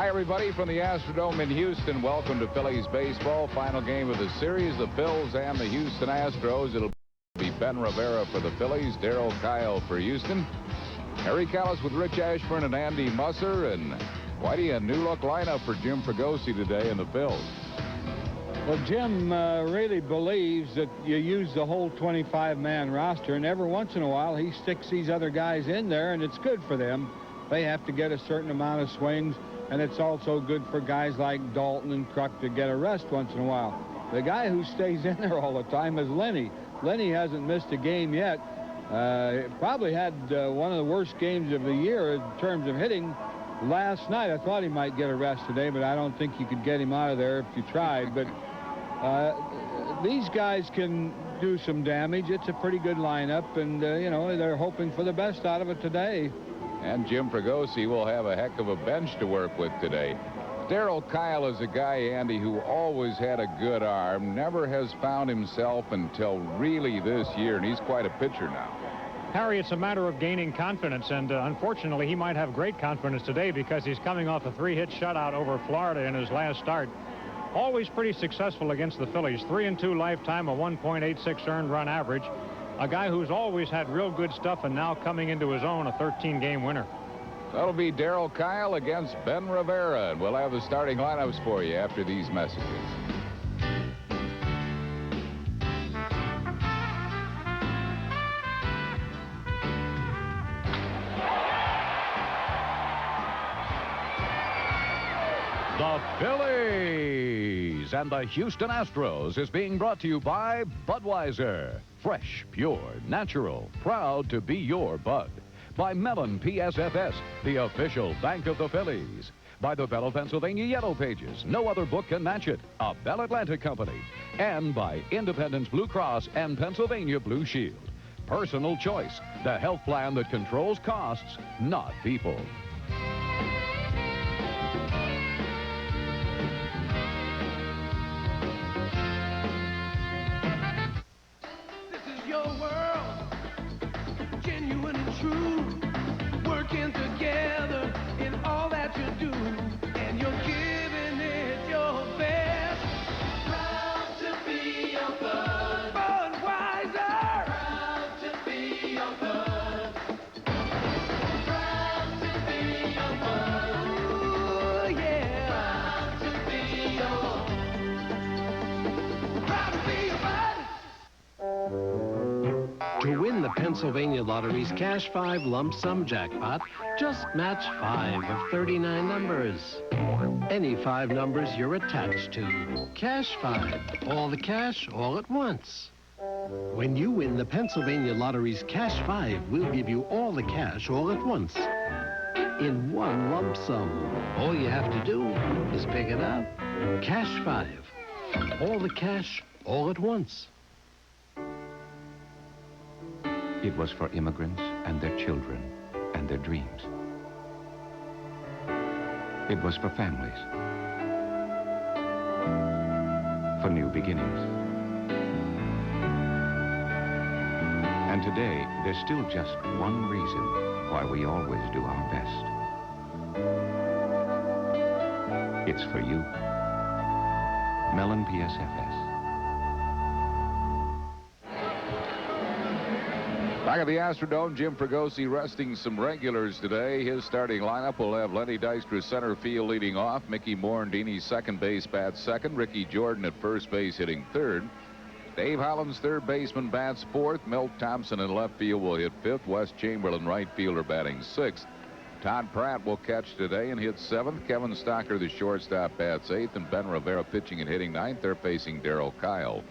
everybody, from the Astrodome in Houston. Welcome to Phillies baseball. Final game of the series, the Phils and the Houston Astros. It'll be Ben Rivera for the Phillies, Darryl Kyle for Houston, Harry Callis with Rich Ashburn and Andy Musser, and Whitey, a new-look lineup for Jim Fregosi today in the Phils. Well, Jim really believes that you use the whole 25-man roster, and every once in a while he sticks these other guys in there, and it's good for them. They have to get a certain amount of swings, and it's also good for guys like Dalton and Kruk to get a rest once in a while. The guy who stays in there all the time is Lenny. Lenny hasn't missed a game yet. Probably had one of the worst games of the year in terms of hitting last night. I thought he might get a rest today, but I don't think you could get him out of there if you tried. But these guys can do some damage. It's a pretty good lineup, and, you know, they're hoping for the best out of it today. And Jim Fregosi will have a heck of a bench to work with today. Darryl Kyle is a guy, Andy, who always had a good arm, never has found himself until really this year, and he's quite a pitcher now. Harry, it's a matter of gaining confidence, and unfortunately he might have great confidence today because he's coming off a 3-hit shutout over Florida in his last start. Always pretty successful against the Phillies. 3-2 lifetime, a 1.86 earned run average. A guy who's always had real good stuff, and now coming into his own, a 13-game winner. That'll be Darryl Kyle against Ben Rivera, and we'll have the starting lineups for you after these messages. The Phillies and the Houston Astros is being brought to you by Budweiser. Fresh, pure, natural, proud to be your Bud. By Mellon PSFS, the official bank of the Phillies. By the Bell of Pennsylvania Yellow Pages. No other book can match it. A Bell Atlantic company. And by Independence Blue Cross and Pennsylvania Blue Shield. Personal choice, the health plan that controls costs, not people. Working together in all that you do, and you're giving it your best. Proud to be your bud. Budweiser. Proud to be your bud. Proud to be your bud. Ooh, yeah. Proud to be your bud. To win the Pennsylvania Lottery's Cash 5 lump sum jackpot, just match 5 of 39 numbers. Any 5 numbers you're attached to. Cash 5. All the cash, all at once. When you win the Pennsylvania Lottery's Cash 5, we'll give you all the cash all at once. In one lump sum. All you have to do is pick it up. Cash 5. All the cash, all at once. It was for immigrants and their children and their dreams. It was for families, for new beginnings. And today, there's still just one reason why we always do our best. It's for you. Mellon PSFS. Back at the Astrodome, Jim Fregosi resting some regulars today. His starting lineup will have Lenny Dykstra center field leading off, Mickey Morandini second base bats second, Ricky Jordan at first base hitting third, Dave Hollins third baseman bats fourth, Milt Thompson in left field will hit fifth, Wes Chamberlain right fielder batting sixth, Todd Pratt will catch today and hit seventh, Kevin Stocker the shortstop bats eighth, and Ben Rivera pitching and hitting ninth. They're facing Darryl Kyle.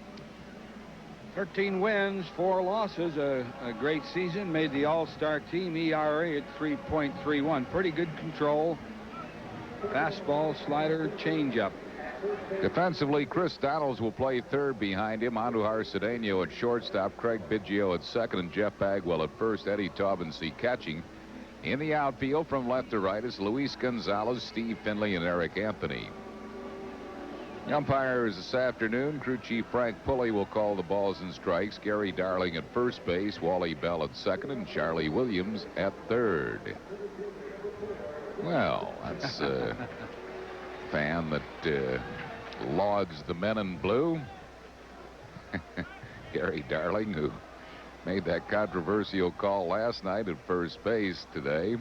13 wins, 4 losses, a great season. Made the All-Star team. ERA at 3.31. Pretty good control. Fastball, slider, changeup. Defensively, Chris Donalds will play third behind him. Andujar Cedeno at shortstop, Craig Biggio at second, and Jeff Bagwell at first. Eddie Taubensee catching. In the outfield from left to right is Luis Gonzalez, Steve Finley, and Eric Anthony. The umpires this afternoon, crew chief Frank Pulley will call the balls and strikes. Gary Darling at first base, Wally Bell at second, and Charlie Williams at third. Well, that's fan that lauds the men in blue. Gary Darling, who made that controversial call last night at first base today.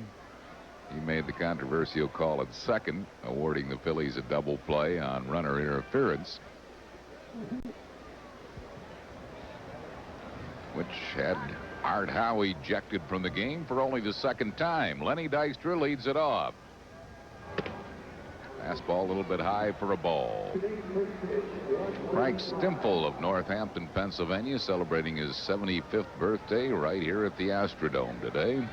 He made the controversial call at second, awarding the Phillies a double play on runner interference, which had Art Howe ejected from the game for only the second time. Lenny Dykstra leads it off. Fastball a little bit high for a ball. Frank Stimple of Northampton, Pennsylvania, celebrating his 75th birthday right here at the Astrodome today.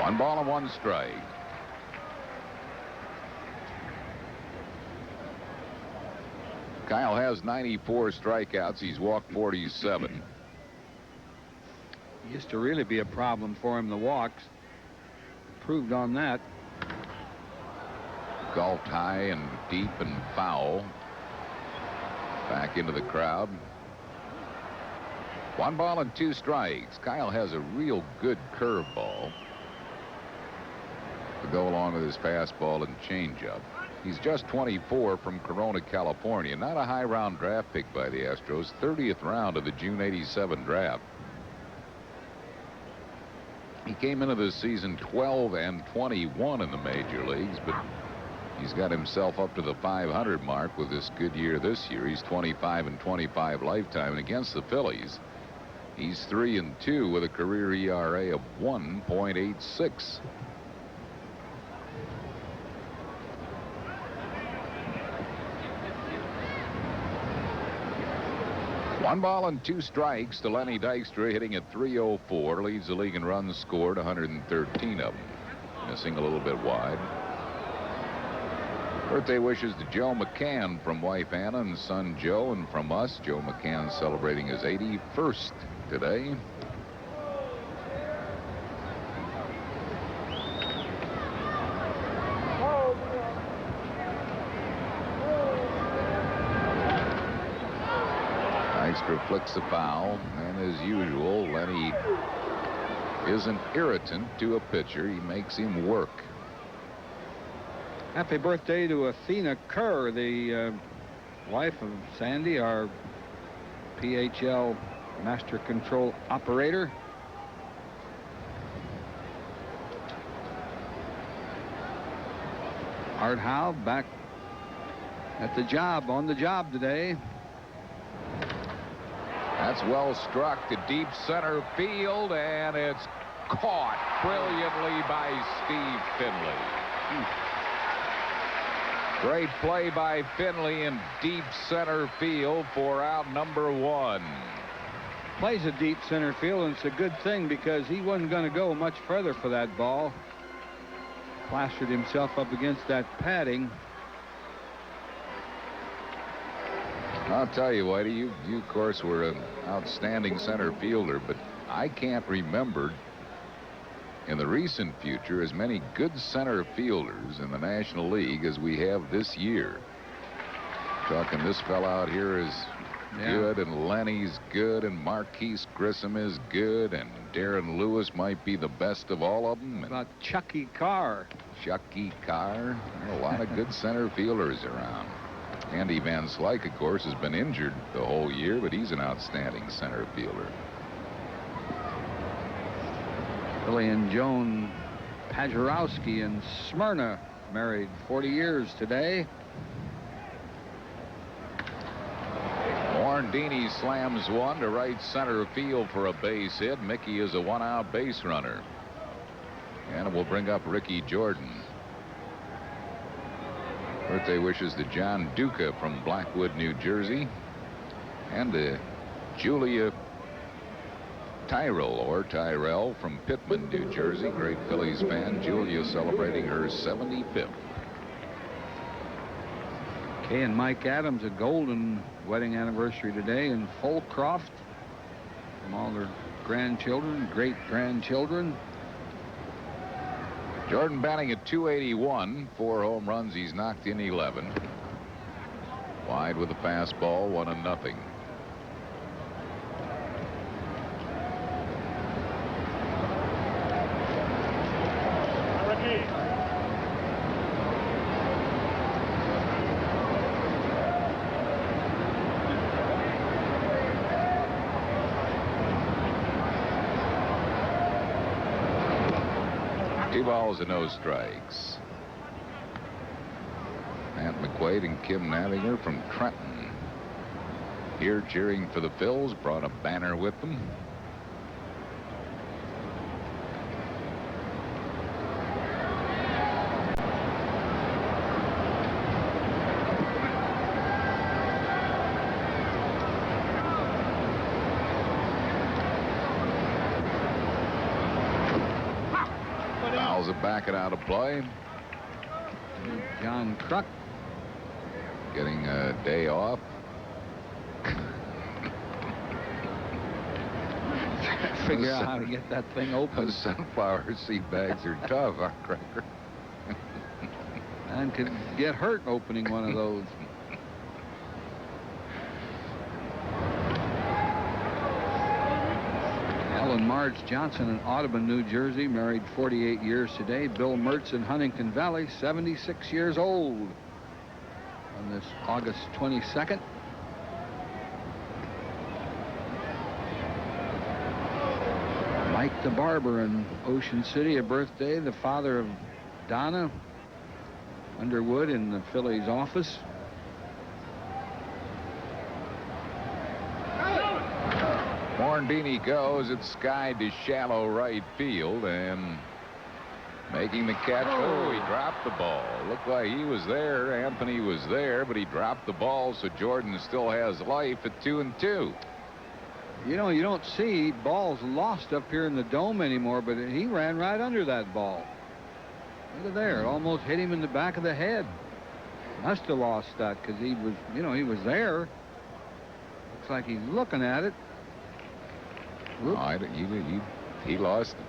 One ball and one strike. Kyle has 94 strikeouts. He's walked 47. Used to really be a problem for him, the walks. Improved on that. Golfed high and deep and foul. Back into the crowd. One ball and two strikes. Kyle has a real good curveball to go along with his fastball and changeup. He's just 24 from Corona, California. Not a high round draft pick by the Astros. 30th round of the June '87 draft. He came into this season 12-21 in the major leagues, but he's got himself up to the 500 mark with this good year this year. He's 25-25 lifetime, and against the Phillies, he's 3-2 with a career ERA of 1.86. One ball and two strikes to Lenny Dykstra, hitting at .304, leads the league in runs scored, 113 of them. Missing a little bit wide. Birthday wishes to Joe McCann from wife Anna and son Joe, and from us. Joe McCann celebrating his 81st today. Dykstra flicks the foul, and as usual, Lenny is an irritant to a pitcher. He makes him work. Happy birthday to Athena Kerr, the wife of Sandy, our PHL master control operator. Art Howe back at the job, on the job today. That's well struck to deep center field, and it's caught brilliantly by Steve Finley. Great play by Finley in deep center field for out number one. Plays a deep center field, and it's a good thing because he wasn't going to go much further for that ball. Plastered himself up against that padding. I'll tell you, Whitey, you of course were an outstanding center fielder, but I can't remember in the recent future as many good center fielders in the National League as we have this year. Talking this fella out here is good, and Lenny's good, and Marquise Grissom is good, and Darren Lewis might be the best of all of them. About Chucky Carr. Chucky Carr. There are a lot of good center fielders around. Andy Van Slyke, of course, has been injured the whole year, but he's an outstanding center fielder. Billy and Joan Pajorowski in Smyrna, married 40 years today. Morandini slams one to right center field for a base hit. Mickey is a one-out base runner. And it will bring up Ricky Jordan. Birthday wishes to John Duca from Blackwood, New Jersey, and to Julia Tyrell from Pittman, New Jersey. Great Phillies fan. Julia celebrating her 75th. Kay and Mike Adams, a golden wedding anniversary today in Holcroft, from all their grandchildren, great-grandchildren. Jordan batting at .281, 4 home runs. He's knocked in 11. Wide with a fastball, 1-0. Two balls and no strikes. Matt McQuaid and Kim Navinger from Trenton here cheering for the Phils. Brought a banner with them. Fouls it back and out of play. John Kruk getting a day off. Figure out how to get that thing open. Those sunflower seed bags are tough, huh, Cracker? And could get hurt opening one of those. Ellen Marge Johnson in Audubon, New Jersey, married 48 years today. Bill Mertz in Huntington Valley, 76 years old on this August 22nd. Mike the Barber in Ocean City, a birthday. The father of Donna Underwood in the Phillies office. Morandini goes. It's skied to shallow right field and making the catch. Oh, he dropped the ball. Looked like he was there. Anthony was there, but he dropped the ball, so Jordan still has life at 2-2. You know, you don't see balls lost up here in the dome anymore, but he ran right under that ball. Look at there. It almost hit him in the back of the head. Must have lost that because he was, you know, he was there. Looks like he's looking at it. No, he lost it.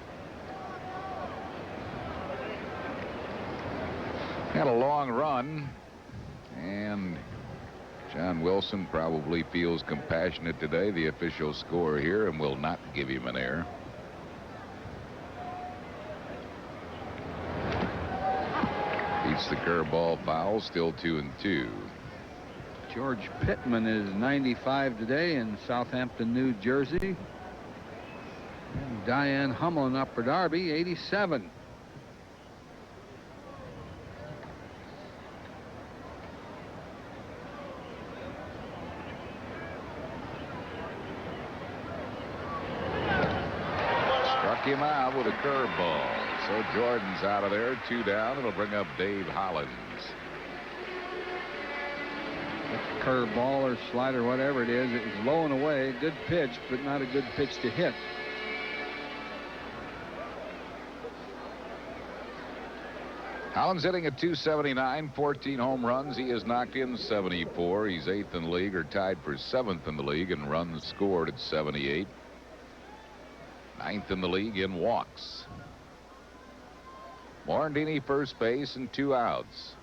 Had a long run, and John Wilson probably feels compassionate today, the official scorer here, and will not give him an error. Beats the curveball foul, still 2-2. George Pittman is 95 today in Southampton, New Jersey. And Diane Hummel in Upper Darby, 87. Him out with a curveball. So Jordan's out of there. 2 down. It'll bring up Dave Hollins. Curveball or slider, whatever it is, it was low and away. Good pitch, but not a good pitch to hit. Hollins hitting at .279, 14 home runs. He has knocked in 74. He's 8th in the league, or tied for 7th in the league in runs scored at 78. 9th in the league in walks. Morandini first base and 2 outs.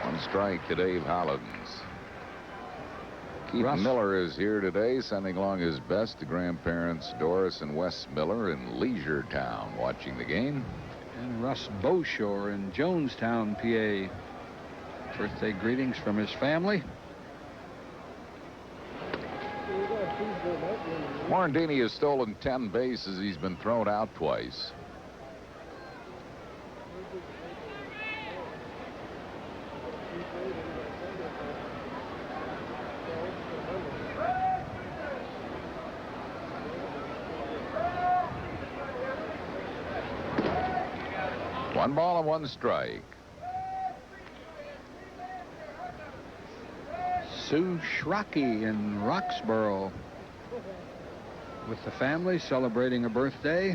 One strike to Dave Hollins. Keith Miller is here today, sending along his best to grandparents Doris and Wes Miller in Leisure Town, watching the game. And Russ Beaushore in Jonestown, PA. Birthday greetings from his family. Morandini has stolen 10 bases. He's been thrown out twice. One ball and one strike. Sue Schrocky in Roxborough with the family celebrating a birthday.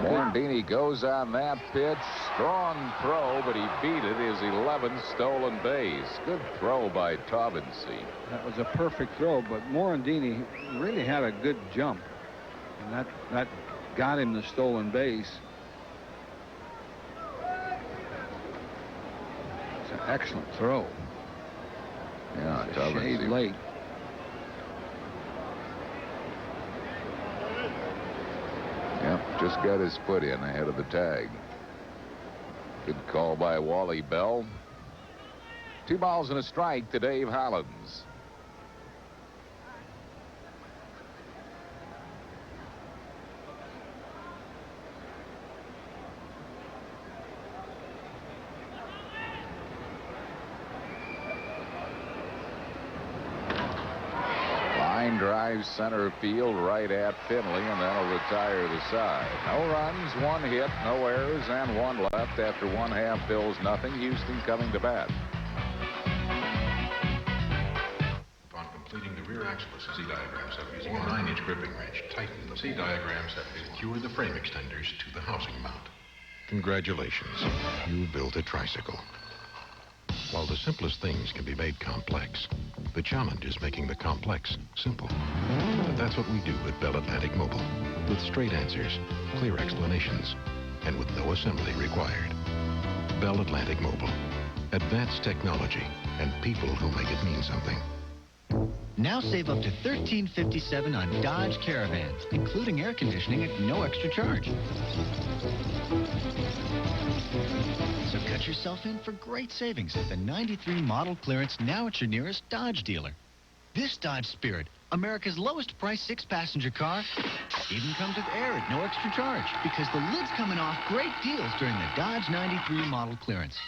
Morandini goes on that pitch. Strong throw, but he beat it. His 11th stolen base. Good throw by Taubensee. That was a perfect throw, but Morandini really had a good jump. And that got him the stolen base. It's an excellent throw. Yeah, It's a shade late. Yep, just got his foot in ahead of the tag. Good call by Wally Bell. 2 balls and a strike to Dave Hollins. Line drive center field right at Finley, and that'll retire the side. No runs, 1 hit, no errors, and 1 left after 1/2 Phil's nothing. Houston coming to bat. Upon completing the rear axle of C diagram set using a 9-inch gripping wrench, tighten the C diagram set and secure the frame extenders to the housing mount. Congratulations, you built a tricycle. While the simplest things can be made complex, the challenge is making the complex simple. But that's what we do at Bell Atlantic Mobile, with straight answers, clear explanations, and with no assembly required. Bell Atlantic Mobile, advanced technology and people who make it mean something. Now save up to $13.57 on Dodge Caravans, including air conditioning at no extra charge. So cut yourself in for great savings at the 93 model clearance now at your nearest Dodge dealer. This Dodge Spirit, America's lowest price 6-passenger car, even comes with air at no extra charge because the lid's coming off great deals during the Dodge 93 model clearance.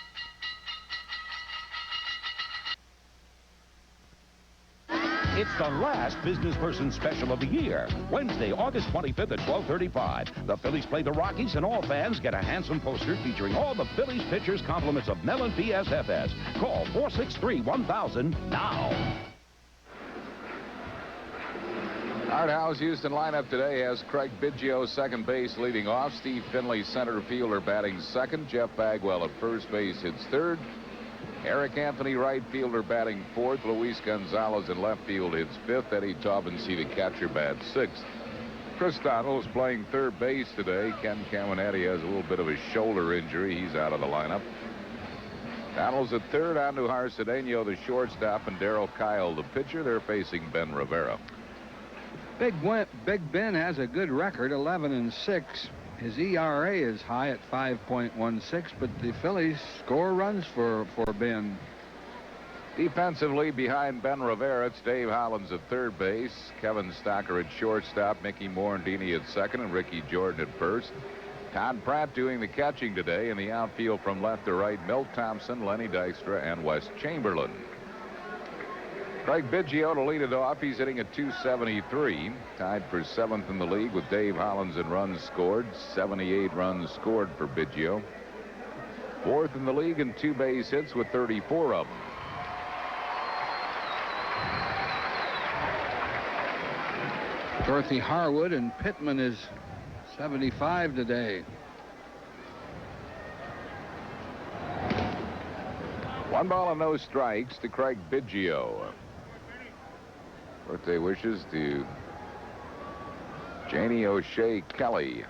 It's the last business person special of the year. Wednesday, August 25th at 12:35. The Phillies play the Rockies, and all fans get a handsome poster featuring all the Phillies pitchers' compliments of Mellon PSFS. Call 463-1000 now. Art Howe's Houston lineup today has Craig Biggio second base leading off. Steve Finley center fielder batting second. Jeff Bagwell at first base hits third. Eric Anthony right fielder batting fourth. Luis Gonzalez in left field hits fifth. Eddie Taubensee the catcher bats sixth. Chris Donald is playing third base today. Ken Caminetti has a little bit of a shoulder injury. He's out of the lineup. Donald's at third. Andujar Cedeno the shortstop, and Darryl Kyle the pitcher. They're facing Ben Rivera. Big Ben has a good record, 11-6. His ERA is high at 5.16, but the Phillies score runs for Ben. Defensively behind Ben Rivera, it's Dave Hollins at third base, Kevin Stocker at shortstop, Mickey Morandini at second, and Ricky Jordan at first. Todd Pratt doing the catching today. In the outfield from left to right, Milt Thompson, Lenny Dykstra, and Wes Chamberlain. Craig Biggio to lead it off. He's hitting at .273, tied for 7th in the league with Dave Hollins in runs scored. 78 runs scored for Biggio. 4th in the league in 2 base hits with 34 of them. Dorothy Harwood and Pittman is 75 today. One ball and no strikes to Craig Biggio. Birthday wishes to Janie O'Shea Kelly.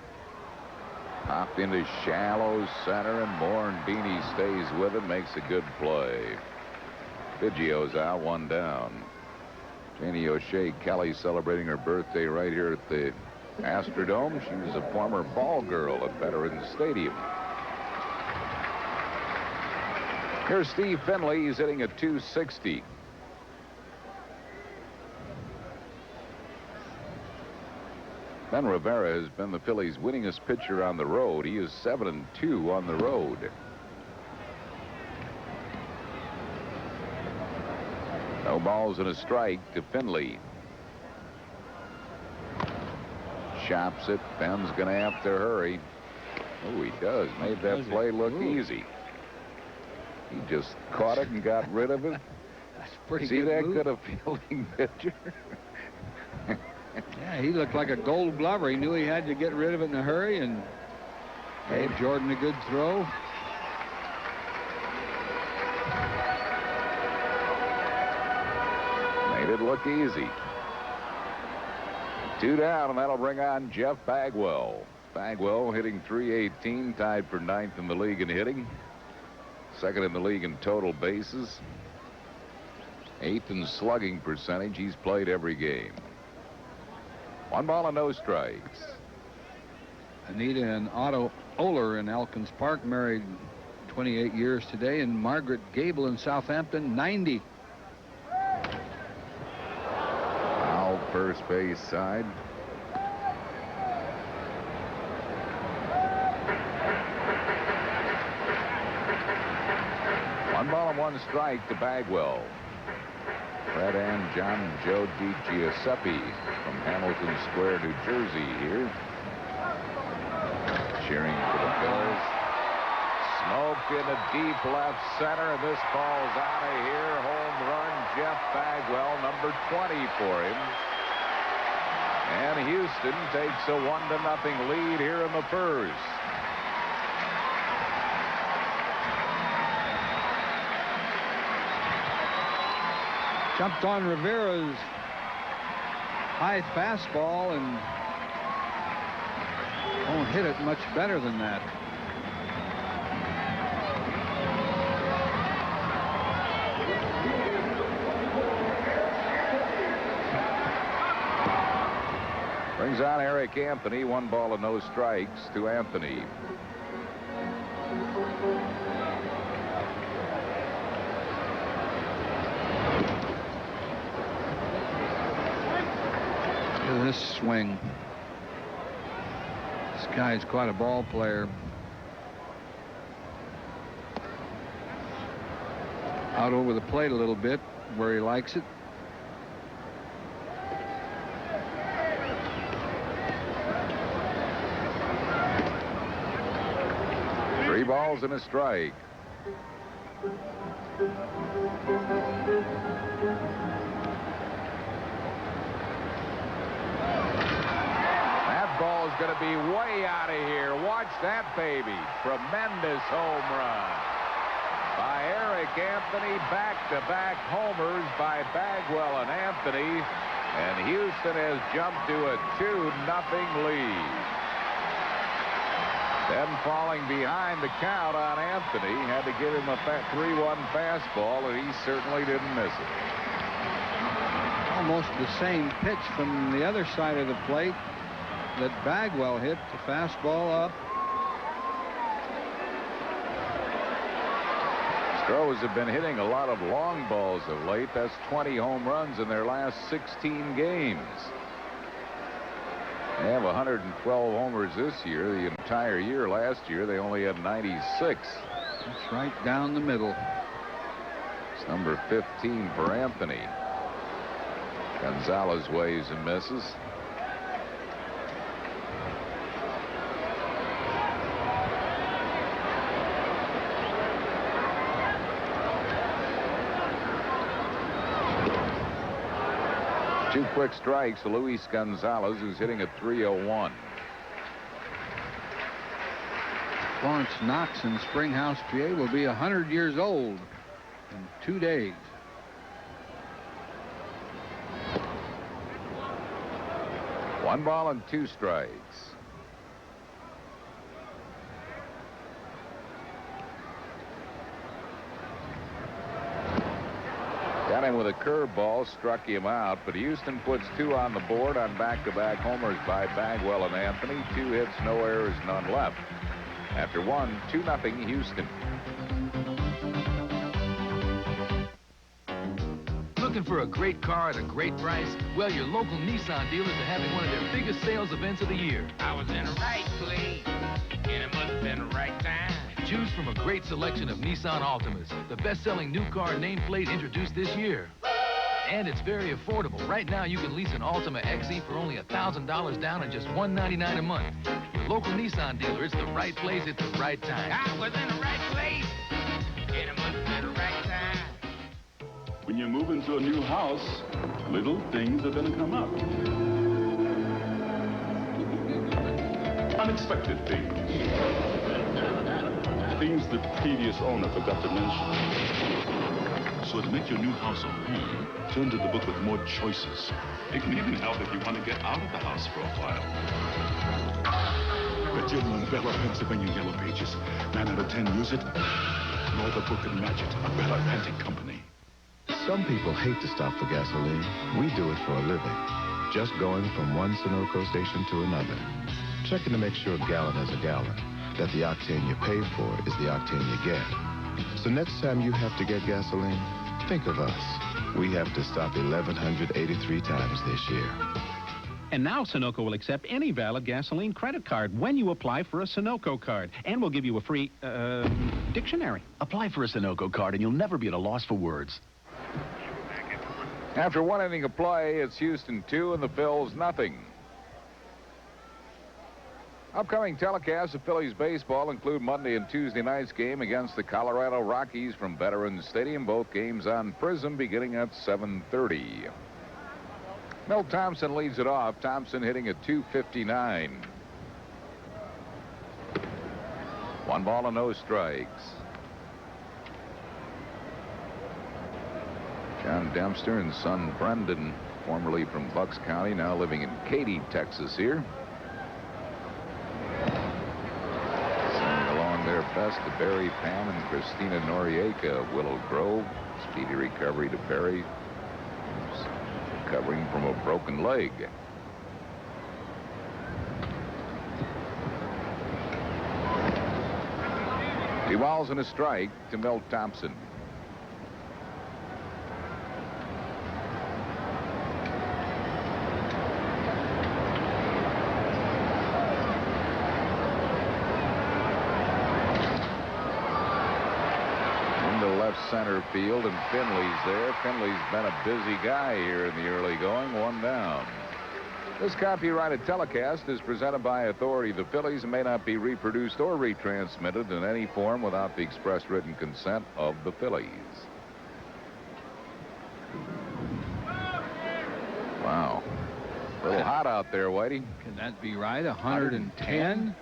Popped into shallow center, and Morandini stays with it, makes a good play. Biggio's out, 1 down. Janie O'Shea Kelly celebrating her birthday right here at the Astrodome. She was a former ball girl at Veterans Stadium. Here's Steve Finley. He's hitting at .260. Ben Rivera has been the Phillies' winningest pitcher on the road. He is 7-2 on the road. No balls and a strike to Finley. Chops it. Ben's going to have to hurry. Oh, he does. Made that play look easy. He just caught it and got rid of it. That's pretty See good that move. good a fielding pitcher? Yeah, he looked like a gold glover. He knew he had to get rid of it in a hurry and gave Jordan a good throw. Made it look easy. 2 down, and that'll bring on Jeff Bagwell. Bagwell hitting .318, tied for 9th in the league in hitting. 2nd in the league in total bases. 8th in slugging percentage. He's played every game. 1 ball and no strikes. Anita and Otto Oler in Elkins Park, married 28 years today, and Margaret Gable in Southampton, 90. Foul first base side. One ball and 1 strike to Bagwell. Fred and John and Joe DiGiuseppe from Hamilton Square, New Jersey here. Cheering for the Phillies. Smoked into deep left center, and this ball's out of here. Home run, Jeff Bagwell, number 20 for him. And Houston takes a 1-0 lead here in the first. Jumped on Rivera's high fastball and won't hit it much better than that. Brings on Eric Anthony. 1 ball and no strikes to Anthony. Look at this swing. This guy's quite a ball player. Out over the plate a little bit where he likes it. Three balls and a strike. That ball is going to be way out of here. Watch that baby. Tremendous home run by Eric Anthony. Back-to-back homers by Bagwell and Anthony. And Houston has jumped to a 2-0 lead. Then falling behind the count on Anthony. Had to give him a 3-1 fastball, and he certainly didn't miss it. Almost the same pitch from the other side of the plate that Bagwell hit, the fastball up. Astros have been hitting a lot of long balls of late. That's 20 home runs in their last 16 games. They have 112 homers this year. The entire year last year, they only had 96. That's right down the middle. It's number 15 for Anthony. Gonzalez waves and misses. Two quick strikes to Luis Gonzalez, who's hitting at .301. Florence Knox in Springhouse, PA will be 100 years old in 2 days. One ball and 2 strikes. Got him with a curveball, struck him out, but Houston puts 2 on the board on back-to-back homers by Bagwell and Anthony. 2 hits, no errors, none left. After 1, 2-0 Houston. Looking for a great car at a great price? Well, your local Nissan dealers are having one of their biggest sales events of the year. I was in the right place, and it must have been the right time. Choose from a great selection of Nissan Altimas, the best-selling new car nameplate introduced this year. And it's very affordable. Right now, you can lease an Altima XE for only $1,000 down and just $199 a month. Your local Nissan dealer, it's the right place at the right time. I was in the right place, and it must have been the right time. When you move into a new house, little things are going to come up. Unexpected things. Things the previous owner forgot to mention. So to make your new house a home, turn to the book with more choices. It can even help if you want to get out of the house for a while. The genuine Bella Pennsylvania Yellow Pages. 9 out of 10 use it. No other book can match it. A Bella Pentic company. Some people hate to stop for gasoline. We do it for a living. Just going from one Sunoco station to another. Checking to make sure a gallon is a gallon. That the octane you pay for is the octane you get. So next time you have to get gasoline, think of us. We have to stop 1,183 times this year. And now Sunoco will accept any valid gasoline credit card when you apply for a Sunoco card. And we'll give you a free, dictionary. Apply for a Sunoco card and you'll never be at a loss for words. After one inning of play, it's Houston 2 and the Phils nothing. Upcoming telecasts of Phillies baseball include Monday and Tuesday night's game against the Colorado Rockies from Veterans Stadium. Both games on Prism beginning at 7:30. Milt Thompson leads it off. Thompson hitting at .259. 1 ball and no strikes. John Dempster and son Brendan, formerly from Bucks County, now living in Katy, Texas here. Their best to Barry, Pam, and Christina Noriega of Willow Grove. Speedy recovery to Barry, who's recovering from a broken leg. Two balls and a strike to Milt Thompson. Center field, and Finley's there. Finley's been a busy guy here in the early going. 1 down. This copyrighted telecast is presented by authority of the Phillies and may not be reproduced or retransmitted in any form without the express written consent of the Phillies. Wow. A little hot out there, Whitey. Can that be right? 110?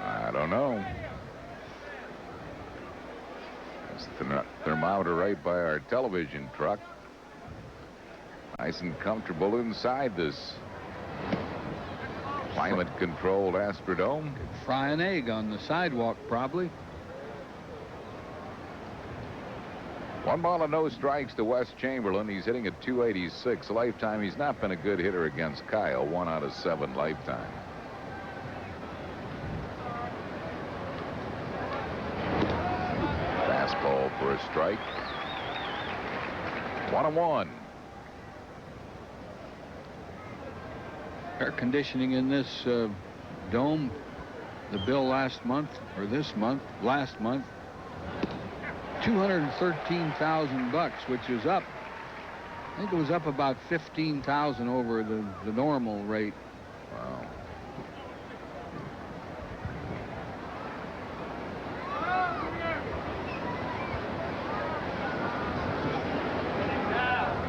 I don't know. That's the thermometer right by our television truck. Nice and comfortable inside this climate-controlled Astrodome. Could fry an egg on the sidewalk, probably. 1 ball and no strikes to Wes Chamberlain. He's hitting at .286. Lifetime, he's not been a good hitter against Kyle. 1 out of 7 lifetime. Fastball for a strike. 1-1. Air conditioning in this dome, the bill last month, last month, $213,000, which is up. I think it was up about 15,000 over the normal rate. Wow.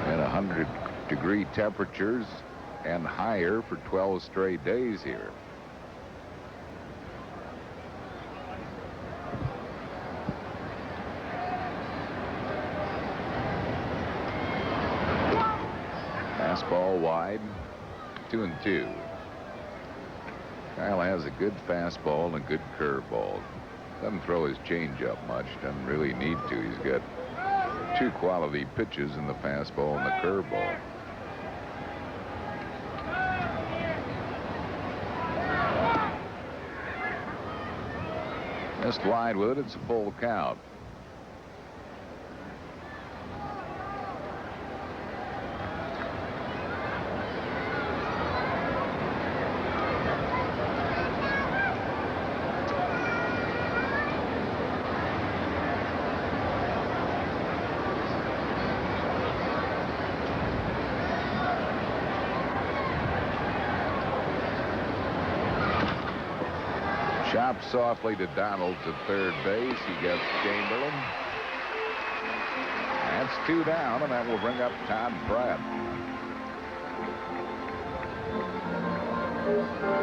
And 100-degree temperatures and higher for 12 straight days here. Fastball wide, 2-2. Kyle has a good fastball and a good curveball. Doesn't throw his changeup much. Doesn't really need to. He's got 2 quality pitches in the fastball and the curveball. Missed wide with it. It's a full count. Chopped softly to Donalds at third base. He gets Chamberlain. That's 2 down, and that will bring up Todd Pratt.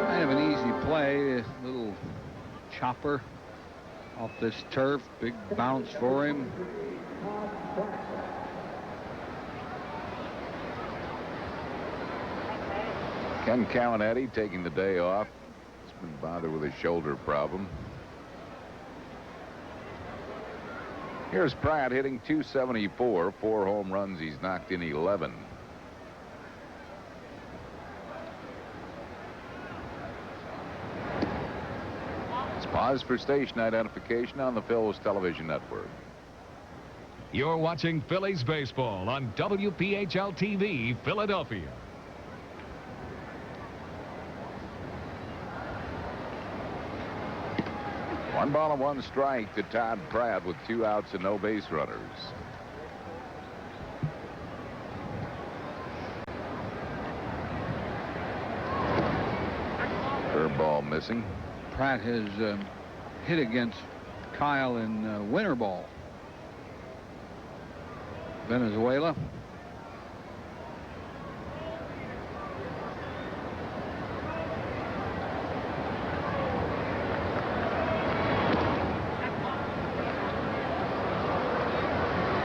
Kind of an easy play, a little chopper. Off this turf, big bounce for him. Ken Caminiti taking the day off. He's been bothered with a shoulder problem. Here's Pratt hitting .274, 4 home runs. He's knocked in 11. Let's pause for station identification on the Phillies television network. You're watching Phillies baseball on WPHL TV, Philadelphia. One ball and one strike to Todd Pratt with 2 outs and no base runners. Curveball missing. Pratt has hit against Kyle in winter ball. Venezuela.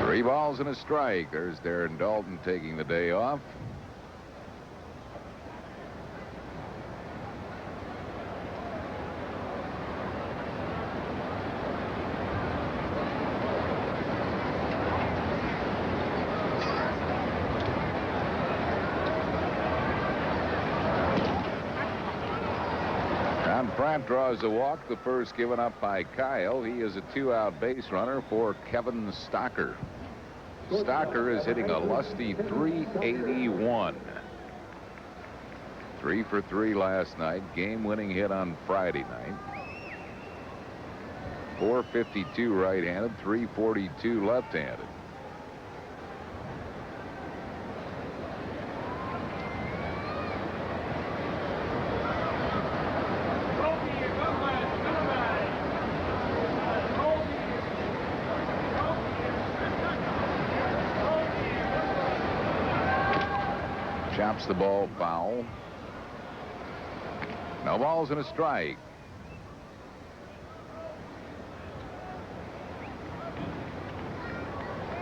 Three balls and a strike. There's Darren Dalton taking the day off. Pratt draws a walk, the first given up by Kyle. He is a 2-out base runner for Kevin Stocker. Stocker is hitting a lusty .381. 3 for 3 last night. Game-winning hit on Friday night. .452 right-handed, .342 left-handed. Chops the ball foul. No balls and a strike.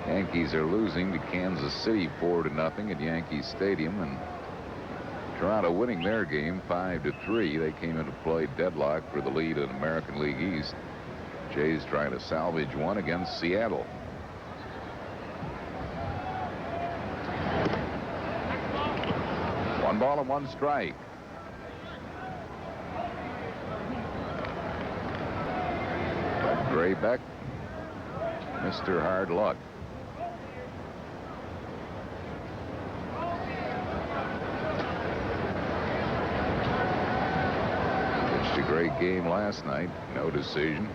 Yankees are losing to Kansas City 4-0 at Yankee Stadium, and Toronto winning their game 5-3. They came into play deadlock for the lead in American League East. Jays trying to salvage one against Seattle. One ball and one strike. But Graybeck, Mr. Hard Luck. Pitched a great game last night. No decision.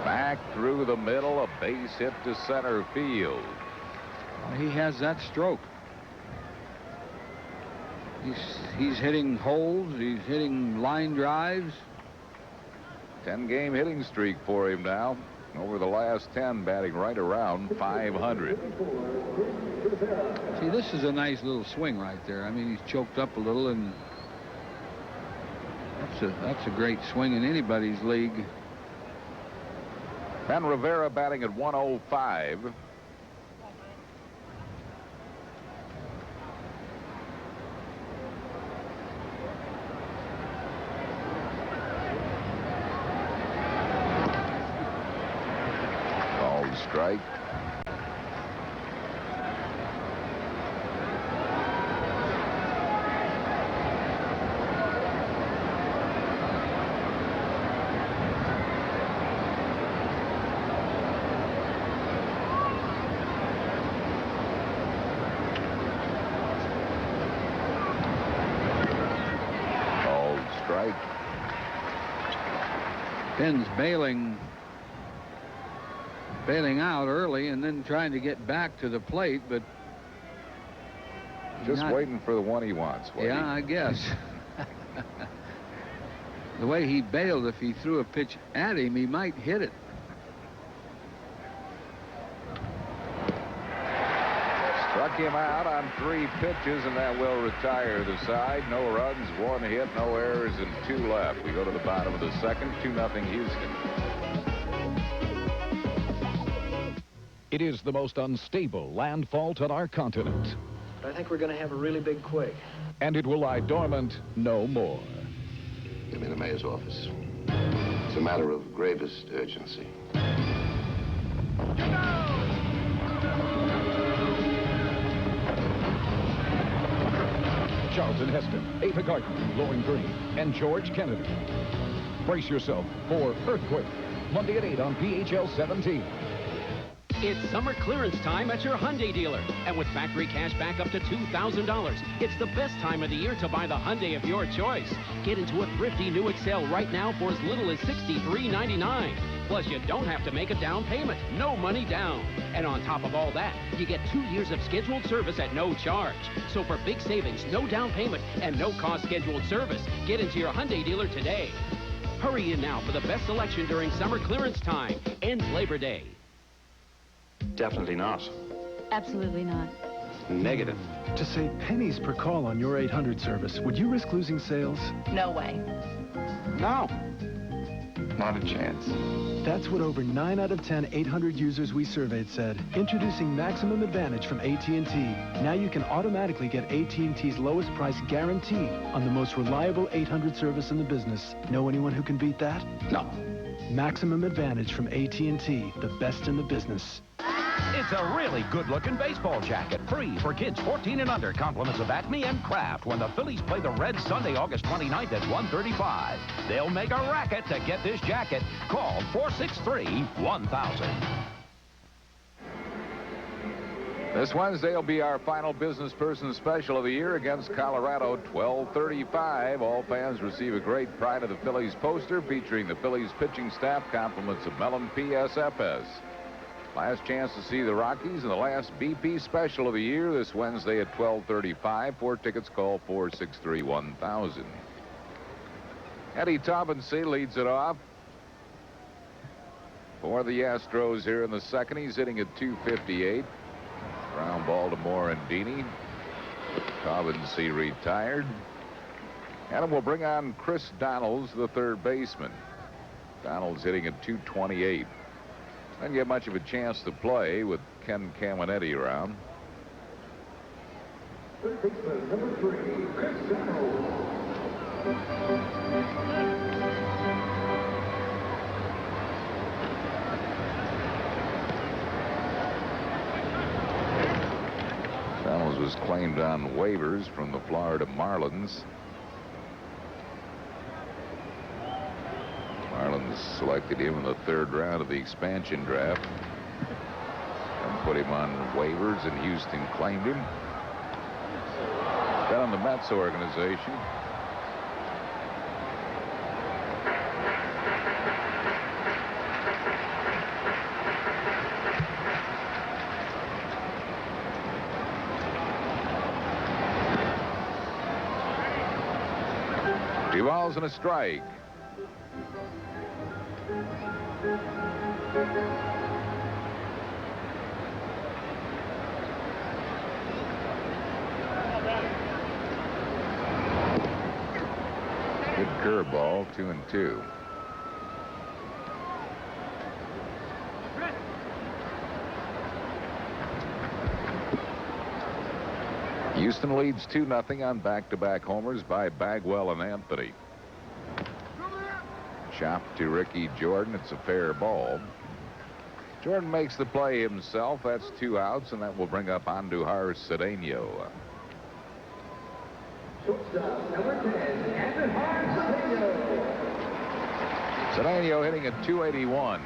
Back through the middle, a base hit to center field. He has that stroke. He's hitting holes. He's hitting line drives. 10-game hitting streak for him now. Over the last 10, batting right around .500. See, this is a nice little swing right there. I mean, he's choked up a little, and that's a great swing in anybody's league. Ben Rivera batting at 105. Strike. Called strike. Ben's bailing out early and then trying to get back to the plate, but just waiting for the one he wants. Yeah, I guess. The way he bailed, if he threw a pitch at him, he might hit it. Struck him out on 3 pitches, and that will retire the side. No runs, 1 hit, no errors, and 2 left. We go to the bottom of the second, 2-0 Houston. It is the most unstable landfall on our continent. I think we're going to have a really big quake. And it will lie dormant no more. Get me to the mayor's office. It's a matter of gravest urgency. Charlton Heston, Ava Gardner, Lauren Green, and George Kennedy. Brace yourself for Earthquake, Monday at 8 on PHL 17. It's summer clearance time at your Hyundai dealer. And with factory cash back up to $2,000, it's the best time of the year to buy the Hyundai of your choice. Get into a thrifty new Excel right now for as little as $63.99. Plus, you don't have to make a down payment. No money down. And on top of all that, you get 2 years of scheduled service at no charge. So for big savings, no down payment, and no cost scheduled service, get into your Hyundai dealer today. Hurry in now for the best selection during summer clearance time. Ends Labor Day. Definitely not. Absolutely not. Negative. To save pennies per call on your 800 service, would you risk losing sales? No way. No. Not a chance. That's what over 9 out of 10 800 users we surveyed said. Introducing Maximum Advantage from AT&T. Now you can automatically get AT&T's lowest price guaranteed on the most reliable 800 service in the business. Know anyone who can beat that? No. Maximum Advantage from AT&T, the best in the business. It's a really good-looking baseball jacket, free for kids 14 and under. Compliments of Acme and Kraft when the Phillies play the Reds Sunday, August 29th at 1:35. They'll make a racket to get this jacket. Call 463-1000. This Wednesday will be our final business person special of the year against Colorado, 12:35. All fans receive a great Pride of the Phillies poster featuring the Phillies pitching staff. Compliments of Mellon PSFS. Last chance to see the Rockies in the last BP special of the year this Wednesday at 12:35. For tickets, call 463-1000. Eddie Taubensee leads it off for the Astros here in the second. He's hitting at .258. Ground ball to Morandini. Taubensee retired. And we'll bring on Chris Donalds, the third baseman. Donalds hitting at .228. Didn't get much of a chance to play with Ken Caminetti around. Third baseman, number 3, Chris Donalds. Donalds was claimed on waivers from the Florida Marlins. Marlins selected him in the 3rd round of the expansion draft and put him on waivers, and Houston claimed him. Got on the Mets organization. Two balls and a strike. Good curveball, 2-2. Houston leads 2-0 on back-to-back homers by Bagwell and Anthony. Chop to Ricky Jordan. It's a fair ball. Jordan makes the play himself. That's 2 outs, and that will bring up Andujar Cedeno. Shortstop, number 10, Andujar Cedeno. Cedeno hitting at .281.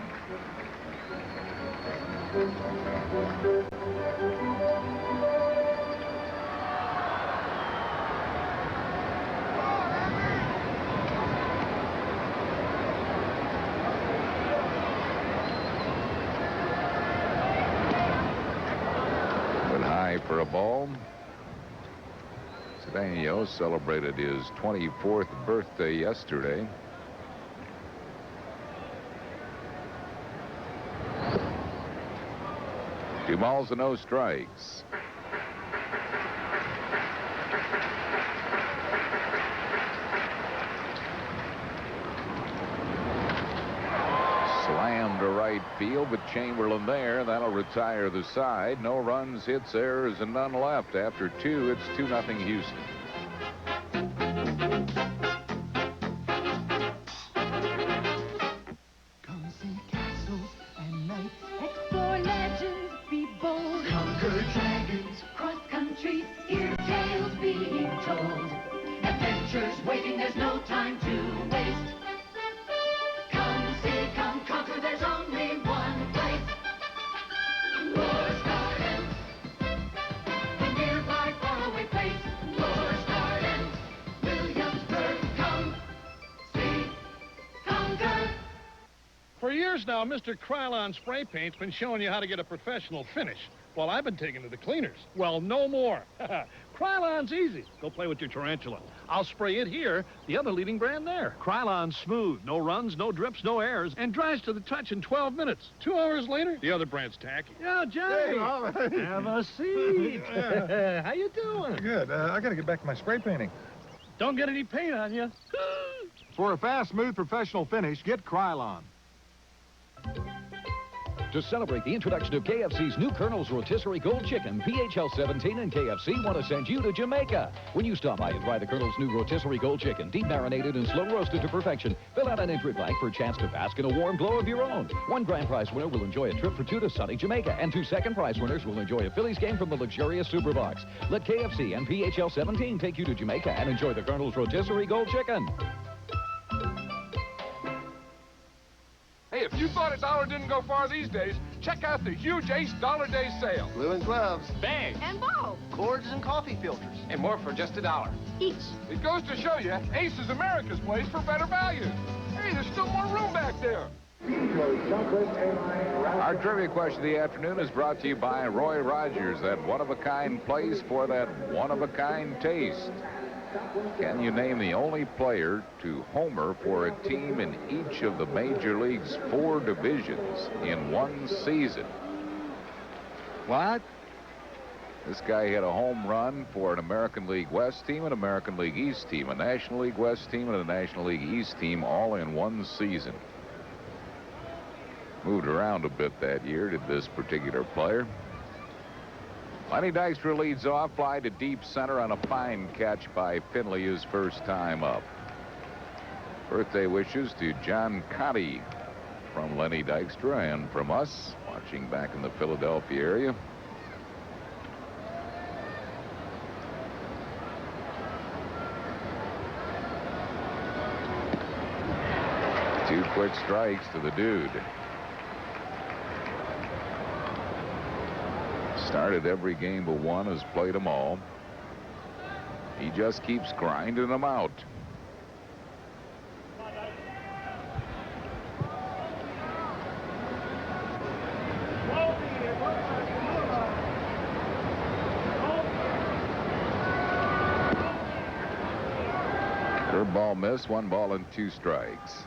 For a ball. Cedeno celebrated his 24th birthday yesterday. Two balls and no strikes. right field, but Chamberlain there. That'll retire the side. No runs, hits, errors, and none left. After 2, it's 2-0 Houston. Come see castles and knights, explore legends, be bold, conquer dragons, cross countries, hear tales being told. Adventures waiting, there's no time to waste. Come see, come conquer, there's only one place. Lore's Gardens, a nearby faraway place. Lore's Gardens, Williamsburg, come see, conquer. For years now, Mr. Krylon Spray Paint's been showing you how to get a professional finish, while I've been taking to the cleaners. Well, no more. Krylon's easy. Go play with your tarantula. I'll spray it here, the other leading brand there. Krylon's smooth, no runs, no drips, no errors, and dries to the touch in 12 minutes. 2 hours later, the other brand's tacky. Yeah, Johnny. Hey, Have a seat. How you doing? Good. I got to get back to my spray painting. Don't get any paint on you. For a fast, smooth, professional finish, get Krylon. To celebrate the introduction of KFC's new Colonel's Rotisserie Gold Chicken, PHL 17 and KFC want to send you to Jamaica. When you stop by and try the Colonel's new Rotisserie Gold Chicken, deep marinated and slow roasted to perfection, fill out an entry blank for a chance to bask in a warm glow of your own. 1 grand prize winner will enjoy a trip for 2 to sunny Jamaica, and 2 second prize winners will enjoy a Phillies game from the luxurious Superbox. Let KFC and PHL 17 take you to Jamaica and enjoy the Colonel's Rotisserie Gold Chicken. Hey, if you thought a dollar didn't go far these days, check out the huge Ace Dollar Day sale. Blue and gloves. Bags. And balls. Cords and coffee filters. And more for just $1. Each. It goes to show you, Ace is America's place for better value. Hey, there's still more room back there. Our trivia question of the afternoon is brought to you by Roy Rogers, that one-of-a-kind place for that one-of-a-kind taste. Can you name the only player to homer for a team in each of the Major League's 4 divisions in one season? What? This guy hit a home run for an American League West team, an American League East team, a National League West team, and a National League East team, all in one season. Moved around a bit that year, did this particular player. Lenny Dykstra leads off, fly to deep center on a fine catch by Finley his first time up. Birthday wishes to John Cotty from Lenny Dykstra and from us, watching back in the Philadelphia area. Two quick strikes to the dude. Started every game but one, has played them all. He just keeps grinding them out. Curveball miss, 1 ball and 2 strikes.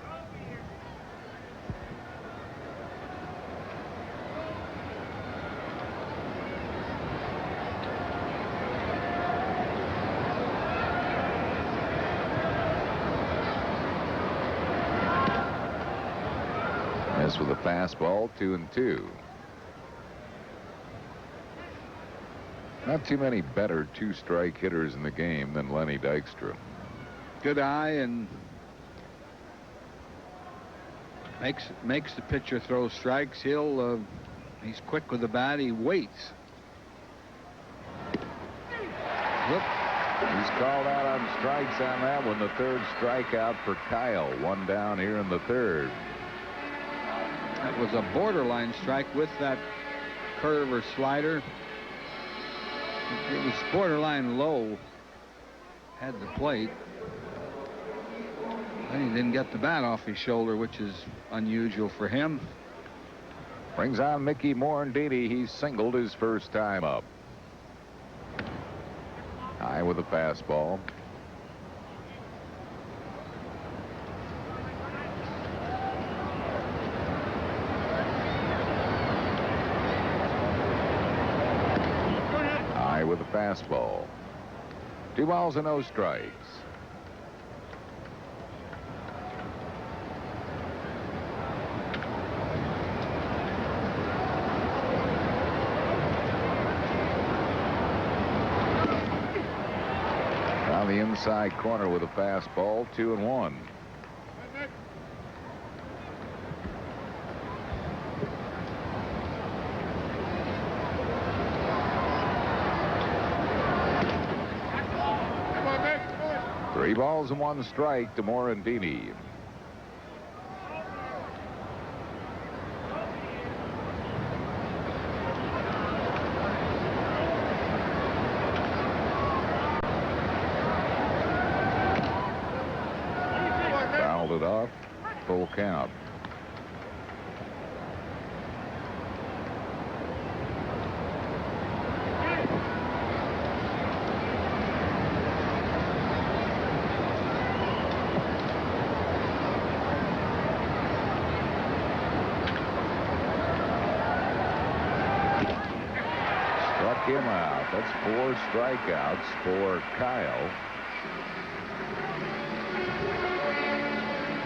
With a fastball, 2-2. Not too many better 2-strike hitters in the game than Lenny Dykstra. Good eye and makes the pitcher throw strikes. He's quick with the bat. He waits. Whoop. He's called out on strikes on that one. The 3rd strikeout for Kyle. 1 down here in the 3rd. That was a borderline strike with that curve or slider. It was borderline low. Had the plate. Then he didn't get the bat off his shoulder, which is unusual for him. Brings on Mickey Morandini. He's singled his first time up. High with a fastball. With a fastball. 2 balls and no strikes. the inside corner with a fastball, 2-1. Three balls and one strike to Morandini. Fouled it off. Full count. Him out. That's 4 strikeouts for Kyle.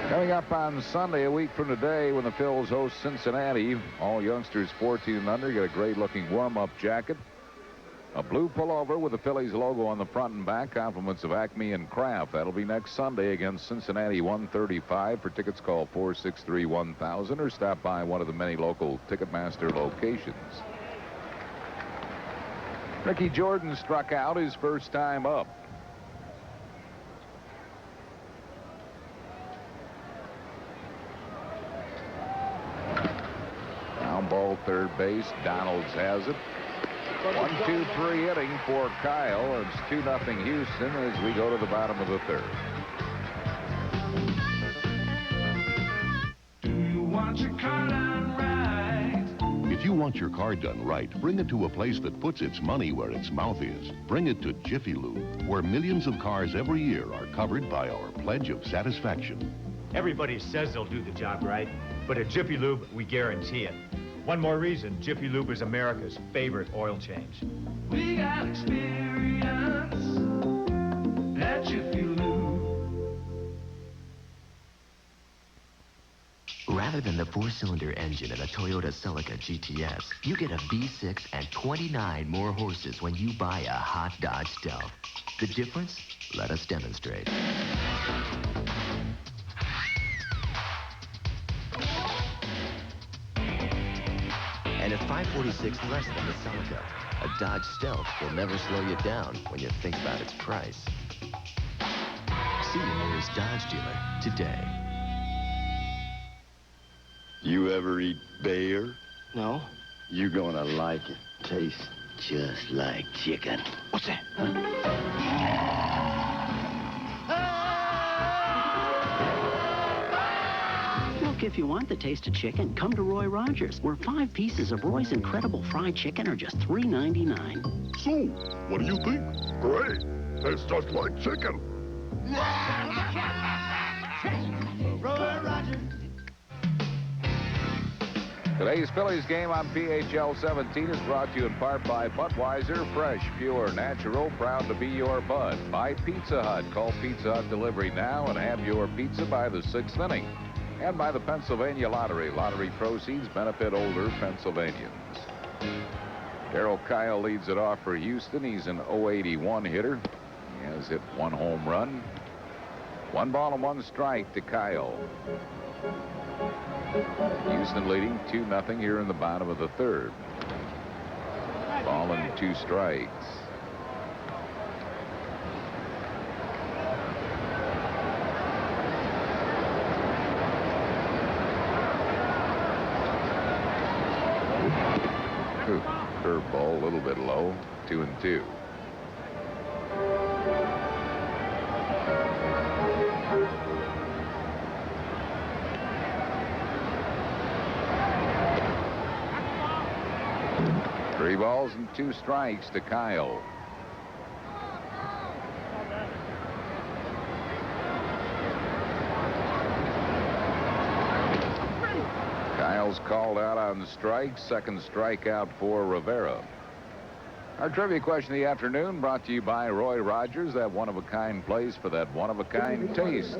Coming up on Sunday, a week from today, when the Phils host Cincinnati, all youngsters 14 and under get a great-looking warm-up jacket, a blue pullover with the Phillies logo on the front and back, compliments of Acme and Kraft. That'll be next Sunday against Cincinnati, 1:35. For tickets, call 463-1000 or stop by one of the many local Ticketmaster locations. Ricky Jordan struck out his first time up. Down ball, third base. Donalds has it. 1-2-3 inning for Kyle. It's 2-0 Houston as we go to the bottom of the third. Do you want your car done right? If you want your car done right, bring it to a place that puts its money where its mouth is. Bring it to Jiffy Lube, where millions of cars every year are covered by our pledge of satisfaction. Everybody says they'll do the job right, but at Jiffy Lube, we guarantee it. One more reason Jiffy Lube is America's favorite oil change. We got experience at Jiffy Lube. Rather than the 4-cylinder engine in a Toyota Celica GTS, you get a V6 and 29 more horses when you buy a hot Dodge Stealth. The difference? Let us demonstrate. And at $546 less than the Celica, a Dodge Stealth will never slow you down when you think about its price. See your nearest Dodge dealer today. You ever eat bear? No. You're gonna like it. Tastes just like chicken. What's that? Look, if you want the taste of chicken, come to Roy Rogers, where 5 pieces of Roy's incredible fried chicken are just $3.99. So, what do you think? Great. Tastes just like chicken. Roy Rogers. Today's Phillies game on PHL 17 is brought to you in part by Budweiser, fresh, pure, natural, proud to be your bud. By Pizza Hut. Call Pizza Hut Delivery now and have your pizza by the 6th inning. And by the Pennsylvania Lottery. Lottery proceeds benefit older Pennsylvanians. Darryl Kyle leads it off for Houston. He's an .081 hitter. He has hit 1 home run. 1 ball and 1 strike to Kyle. Houston leading 2-0 here in the bottom of the third. Ball and 2 strikes. Curveball a little bit low. 2-2. Three balls and 2 strikes to Kyle. Kyle's called out on strikes. 2nd strikeout for Rivera. Our trivia question of the afternoon brought to you by Roy Rogers, that one-of-a-kind place for that one-of-a-kind taste.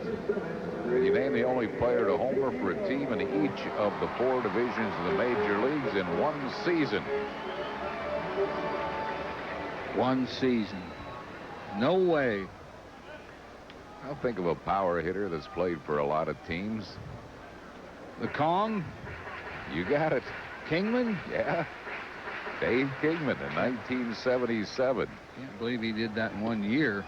Can you name the only player to homer for a team in each of the 4 divisions of the major leagues in 1 season? 1 season. No way. I'll think of a power hitter that's played for a lot of teams. The Kong? You got it. Kingman? Yeah. Dave Kingman in 1977. Can't believe he did that in 1 year.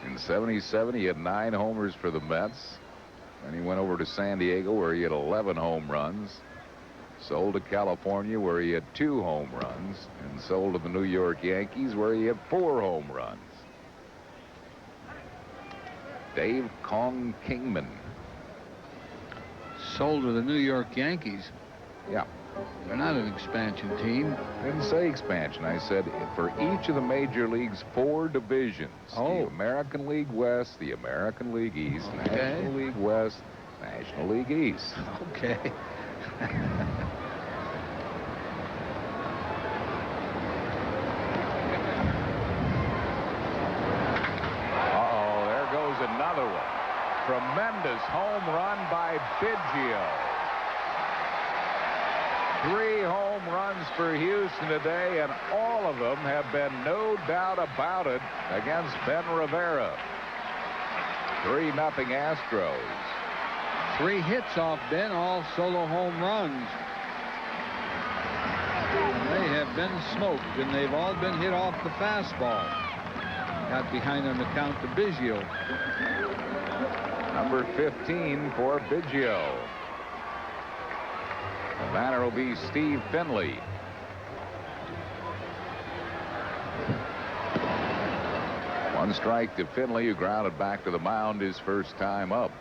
In 77, he had 9 homers for the Mets. Then he went over to San Diego, where he had 11 home runs. Sold to California, where he had 2 home runs. And sold to the New York Yankees, where he had 4 home runs. Dave Kong Kingman. Sold to the New York Yankees. Yeah. They're not an expansion team. Didn't say expansion. I said for each of the major leagues, 4 divisions. Oh. The American League West, the American League East, National League West, National League East. Okay. Uh-oh, there goes another one. Tremendous home run by Biggio. 3 home runs for Houston today, and all of them have been no doubt about it against Ben Rivera. 3-0 Astros. 3 hits off Ben, all solo home runs. They have been smoked, and they've all been hit off the fastball. Got behind on the count to Biggio. Number 15 for Biggio. The batter will be Steve Finley. One strike to Finley, who grounded back to the mound his first time up.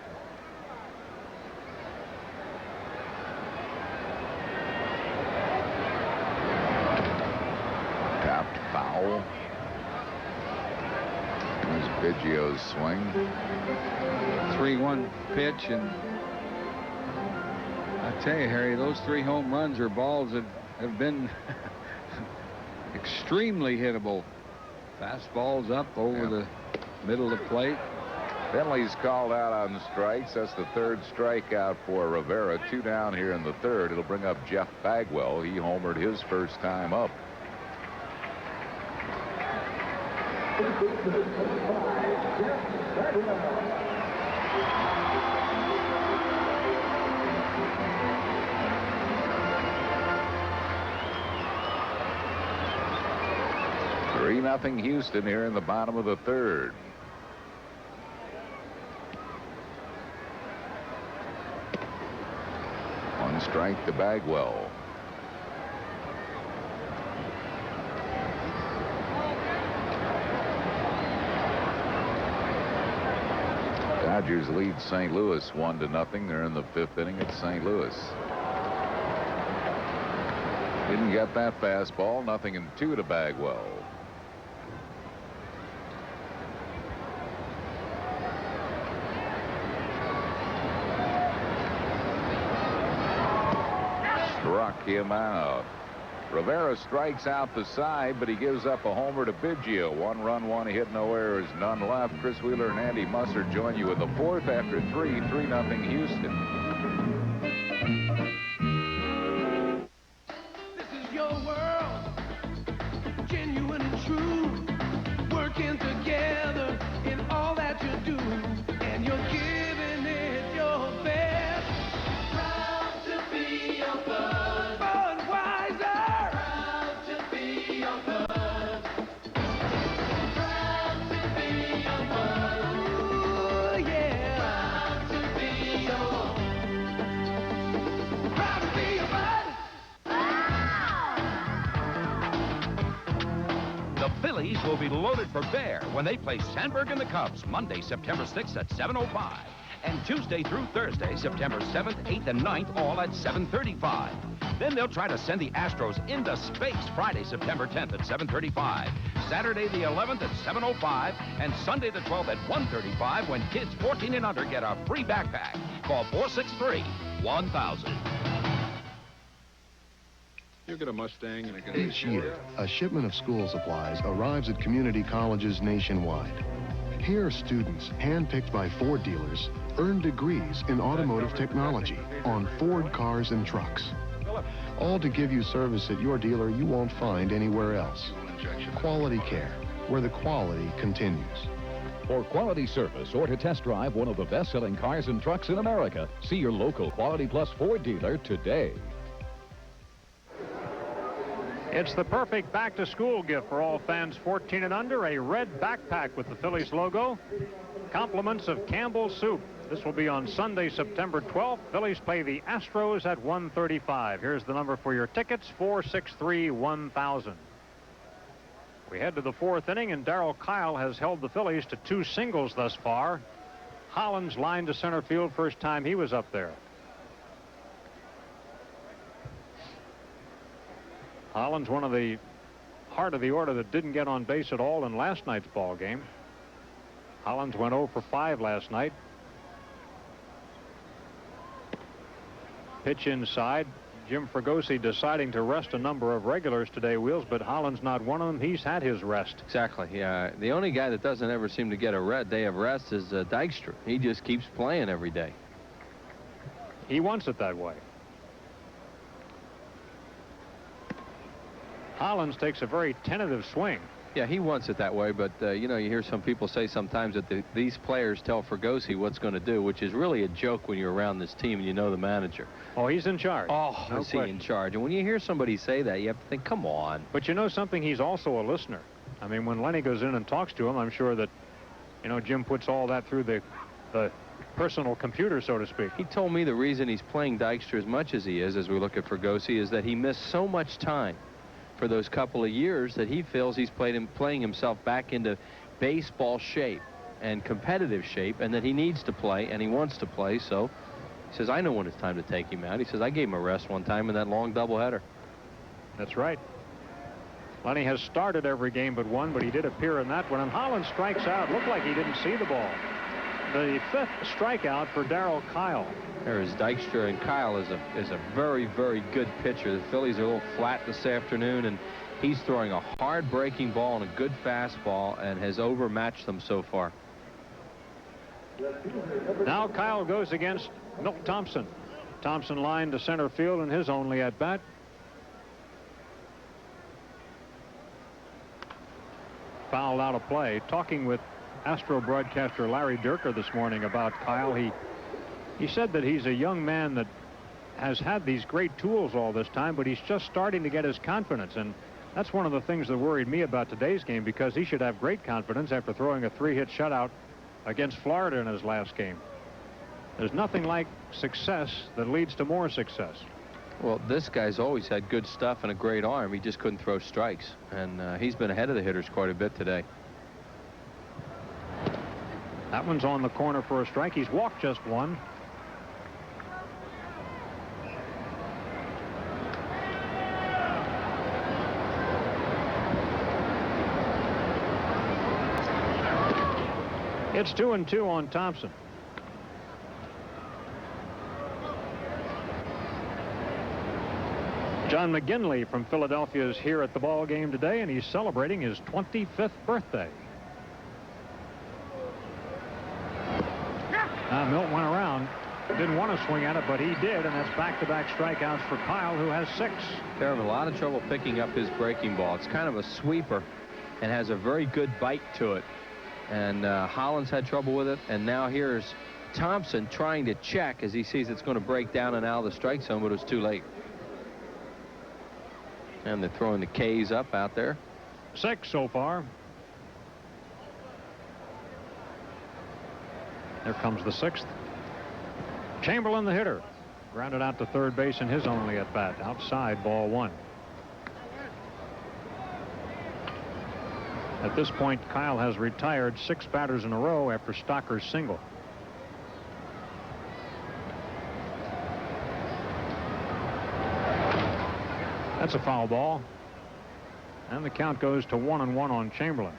Tapped foul. There's Biggio's swing. 3-1 pitch, and I tell you, Harry, those 3 home runs are balls that have been extremely hittable. Fastballs up over the middle of the plate. Finley's called out on strikes. That's the 3rd strikeout for Rivera. 2 down here in the 3rd. It'll bring up Jeff Bagwell. He homered his first time up. Nothing Houston here in the bottom of the 3rd. One strike to Bagwell. Dodgers lead St. Louis 1-0. They're in the 5th inning at St. Louis. Didn't get that fastball. 0-2 to Bagwell. Struck him out. Rivera strikes out the side, but he gives up a homer to Biggio. 1 run, 1 hit, no errors, none left. Chris Wheeler and Andy Musser join you in the 4th after 3-0 Houston. This is your world, genuine and true, working together in all that you do, and you're giving it your best. Proud to be your bud. Budweiser. Proud to be your bud. Proud to be your bud. Ooh, yeah. Proud to be your. Proud to be your bud. The Phillies will be loaded for bear when they play Sandberg and the Cubs Monday, September 6th at 7:05. And Tuesday through Thursday, September 7th, 8th, and 9th, all at 7:35. Then they'll try to send the Astros into space Friday, September 10th at 7:35. Saturday the 11th at 7:05. And Sunday the 12th at 1:35 when kids 14 and under get a free backpack. Call 463-1000. You get a Mustang and a Each year, a shipment of school supplies arrives at community colleges nationwide. Here, students, handpicked by Ford dealers, earn degrees in automotive technology on Ford cars and trucks. All to give you service at your dealer you won't find anywhere else. Quality care, where the quality continues. For quality service or to test drive one of the best-selling cars and trucks in America, see your local Quality Plus Ford dealer today. It's the perfect back-to-school gift for all fans 14 and under, a red backpack with the Phillies logo. Compliments of Campbell's Soup. This will be on Sunday, September 12th. Phillies play the Astros at 1:35. Here's the number for your tickets, 463-1000. We head to the fourth inning, and Darrell Kyle has held the Phillies to 2 singles thus far. Hollins lined to center field first time he was up there. Hollins, one of the heart of the order that didn't get on base at all in last night's ball game. Hollins went 0 for 5 last night. Pitch inside. Jim Fregosi deciding to rest a number of regulars today, Wheels, but Hollins not one of them. He's had his rest. Exactly. Yeah. The only guy that doesn't ever seem to get a day of rest is Dykstra. He just keeps playing every day. He wants it that way. Hollins takes a very tentative swing. Yeah, he wants it that way, but you know, you hear some people say sometimes that these players tell Fregosi what's going to do, which is really a joke when you're around this team and you know the manager. Oh, he's in charge. Oh, no, is he in charge? And when you hear somebody say that, you have to think, come on. But you know something? He's also a listener. I mean, when Lenny goes in and talks to him, I'm sure that, you know, Jim puts all that through the personal computer, so to speak. He told me the reason he's playing Dykstra as much as he is, as we look at Fregosi, is that he missed so much time for those couple of years that he feels he's playing himself back into baseball shape and competitive shape, and that he needs to play and he wants to play. So he says, I know when it's time to take him out. He says, I gave him a rest one time in that long doubleheader. That's right. Lenny has started every game but one, but he did appear in that one. And Hollins strikes out. Looked like he didn't see the ball. The 5th strikeout for Darrell Kyle. There is Dykstra, and Kyle is a very, very good pitcher. The Phillies are a little flat this afternoon, and he's throwing a hard breaking ball and a good fastball and has overmatched them so far. Now Kyle goes against Milt Thompson. Thompson lined to center field in his only at bat. Fouled out of play. Talking with Astro broadcaster Larry Dierker this morning about Kyle, he said that he's a young man that has had these great tools all this time, but he's just starting to get his confidence. And that's one of the things that worried me about today's game, because he should have great confidence after throwing a 3-hit shutout against Florida in his last game. There's nothing like success that leads to more success. Well, this guy's always had good stuff and a great arm. He just couldn't throw strikes, and he's been ahead of the hitters quite a bit today. That one's on the corner for a strike. He's walked just one. It's 2-2 on Thompson. John McGinley from Philadelphia is here at the ball game today, and he's celebrating his 25th birthday. Milt went around. Didn't want to swing at it, but he did, and that's back-to-back strikeouts for Kyle, who has 6. They're having a lot of trouble picking up his breaking ball. It's kind of a sweeper and has a very good bite to it. And Hollins had trouble with it, and now here's Thompson trying to check as he sees it's going to break down and out of the strike zone, but it was too late. And they're throwing the K's up out there. 6 so far. There comes the 6th. Chamberlain, the hitter, grounded out to third base in his only at bat. Outside, ball 1. At this point, Kyle has retired 6 batters in a row after Stocker's single. That's a foul ball. And the count goes to 1-1 on Chamberlain.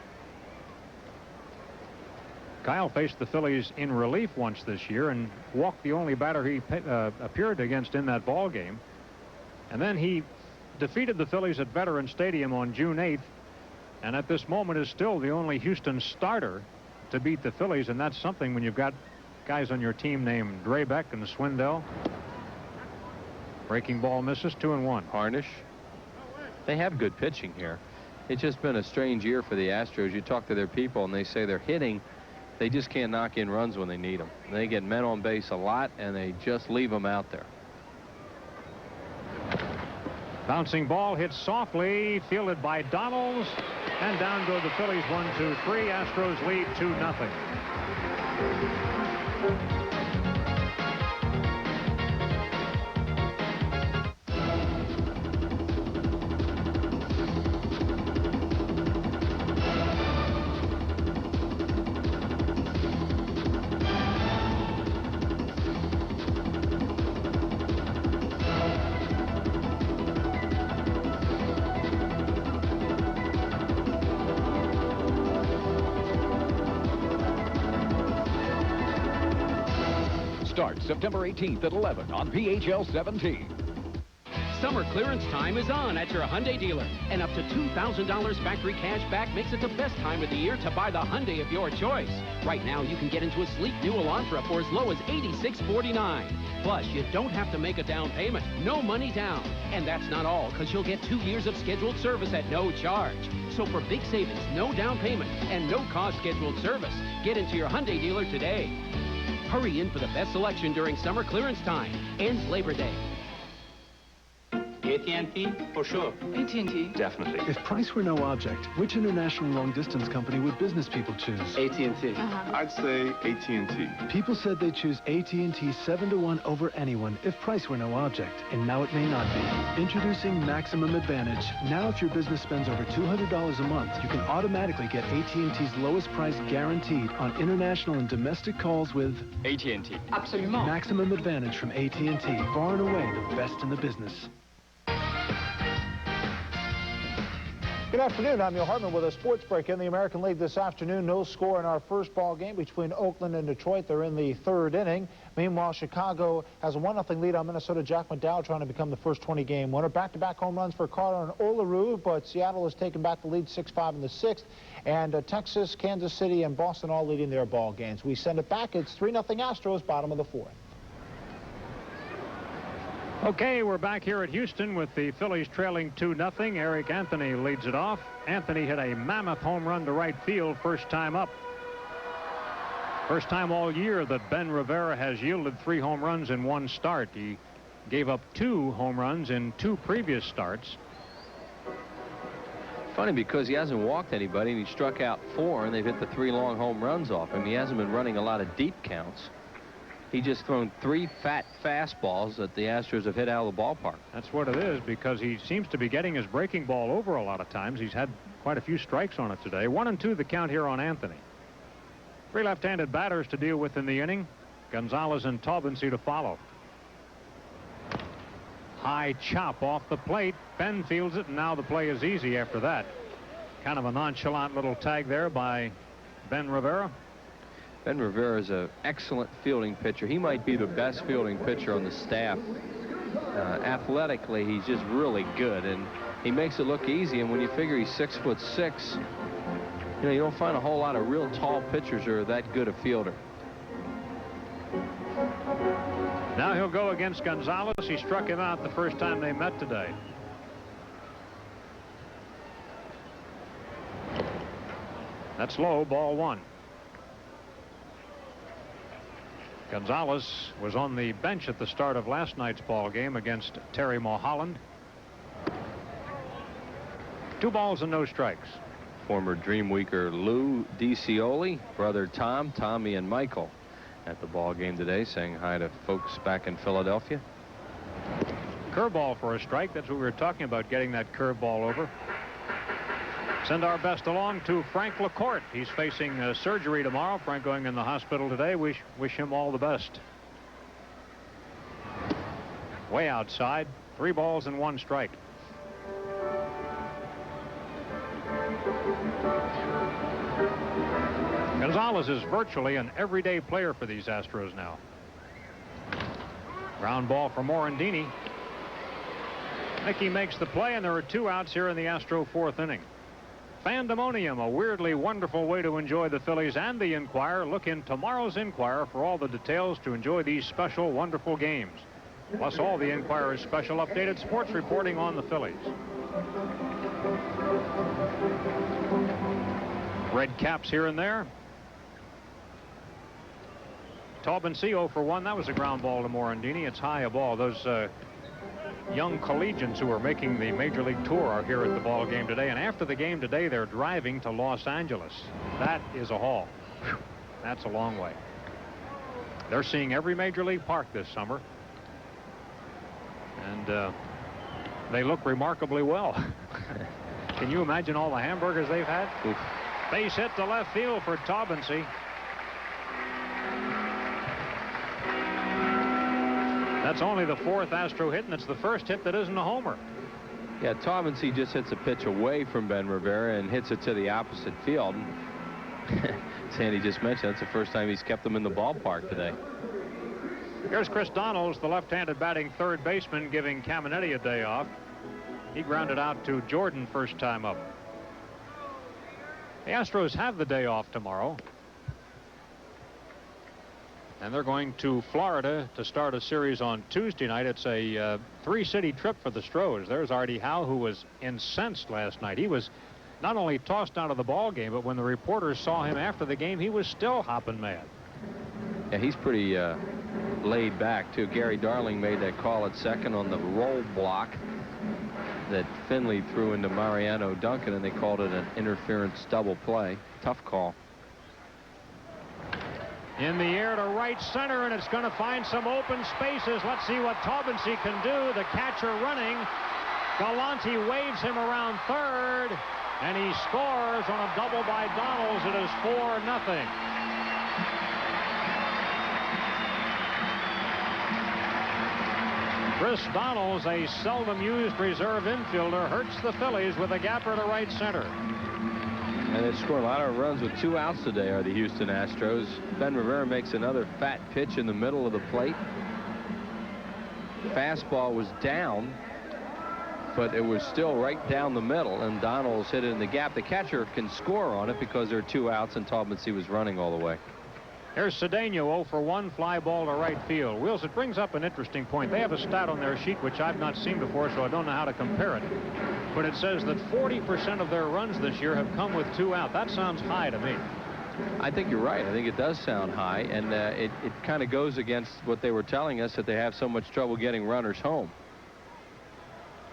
Kyle faced the Phillies in relief once this year and walked the only batter he appeared against in that ball game. And then he defeated the Phillies at Veterans Stadium on June 8th, and at this moment is still the only Houston starter to beat the Phillies, and that's something when you've got guys on your team named Drabek and Swindell. Breaking ball misses. 2-1. Harnish. They have good pitching here. It's just been a strange year for the Astros. You talk to their people and they say they're hitting they just can't knock in runs when they need them. They get men on base a lot, and they just leave them out there. Bouncing ball hit softly, fielded by Donalds, and down go the Phillies. 1-2-3. Astros lead 2-0. Starts September 18th at 11 on PHL 17. Summer clearance time is on at your Hyundai dealer. And up to $2,000 factory cash back makes it the best time of the year to buy the Hyundai of your choice. Right now, you can get into a sleek new Elantra for as low as $86.49. Plus, you don't have to make a down payment. No money down. And that's not all, because you'll get 2 years of scheduled service at no charge. So for big savings, no down payment, and no cost scheduled service, get into your Hyundai dealer today. Hurry in for the best selection during summer clearance time. Ends Labor Day. AT&T, for sure. AT&T? Definitely. If price were no object, which international long-distance company would business people choose? AT&T. I'd say AT&T. People said they'd choose AT&T 7-to-1 over anyone if price were no object, and now it may not be. Introducing Maximum Advantage. Now if your business spends over $200 a month, you can automatically get AT&T's lowest price guaranteed on international and domestic calls with AT&T. Absolument. Maximum Advantage from AT&T. Far and away the best in the business. Good afternoon. I'm Neil Hartman with a sports break in the American League this afternoon. No score in our first ball game between Oakland and Detroit. They're in the third inning. Meanwhile, Chicago has a 1-0 lead on Minnesota. Jack McDowell trying to become the first 20-game winner. Back-to-back home runs for Carter and Olerud, but Seattle has taken back the lead 6-5 in the sixth. And Texas, Kansas City, and Boston all leading their ball games. We send it back. It's 3-0 Astros, bottom of the fourth. Okay, we're back here at Houston with the Phillies trailing 2-0. Eric Anthony leads it off. Anthony hit a mammoth home run to right field, first time up. First time all year that Ben Rivera has yielded 3 home runs in one start. He gave up 2 home runs in 2 previous starts. Funny because he hasn't walked anybody, and he struck out 4, and they've hit the 3 long home runs off him. He hasn't been running a lot of deep counts. He just thrown 3 fat fastballs that the Astros have hit out of the ballpark. That's what it is, because he seems to be getting his breaking ball over a lot of times. He's had quite a few strikes on it today. 1-2 the count here on Anthony. 3 left-handed batters to deal with in the inning. Gonzalez and Taubensee to follow. High chop off the plate. Ben fields it, and now the play is easy after that. Kind of a nonchalant little tag there by Ben Rivera. Ben Rivera is an excellent fielding pitcher. He might be the best fielding pitcher on the staff. Athletically, he's just really good, and he makes it look easy. And when you figure he's 6'6", you know, you don't find a whole lot of real tall pitchers who are that good a fielder. Now he'll go against Gonzalez. He struck him out the first time they met today. That's low, ball 1. Gonzalez was on the bench at the start of last night's ball game against Terry Mulholland. 2 balls and no strikes. Former Dreamweaker Lou DiCioli, brother Tom, Tommy, and Michael at the ball game today, saying hi to folks back in Philadelphia. Curveball for a strike. That's what we were talking about, getting that curveball over. Send our best along to Frank LaCourte. He's facing surgery tomorrow. Frank going in the hospital today. Wish him all the best. Way outside. 3 balls and 1 strike. Gonzalez is virtually an everyday player for these Astros now. Ground ball for Morandini. Mickey makes the play, and there are 2 outs here in the Astro 4th inning. Fandemonium, a weirdly wonderful way to enjoy the Phillies and the Inquirer. Look in tomorrow's Inquirer for all the details to enjoy these special, wonderful games. Plus all the Inquirer's special updated sports reporting on the Phillies. Red caps here and there. Taubensee 0 for 1. That was a ground ball to Morandini. It's high a ball. Those young collegians who are making the Major League Tour are here at the ball game today. And after the game today, they're driving to Los Angeles. That is a haul. That's a long way. They're seeing every Major League park this summer. And they look remarkably well. Can you imagine all the hamburgers they've had? Oof. Base hit to left field for Taubensee. That's only the 4th Astro hit, and it's the first hit that isn't a homer. Yeah, Taubensee just hits a pitch away from Ben Rivera and hits it to the opposite field. Sandy just mentioned that's the first time he's kept them in the ballpark today. Here's Chris Donalds, the left-handed batting third baseman, giving Caminetti a day off. He grounded out to Jordan first time up. The Astros have the day off tomorrow. And they're going to Florida to start a series on Tuesday night. It's a 3-city trip for the Stros. There's Artie Howe, who was incensed last night. He was not only tossed out of the ball game, but when the reporters saw him after the game, he was still hopping mad. Yeah, he's pretty laid back, too. Gary Darling made that call at second on the roll block that Finley threw into Mariano Duncan, and they called it an interference double play. Tough call. In the air to right center, and it's going to find some open spaces. Let's see what Taubensee can do. The catcher running. Galante waves him around third, and he scores on a double by Donalds. It is 4-0. Chris Donalds, a seldom used reserve infielder, hurts the Phillies with a gapper to right center. And they've scored a lot of runs with 2 outs today, are the Houston Astros. Ben Rivera makes another fat pitch in the middle of the plate. Fastball was down, but it was still right down the middle, and Donalds hit it in the gap. The catcher can score on it because there are 2 outs, and Taubensee was running all the way. Here's Cedeno, 0 for 1, fly ball to right field. Wills, it brings up an interesting point. They have a stat on their sheet which I've not seen before, so I don't know how to compare it. But it says that 40% of their runs this year have come with 2 out. That sounds high to me. I think you're right. I think it does sound high, and it kind of goes against what they were telling us, that they have so much trouble getting runners home.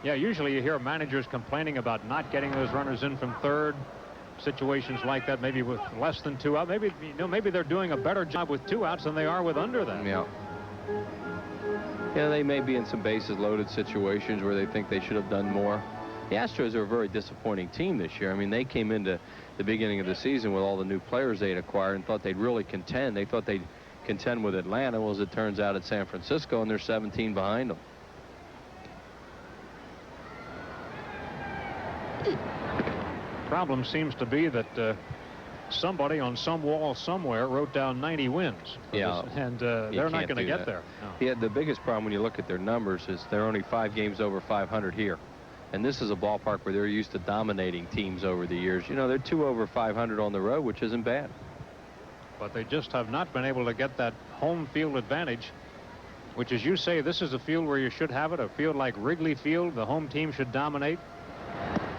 Yeah, usually you hear managers complaining about not getting those runners in from third. Situations like that, maybe with less than 2 out. Maybe, you know, maybe they're doing a better job with 2 outs than they are with under them. Yeah. Yeah, they may be in some bases loaded situations where they think they should have done more. The Astros are a very disappointing team this year. I mean, they came into the beginning of the season with all the new players they'd acquired and thought they'd really contend. They thought they'd contend with Atlanta. Well, as it turns out, it's San Francisco, and they're 17 behind them. Problem seems to be that somebody on some wall somewhere wrote down 90 wins. Yeah, and they're not going to get there. No. Yeah, the biggest problem when you look at their numbers is they're only 5 games over 500 here. And this is a ballpark where they're used to dominating teams over the years. You know, they're 2 over 500 on the road, which isn't bad. But they just have not been able to get that home field advantage, which, as you say, this is a field where you should have it, a field like Wrigley Field. The home team should dominate.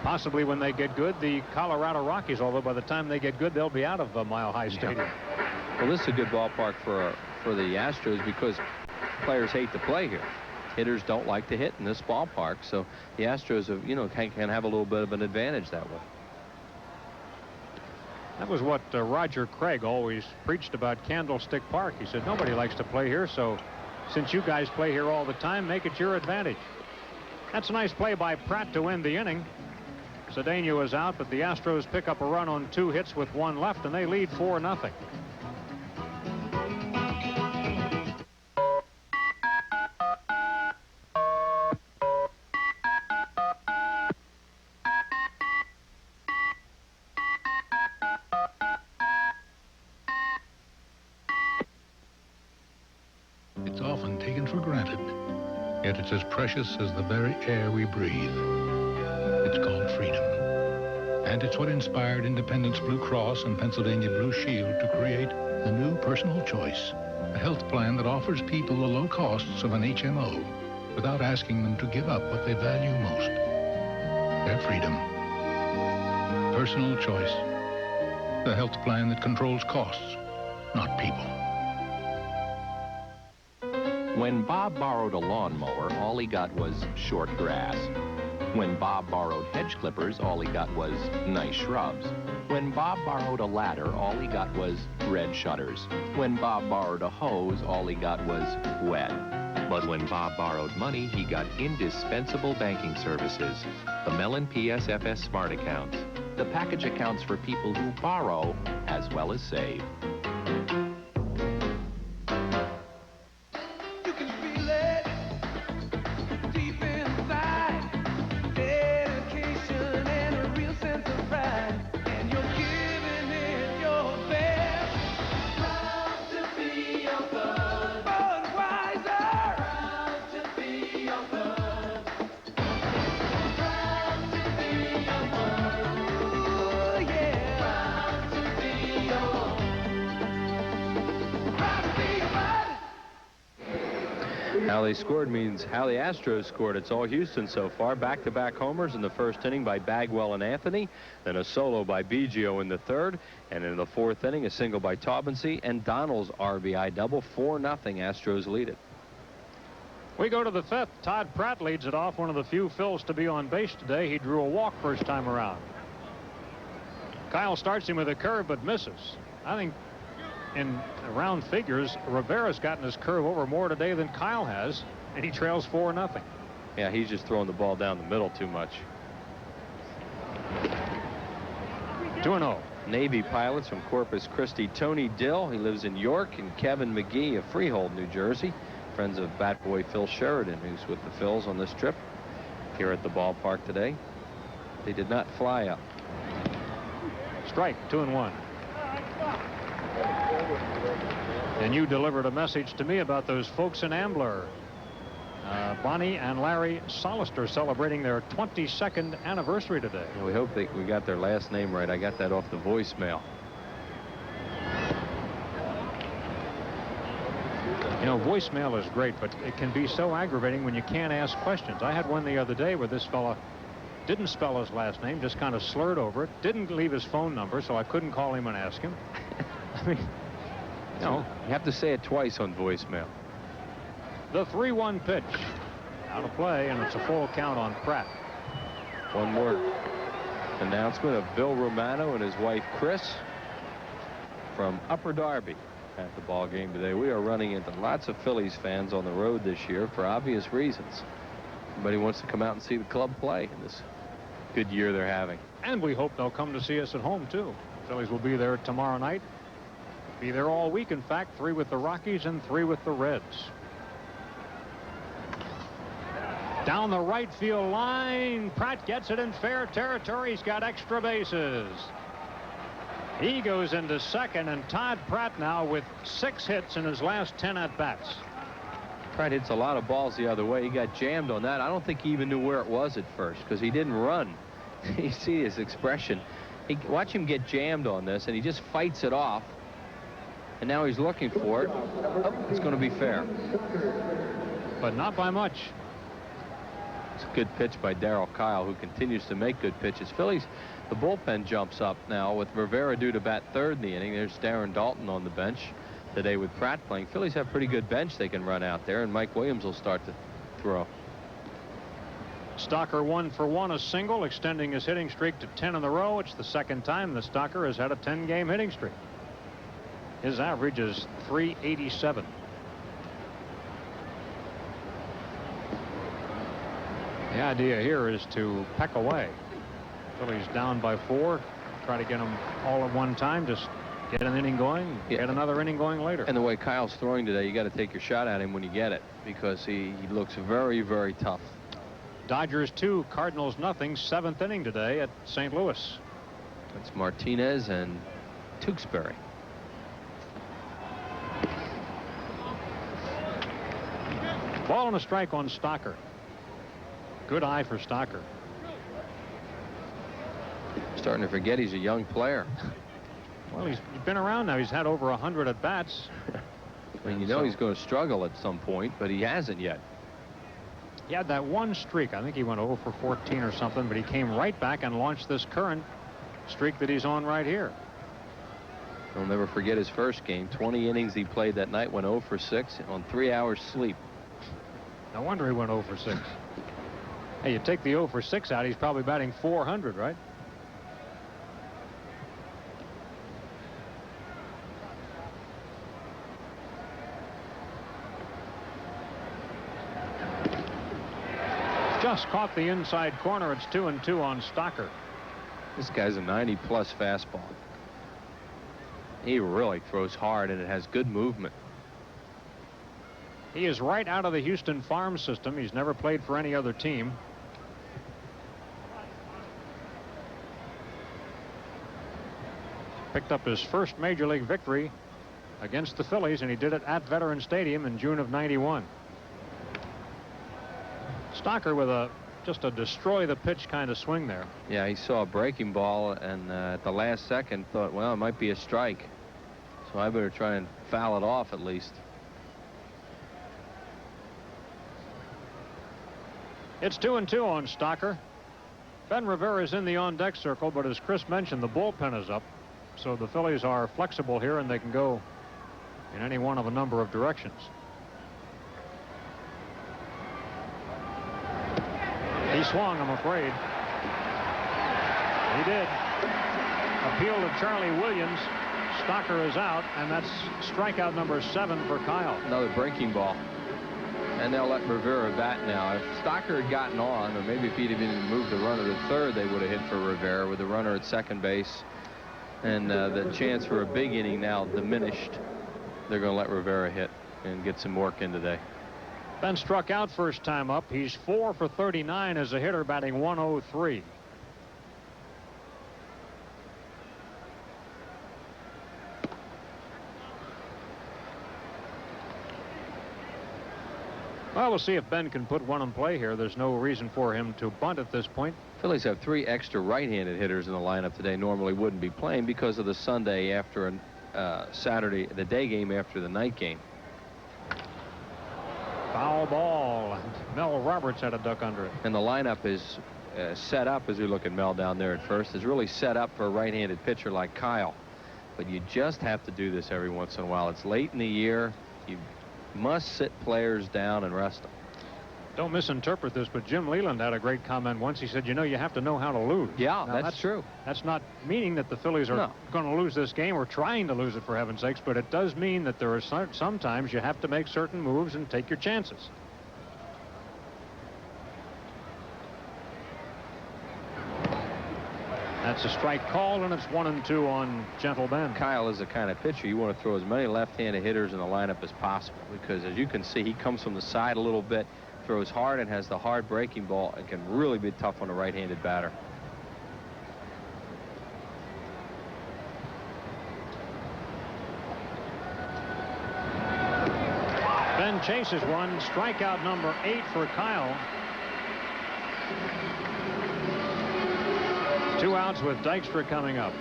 Possibly when they get good, the Colorado Rockies, although by the time they get good, they'll be out of Mile High Stadium. Yeah. Well, this is a good ballpark for the Astros because players hate to play here. Hitters don't like to hit in this ballpark, so the Astros have, you know, can have a little bit of an advantage that way. That was what Roger Craig always preached about Candlestick Park. He said nobody likes to play here, so since you guys play here all the time, make it your advantage. That's a nice play by Pratt to end the inning. Cedeno is out, but the Astros pick up a run on 2 hits with 1 left, and they lead 4-0. It's often taken for granted, yet it's as precious as the very air we breathe. It's called freedom. And it's what inspired Independence Blue Cross and Pennsylvania Blue Shield to create the new Personal Choice, a health plan that offers people the low costs of an HMO without asking them to give up what they value most, their freedom. Personal Choice, the health plan that controls costs, not people. When Bob borrowed a lawnmower, all he got was short grass. When Bob borrowed hedge clippers, all he got was nice shrubs. When Bob borrowed a ladder, all he got was red shutters. When Bob borrowed a hose, all he got was wet. But when Bob borrowed money, he got indispensable banking services. The Mellon PSFS Smart Accounts. The package accounts for people who borrow as well as save. How they scored means how the Astros scored. It's all Houston so far. Back-to-back homers in the first inning by Bagwell and Anthony, then a solo by Biggio in the third, and in the fourth inning, a single by Taubensee and Donald's RBI double. 4-0 Astros lead it. We go to the fifth. Todd Pratt leads it off, one of the few Phils to be on base today. He drew a walk first time around. Kyle starts him with a curve but misses. I think in round figures, Rivera's gotten his curve over more today than Kyle has, and he trails 4-0. Yeah, he's just throwing the ball down the middle too much. 2-0. Navy pilots from Corpus Christi, Tony Dill, he lives in York, and Kevin McGee of Freehold, New Jersey, friends of bat boy Phil Sheridan, who's with the Phils on this trip here at the ballpark today. They did not fly up. Strike, 2-1. And you delivered a message to me about those folks in Ambler. Bonnie and Larry Solister celebrating their 22nd anniversary today. And we hope we got their last name right. I got that off the voicemail. You know, voicemail is great, but it can be so aggravating when you can't ask questions. I had one the other day where this fella didn't spell his last name, just kind of slurred over it, didn't leave his phone number, so I couldn't call him and ask him. I mean, no, you have to say it twice on voicemail. The 3-1 pitch. Out of play, and it's a full count on Pratt. One more announcement of Bill Romano and his wife Chris from Upper Darby at the ball game today. We are running into lots of Phillies fans on the road this year for obvious reasons. Everybody wants to come out and see the club play in this good year they're having. And we hope they'll come to see us at home, too. The Phillies will be there tomorrow night. Be there all week, in fact, 3 with the Rockies and 3 with the Reds. Down the right field line, Pratt gets it in fair territory. He's got extra bases. He goes into second, and Todd Pratt now with 6 hits in his last 10 at-bats. Pratt hits a lot of balls the other way. He got jammed on that. I don't think he even knew where it was at first because he didn't run. You see his expression. Watch him get jammed on this, and he just fights it off. And now he's looking for it. Oh, it's going to be fair. But not by much. It's a good pitch by Darryl Kyle, who continues to make good pitches. Phillies, the bullpen jumps up now with Rivera due to bat third in the inning. There's Darren Dalton on the bench today with Pratt playing. Phillies have pretty good bench they can run out there, and Mike Williams will start to throw. Stocker 1 for 1, a single, extending his hitting streak to 10 in a row. It's the second time the Stocker has had a 10-game hitting streak. His average is .387. The idea here is to peck away. Phillies down by 4. Try to get them all at one time. Just get an inning going, get another inning going later. And the way Kyle's throwing today, you got to take your shot at him when you get it because he looks very, very tough. Dodgers 2, Cardinals nothing. 7th inning today at St. Louis. That's Martinez and Tewksbury. Ball and a strike on Stocker. Good eye for Stocker. Starting to forget he's a young player. Well, he's been around now. He's had over 100 at bats. I mean, you know he's going to struggle at some point, but he hasn't yet. He had that one streak. I think he went 0 for 14 or something, but he came right back and launched this current streak that he's on right here. I'll never forget his first game. 20 innings he played that night, went 0 for 6 on 3 hours sleep. No wonder he went 0 for 6. Hey, you take the 0 for 6 out, he's probably batting 400, right? Just caught the inside corner. It's 2-2 on Stocker. This guy's a 90-plus fastball. He really throws hard, and it has good movement. He is right out of the Houston farm system. He's never played for any other team. Picked up his first major league victory against the Phillies, and he did it at Veterans Stadium in June of '91. Stocker with just a destroy the pitch kind of swing there. Yeah, he saw a breaking ball, and at the last second thought, well, it might be a strike, so I better try and foul it off at least. It's 2-2 on Stocker. Ben Rivera is in the on-deck circle, but as Chris mentioned, the bullpen is up, so the Phillies are flexible here, and they can go in any one of a number of directions. He swung, I'm afraid. He did. Appeal to Charlie Williams. Stocker is out, and that's strikeout number 7 for Kyle. Another breaking ball. And they'll let Rivera bat now. If Stocker had gotten on, or maybe if he'd even moved the runner to third, they would have hit for Rivera with the runner at second base. And the chance for a big inning now diminished. They're going to let Rivera hit and get some work in today. Ben struck out first time up. He's 4 for 39 as a hitter, batting 103. Well, we'll see if Ben can put one in play here. There's no reason for him to bunt at this point. Phillies have 3 extra right-handed hitters in the lineup today. Normally wouldn't be playing because of the Sunday after Saturday, the day game after the night game. Foul ball. Mel Roberts had a duck under it. And the lineup is set up, as we look at Mel down there at first, is really set up for a right-handed pitcher like Kyle. But you just have to do this every once in a while. It's late in the year. You must sit players down and rest them. Don't misinterpret this, but Jim Leland had a great comment once. He said, you know, you have to know how to lose. Yeah, now, that's true. That's not meaning that the Phillies are going to lose this game or trying to lose it, for heaven's sakes, but it does mean that there are sometimes you have to make certain moves and take your chances. That's a strike called, and it's 1-2 on Gentle Ben. Kyle is the kind of pitcher you want to throw as many left-handed hitters in the lineup as possible, because as you can see, he comes from the side a little bit, throws hard, and has the hard breaking ball, and can really be tough on a right-handed batter. Ben chases one. Strikeout number 8 for Kyle. 2 outs with Dykstra coming up.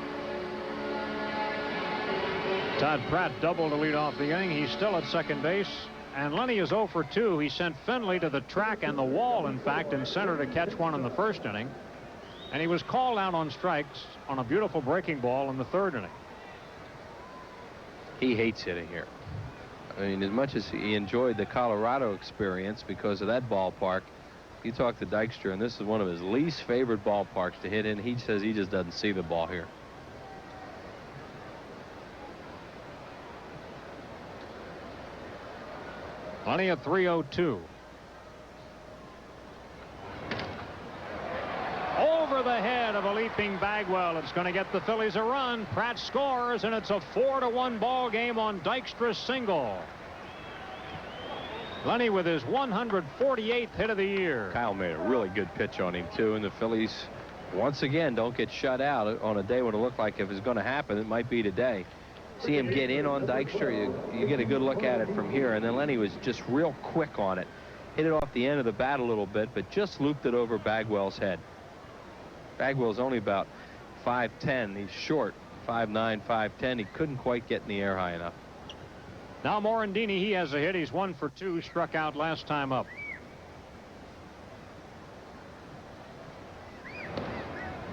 Todd Pratt doubled to lead off the inning. He's still at second base. And Lenny is 0 for 2. He sent Finley to the track and the wall, in fact, in center to catch one in the first inning. And he was called out on strikes on a beautiful breaking ball in the third inning. He hates hitting here. I mean, as much as he enjoyed the Colorado experience because of that ballpark, you talk to Dykstra, and this is one of his least favorite ballparks to hit in. He says he just doesn't see the ball here. Lenny at 3-0-2. Over the head of a leaping Bagwell. It's going to get the Phillies a run. Pratt scores, and it's a 4-1 ball game on Dykstra's single. Lenny with his 148th hit of the year. Kyle made a really good pitch on him, too, and the Phillies, once again, don't get shut out on a day when it looked like if it's going to happen, it might be today. See him get in on Dykstra, you get a good look at it from here, and then Lenny was just real quick on it. Hit it off the end of the bat a little bit, but just looped it over Bagwell's head. Bagwell's only about 5'10". He's short, 5'9", 5'10". He couldn't quite get in the air high enough. Now Morandini, he has a hit. He's 1 for 2, struck out last time up.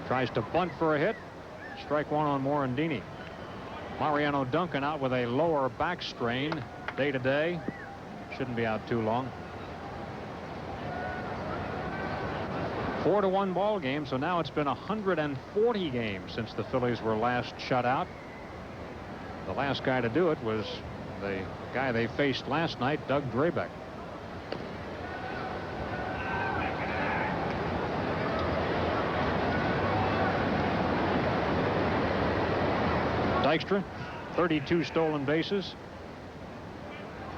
Tries to bunt for a hit. Strike one on Morandini. Mariano Duncan out with a lower back strain day to day. Shouldn't be out too long. 4-1 ball game, so now it's been 140 games since the Phillies were last shut out. The last guy to do it was the guy they faced last night, Doug Drabek. Dykstra, 32 stolen bases.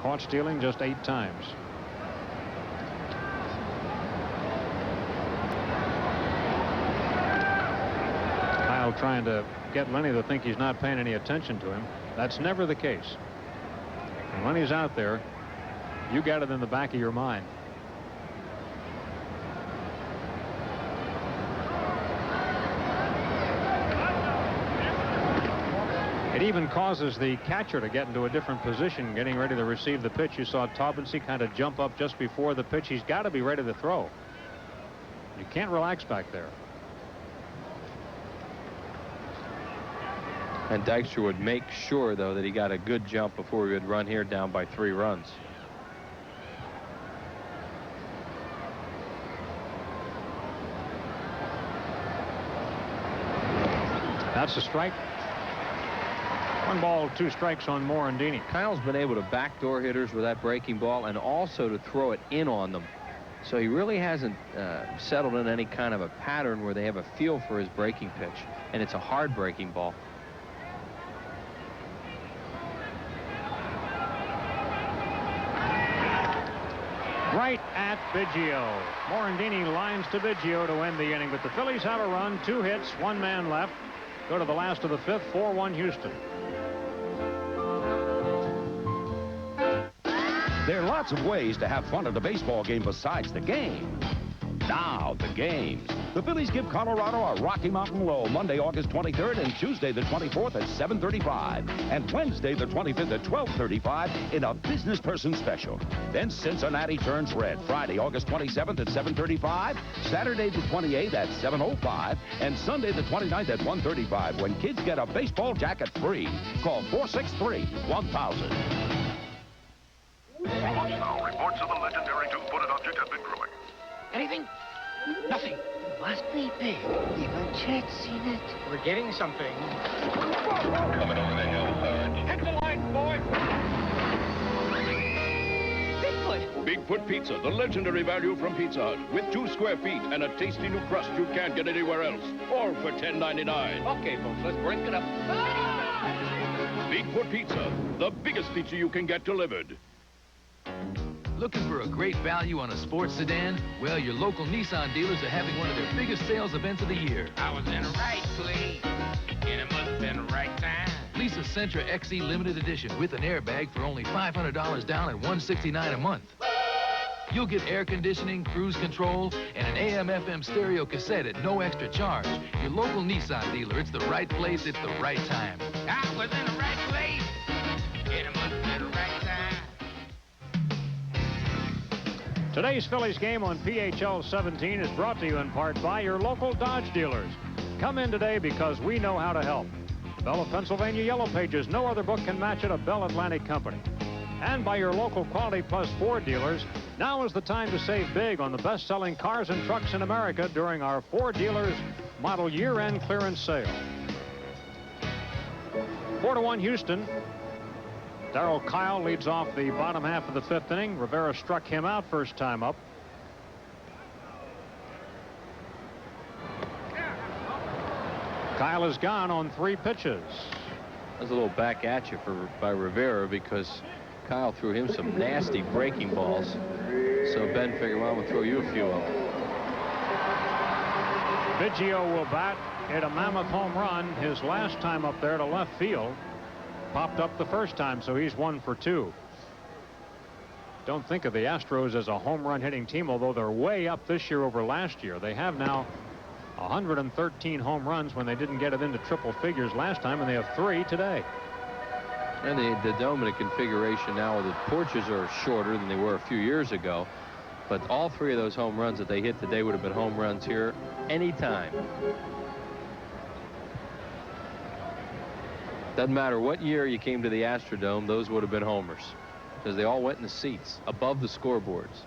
Caught stealing just 8 times. Kyle trying to get Lenny to think he's not paying any attention to him. That's never the case. And when he's out there, you got it in the back of your mind. It even causes the catcher to get into a different position, getting ready to receive the pitch. You saw Taubensee kind of jump up just before the pitch. He's got to be ready to throw. You can't relax back there. And Dykstra would make sure, though, that he got a good jump before he would run here down by 3 runs. That's a strike. 1 ball, 2 strikes on Morandini. Kyle's been able to backdoor hitters with that breaking ball and also to throw it in on them. So he really hasn't settled in any kind of a pattern where they have a feel for his breaking pitch. And it's a hard breaking ball. Right at Biggio. Morandini lines to Biggio to end the inning, but the Phillies have a run, 2 hits, 1 man left. Go to the last of the 5th, 4-1 Houston. There are lots of ways to have fun at a baseball game besides the game. Now, the games. The Phillies give Colorado a Rocky Mountain Low Monday, August 23rd and Tuesday the 24th at 7:35 and Wednesday the 25th at 12:35 in a business person special. Then Cincinnati turns red Friday, August 27th at 7:35, Saturday the 28th at 7:05 and Sunday the 29th at 1:35 when kids get a baseball jacket free. Call 463-1000. Now, reports of the legendary 2-footed object have been growing. Anything? Nothing. Must be big. Even Chet's seen it. We're getting something. Coming over the hill, Sarge. Hit the line, boy. Bigfoot. Bigfoot Pizza, the legendary value from Pizza Hut, with 2 square feet and a tasty new crust you can't get anywhere else, all for $10.99. Okay, folks, let's break it up. Bigfoot Pizza, the biggest pizza you can get delivered. Looking for a great value on a sports sedan? Well, your local Nissan dealers are having one of their biggest sales events of the year. I was in the right place, and it must have been the right time. Lease a Sentra XE Limited Edition with an airbag for only $500 down and $169 a month. You'll get air conditioning, cruise control, and an AM/FM stereo cassette at no extra charge. Your local Nissan dealer, it's the right place, it's the right time. I was in the right place, and it must have been the right time. Today's Phillies game on PHL 17 is brought to you in part by your local Dodge dealers. Come in today because we know how to help. Bell of Pennsylvania Yellow Pages. No other book can match it. A Bell Atlantic company. And by your local Quality Plus Ford dealers. Now is the time to save big on the best-selling cars and trucks in America during our Ford dealers model year-end clearance sale. 4-1 Houston. Darryl Kyle leads off the bottom half of the 5th inning. Rivera struck him out first time up. Kyle is gone on 3 pitches. That's a little back at you by Rivera because Kyle threw him some nasty breaking balls. So Ben figured, well, I'm going to throw you a few of them. Biggio will bat, hit a mammoth home run his last time up there to left field. Popped up the first time, so he's 1 for 2. Don't think of the Astros as a home run hitting team, although they're way up this year over last year. They have now 113 home runs when they didn't get it into triple figures last time, and they have 3 today. And the dome in a configuration now, the porches are shorter than they were a few years ago. But all 3 of those home runs that they hit today would have been home runs here anytime. Doesn't matter what year you came to the Astrodome, those would have been homers, because they all went in the seats above the scoreboards.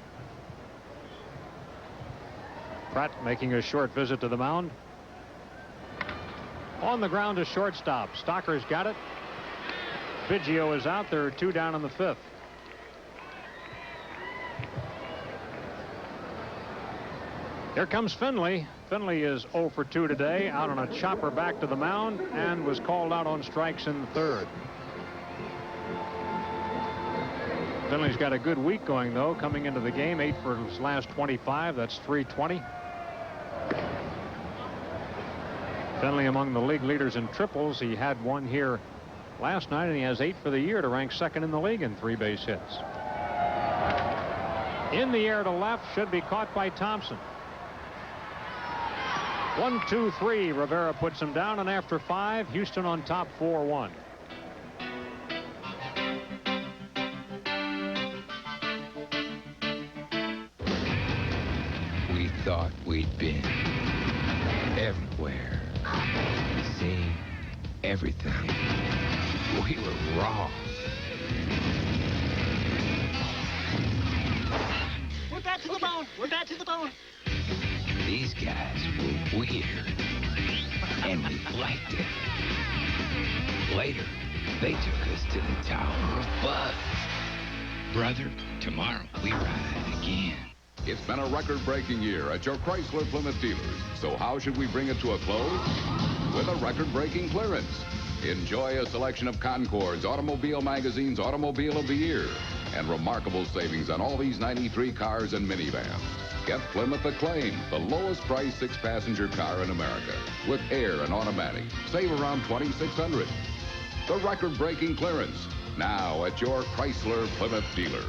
Pratt making a short visit to the mound. On the ground to shortstop. Stocker's got it. Biggio is out. There are 2 down in the 5th. Here comes Finley. Finley is 0 for 2 today, out on a chopper back to the mound, and was called out on strikes in the 3rd. Finley's got a good week going, though, coming into the game. 8 for his last 25. That's .320. Finley among the league leaders in triples. He had 1 here last night, and he has 8 for the year to rank 2nd in the league in 3 base hits. In the air to left, should be caught by Thompson. 1, 2, 3. Rivera puts him down, and after 5, Houston on top 4-1. We thought we'd been everywhere, seen everything. We were wrong. We're back to the bone. We're back to the bone. These guys were weird, and we liked it. Later, they took us to the Tower of Buzz. Brother, tomorrow we ride again. It's been a record-breaking year at your Chrysler Plymouth dealers. So how should we bring it to a close? With a record-breaking clearance. Enjoy a selection of Concord's Automobile Magazine's Automobile of the Year and remarkable savings on all these 93 cars and minivans. Get Plymouth Acclaim, the lowest priced 6-passenger car in America. With air and automatic. Save around $2,600. The record-breaking clearance. Now at your Chrysler Plymouth dealer.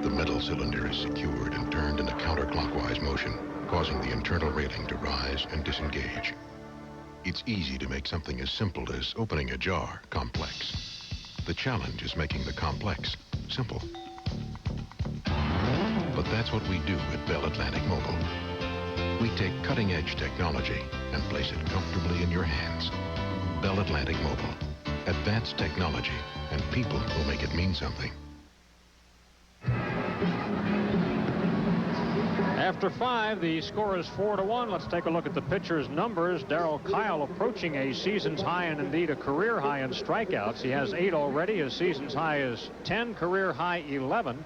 The metal cylinder is secured and turned in a counterclockwise motion, causing the internal railing to rise and disengage. It's easy to make something as simple as opening a jar complex. The challenge is making the complex simple. But that's what we do at Bell Atlantic Mobile. We take cutting-edge technology and place it comfortably in your hands. Bell Atlantic Mobile. Advanced technology and people who make it mean something. After 5, the score is 4-1. Let's take a look at the pitcher's numbers. Darryl Kyle approaching a season's high and indeed a career high in strikeouts. He has 8 already. His season's high is 10, career high 11.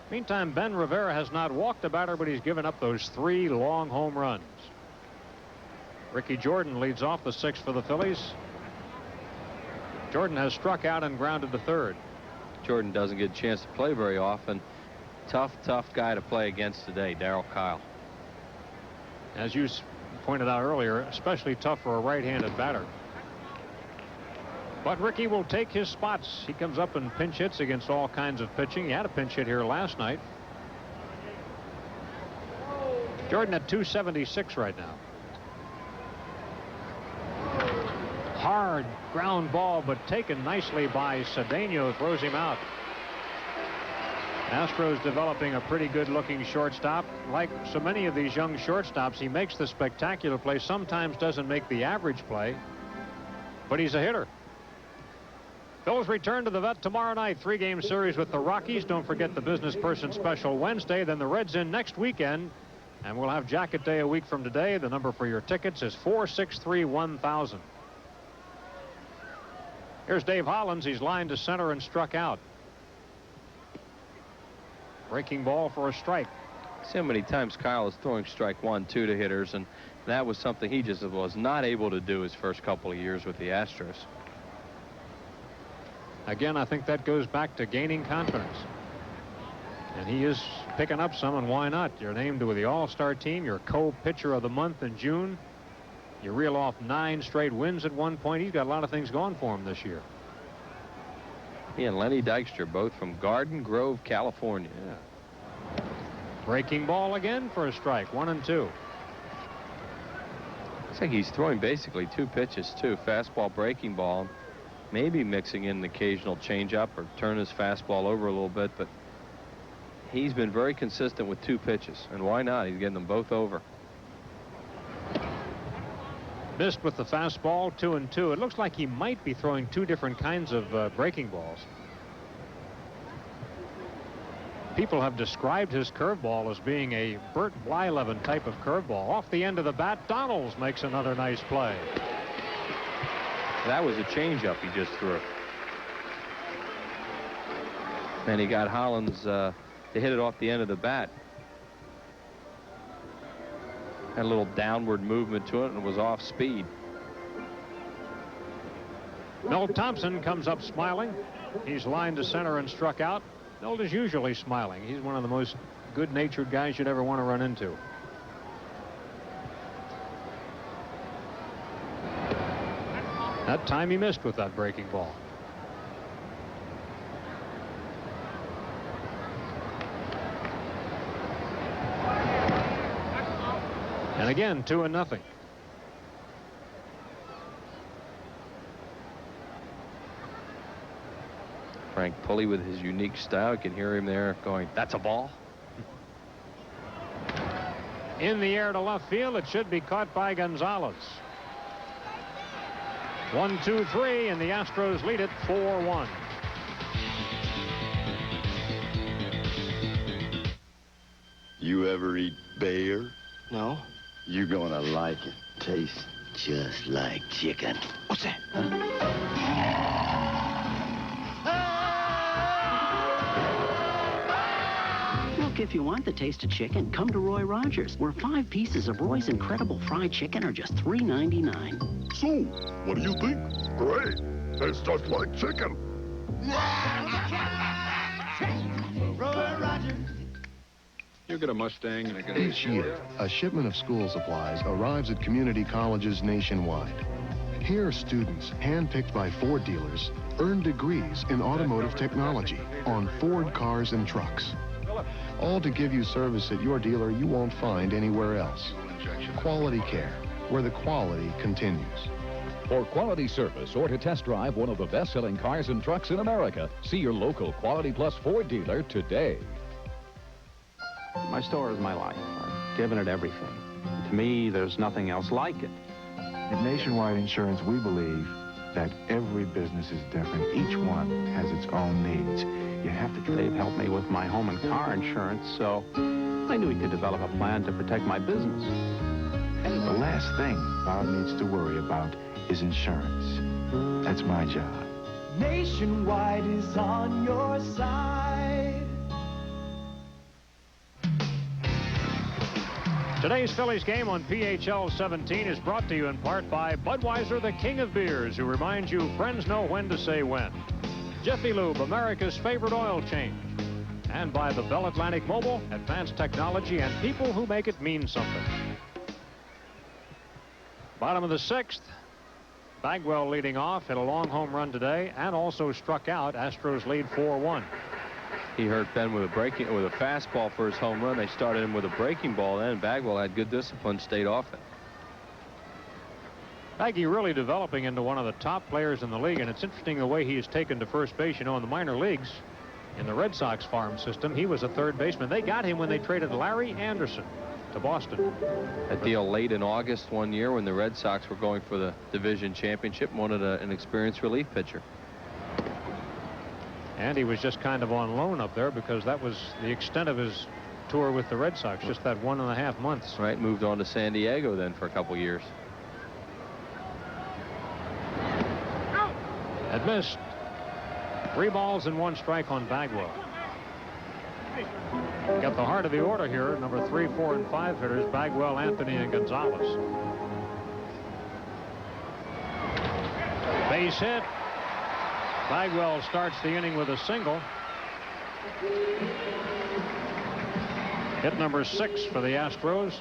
Meantime, Ben Rivera has not walked a batter, but he's given up those 3 long home runs. Ricky Jordan leads off the 6th for the Phillies. Jordan has struck out and grounded to 3rd. Jordan doesn't get a chance to play very often. Tough guy to play against today, Darryl Kyle. As you pointed out earlier, especially tough for a right-handed batter. But Ricky will take his spots. He comes up and pinch hits against all kinds of pitching. He had a pinch hit here last night. Jordan at 276 right now. Hard ground ball, but taken nicely by Cedeno. Throws him out. Astros developing a pretty good-looking shortstop. Like so many of these young shortstops, he makes the spectacular play. Sometimes doesn't make the average play, but he's a hitter. Phillies return to the vet tomorrow night. 3-game series with the Rockies. Don't forget the business person special Wednesday. Then the Reds in next weekend. And we'll have Jacket Day a week from today. The number for your tickets is 463-1000. Here's Dave Hollins. He's lined to center and struck out. Breaking ball for a strike. See how many times Kyle is throwing strike 1, 2 to hitters, and that was something he just was not able to do his first couple of years with the Astros. Again, I think that goes back to gaining confidence. And he is picking up some, and why not? You're named with the All-Star team. You're co-pitcher of the month in June. You reel off 9 straight wins at one point. He's got a lot of things going for him this year. He and Lenny Dykstra, both from Garden Grove, California. Yeah. Breaking ball again for a strike. 1 and 2. Looks like he's throwing basically 2 pitches, too. Fastball, breaking ball. Maybe mixing in an occasional changeup or turn his fastball over a little bit, but he's been very consistent with 2 pitches. And why not? He's getting them both over. Missed with the fastball, 2-2. It looks like he might be throwing two different kinds of breaking balls. People have described his curveball as being a Bert Blyleven type of curveball. Off the end of the bat, Donalds makes another nice play. That was a changeup he just threw. And he got Hollins to hit it off the end of the bat. Had a little downward movement to it and was off speed. Milt Thompson comes up smiling. He's lined to center and struck out. Milt is usually smiling. He's one of the most good-natured guys you'd ever want to run into. That time he missed with that breaking ball. And again, 2-0. Frank Pulley with his unique style. You can hear him there going, "That's a ball." In the air to left field. It should be caught by Gonzalez. 1-2-3, and the Astros lead it 4-1. You ever eat bear? No. You're gonna like it. Tastes just like chicken. What's that? Look, if you want the taste of chicken, come to Roy Rogers, where 5 pieces of Roy's incredible fried chicken are just $3.99. So, what do you think? Great. Tastes just like chicken. Roy Rogers. You get a Mustang and a Each year, a shipment of school supplies arrives at community colleges nationwide. Here, students, handpicked by Ford dealers, earn degrees in automotive technology on Ford cars and trucks. All to give you service at your dealer you won't find anywhere else. Quality care, where the quality continues. For quality service or to test drive one of the best-selling cars and trucks in America, see your local Quality Plus Ford dealer today. My store is my life. I've given it everything. To me, there's nothing else like it. At Nationwide Insurance, we believe that every business is different. Each one has its own needs. You have to. They've helped me with my home and car insurance, so I knew he could develop a plan to protect my business. The last thing Bob needs to worry about is insurance. That's my job. Nationwide is on your side. Today's Phillies game on PHL 17 is brought to you in part by Budweiser, the king of beers, who reminds you friends know when to say when. Jiffy Lube, America's favorite oil change. And by the Bell Atlantic Mobile, advanced technology, and people who make it mean something. Bottom of the 6th. Bagwell leading off, hit a long home run today, and also struck out. Astros lead 4-1. He hurt Ben with a fastball for his home run. They started him with a breaking ball then. Bagwell had good discipline, stayed off it. Baggy really developing into one of the top players in the league, and it's interesting the way he is taken to first base. You know, in the minor leagues, in the Red Sox farm system, he was a third baseman. They got him when they traded Larry Anderson to Boston. A deal late in August one year when the Red Sox were going for the division championship, wanted an experienced relief pitcher. And he was just kind of on loan up there because that was the extent of his tour with the Red Sox, just that 1.5 months. Right, moved on to San Diego then for a couple years. Had missed. 3 balls and 1 strike on Bagwell. Got the heart of the order here, number 3, 4, and 5 hitters, Bagwell, Anthony, and Gonzalez. Base hit. Bagwell starts the inning with a single. Hit number 6 for the Astros.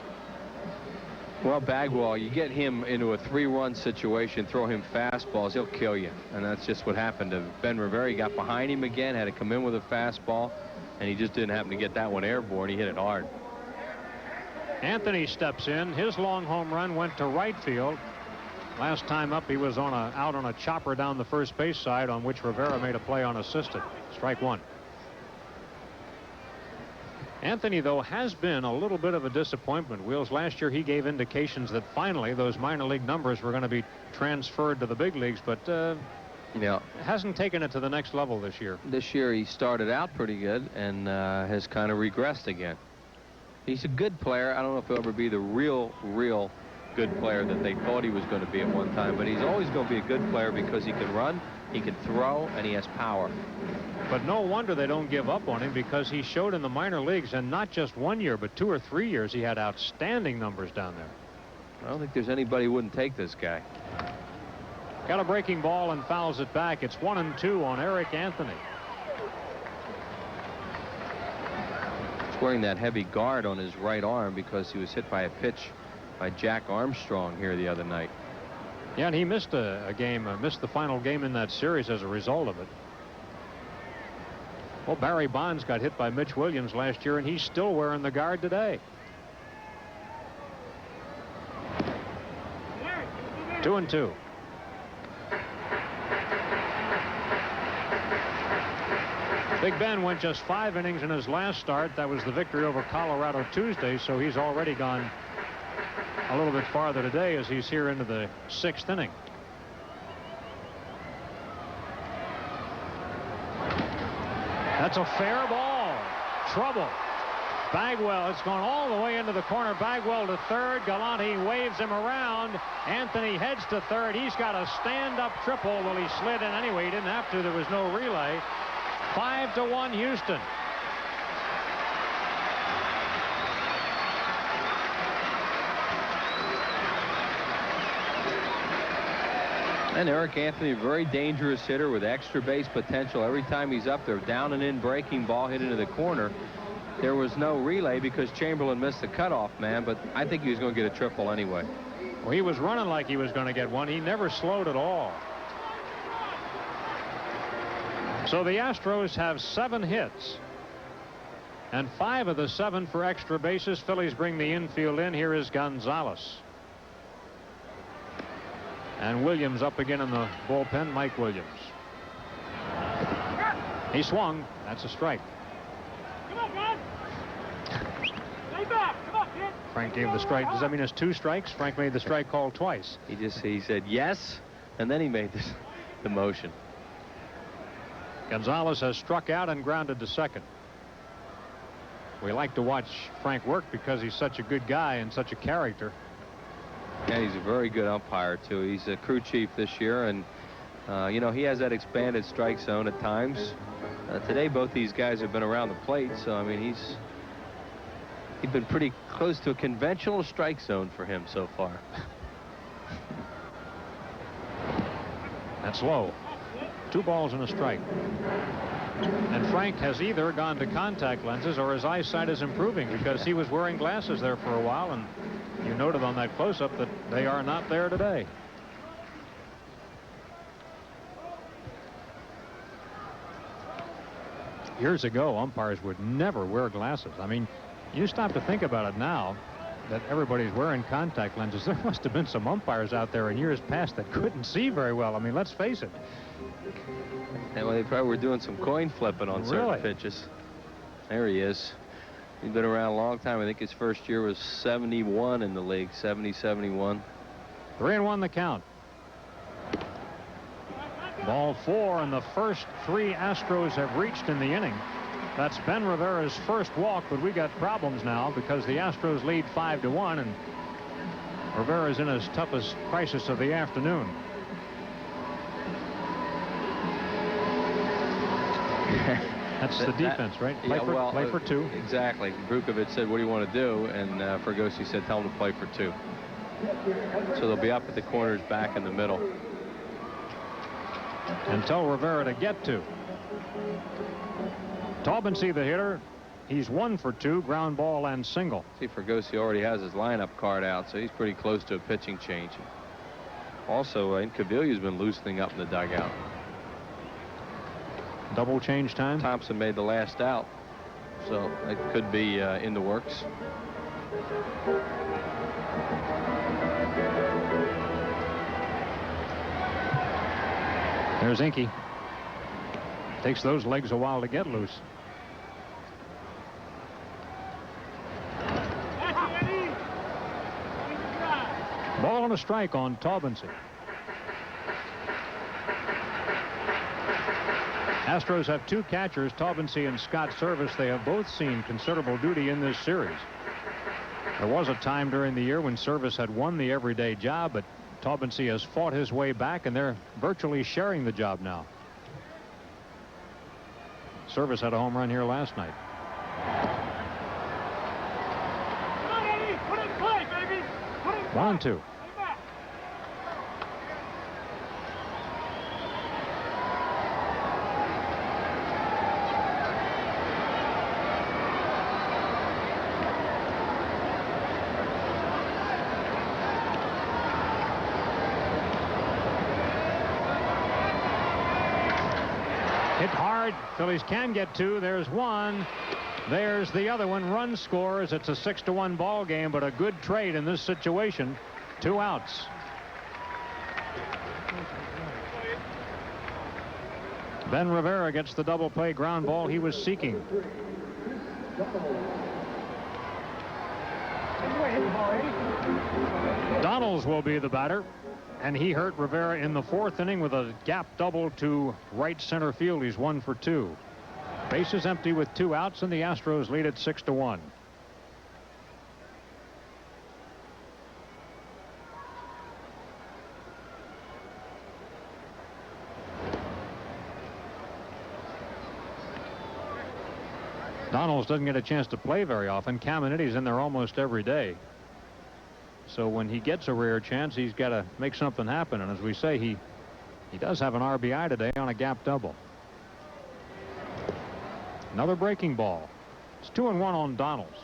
Well, Bagwell, you get him into a 3-run situation, throw him fastballs, he'll kill you. And that's just what happened to Ben Rivera. He got behind him again, had to come in with a fastball, and he just didn't happen to get that one airborne. He hit it hard. Anthony steps in. His long home run went to right field. Last time up, he was out on a chopper down the first base side, on which Rivera made a play unassisted. Strike 1. Anthony, though, has been a little bit of a disappointment. Wheels, last year he gave indications that finally those minor league numbers were going to be transferred to the big leagues, but hasn't taken it to the next level this year. This year he started out pretty good and has kind of regressed again. He's a good player. I don't know if he'll ever be the real good player that they thought he was going to be at one time, but he's always going to be a good player because he can run, he can throw, and he has power. But no wonder they don't give up on him, because he showed in the minor leagues, and not just 1 year, but 2 or 3 years, he had outstanding numbers down there. I don't think there's anybody who wouldn't take this guy. Got a breaking ball and fouls it back. It's 1-2 on Eric Anthony. He's wearing that heavy guard on his right arm because he was hit by a pitch by Jack Armstrong here the other night. Yeah, and he missed a game, missed the final game in that series as a result of it. Well, Barry Bonds got hit by Mitch Williams last year, and he's still wearing the guard today. 2-2. Big Ben went just 5 innings in his last start. That was the victory over Colorado Tuesday, so he's already gone a little bit farther today as he's here into the 6th inning. That's a fair ball. Trouble. Bagwell, it's gone all the way into the corner. Bagwell to third. Galante waves him around. Anthony heads to third. He's got a stand-up triple. Well, he slid in anyway. He didn't have to. There was no relay. 5-1 Houston. And Eric Anthony, a very dangerous hitter with extra base potential. Every time he's up there, down and in breaking ball hit into the corner. There was no relay because Chamberlain missed the cutoff man, but I think he was going to get a triple anyway. Well, he was running like he was going to get one. He never slowed at all. So the Astros have 7 hits, and 5 of the 7 for extra bases. Phillies bring the infield in. Here is Gonzalez. And Williams up again in the bullpen. Mike Williams. He swung. That's a strike. Come on, guys. Stay back. Come on, kid. Frank gave the strike. Does that mean it's 2 strikes? Frank made the strike call twice. He said yes, and then he made the motion. Gonzalez has struck out and grounded to second. We like to watch Frank work because he's such a good guy and such a character. Yeah, he's a very good umpire, too. He's a crew chief this year, and, you know, he has that expanded strike zone at times. Today, both these guys have been around the plate, so, I mean, he's been pretty close to a conventional strike zone for him so far. That's low. 2 balls and a strike. And Frank has either gone to contact lenses or his eyesight is improving, because he was wearing glasses there for a while, and you noted on that close-up that they are not there today. Years ago, umpires would never wear glasses. I mean, you stop to think about it now that everybody's wearing contact lenses. There must have been some umpires out there in years past that couldn't see very well. I mean, let's face it. And well, they probably were doing some coin flipping on certain pitches. There he is. He's been around a long time. I think his first year was 71 in the league. 70-71. 3-1 the count. Ball 4, and the first 3 Astros have reached in the inning. That's Ben Rivera's first walk, but we got problems now because the Astros lead 5-1, and Rivera's in his toughest crisis of the afternoon. That's the defense, right? Play for 2. Exactly. Brukovic said, what do you want to do? And Fergosi said, tell him to play for 2. So they'll be up at the corners, back in the middle. And tell Rivera to get 2. Taubensee, the hitter, he's 1 for 2, ground ball and single. See, Fergosi already has his lineup card out, so he's pretty close to a pitching change. Also, Incaviglia's been loosening up in the dugout. Double change time. Thompson made the last out, so it could be in the works. There's Inky. Takes those legs a while to get loose. 1 strike on Taubensee. Astros have 2 catchers, Taubensee and Scott Service. They have both seen considerable duty in this series. There was a time during the year when Service had won the everyday job, but Taubensee has fought his way back, and they're virtually sharing the job now. Service had a home run here last night. Put it in play, baby. Put it in play. 1-2. Hit hard. Phillies can get 2. There's 1. There's the other one. Run scores. It's a 6-1 ball game, but a good trade in this situation. 2 outs. Ben Rivera gets the double play ground ball he was seeking. Donalds will be the batter, and he hurt Rivera in the 4th inning with a gap double to right center field. He's 1 for 2. Bases empty with 2 outs, and the Astros lead at 6-1. Donalds doesn't get a chance to play very often. Caminiti's in there almost every day. So when he gets a rare chance, he's got to make something happen. And as we say, he does have an RBI today on a gap double. Another breaking ball. It's 2-1 on Donalds.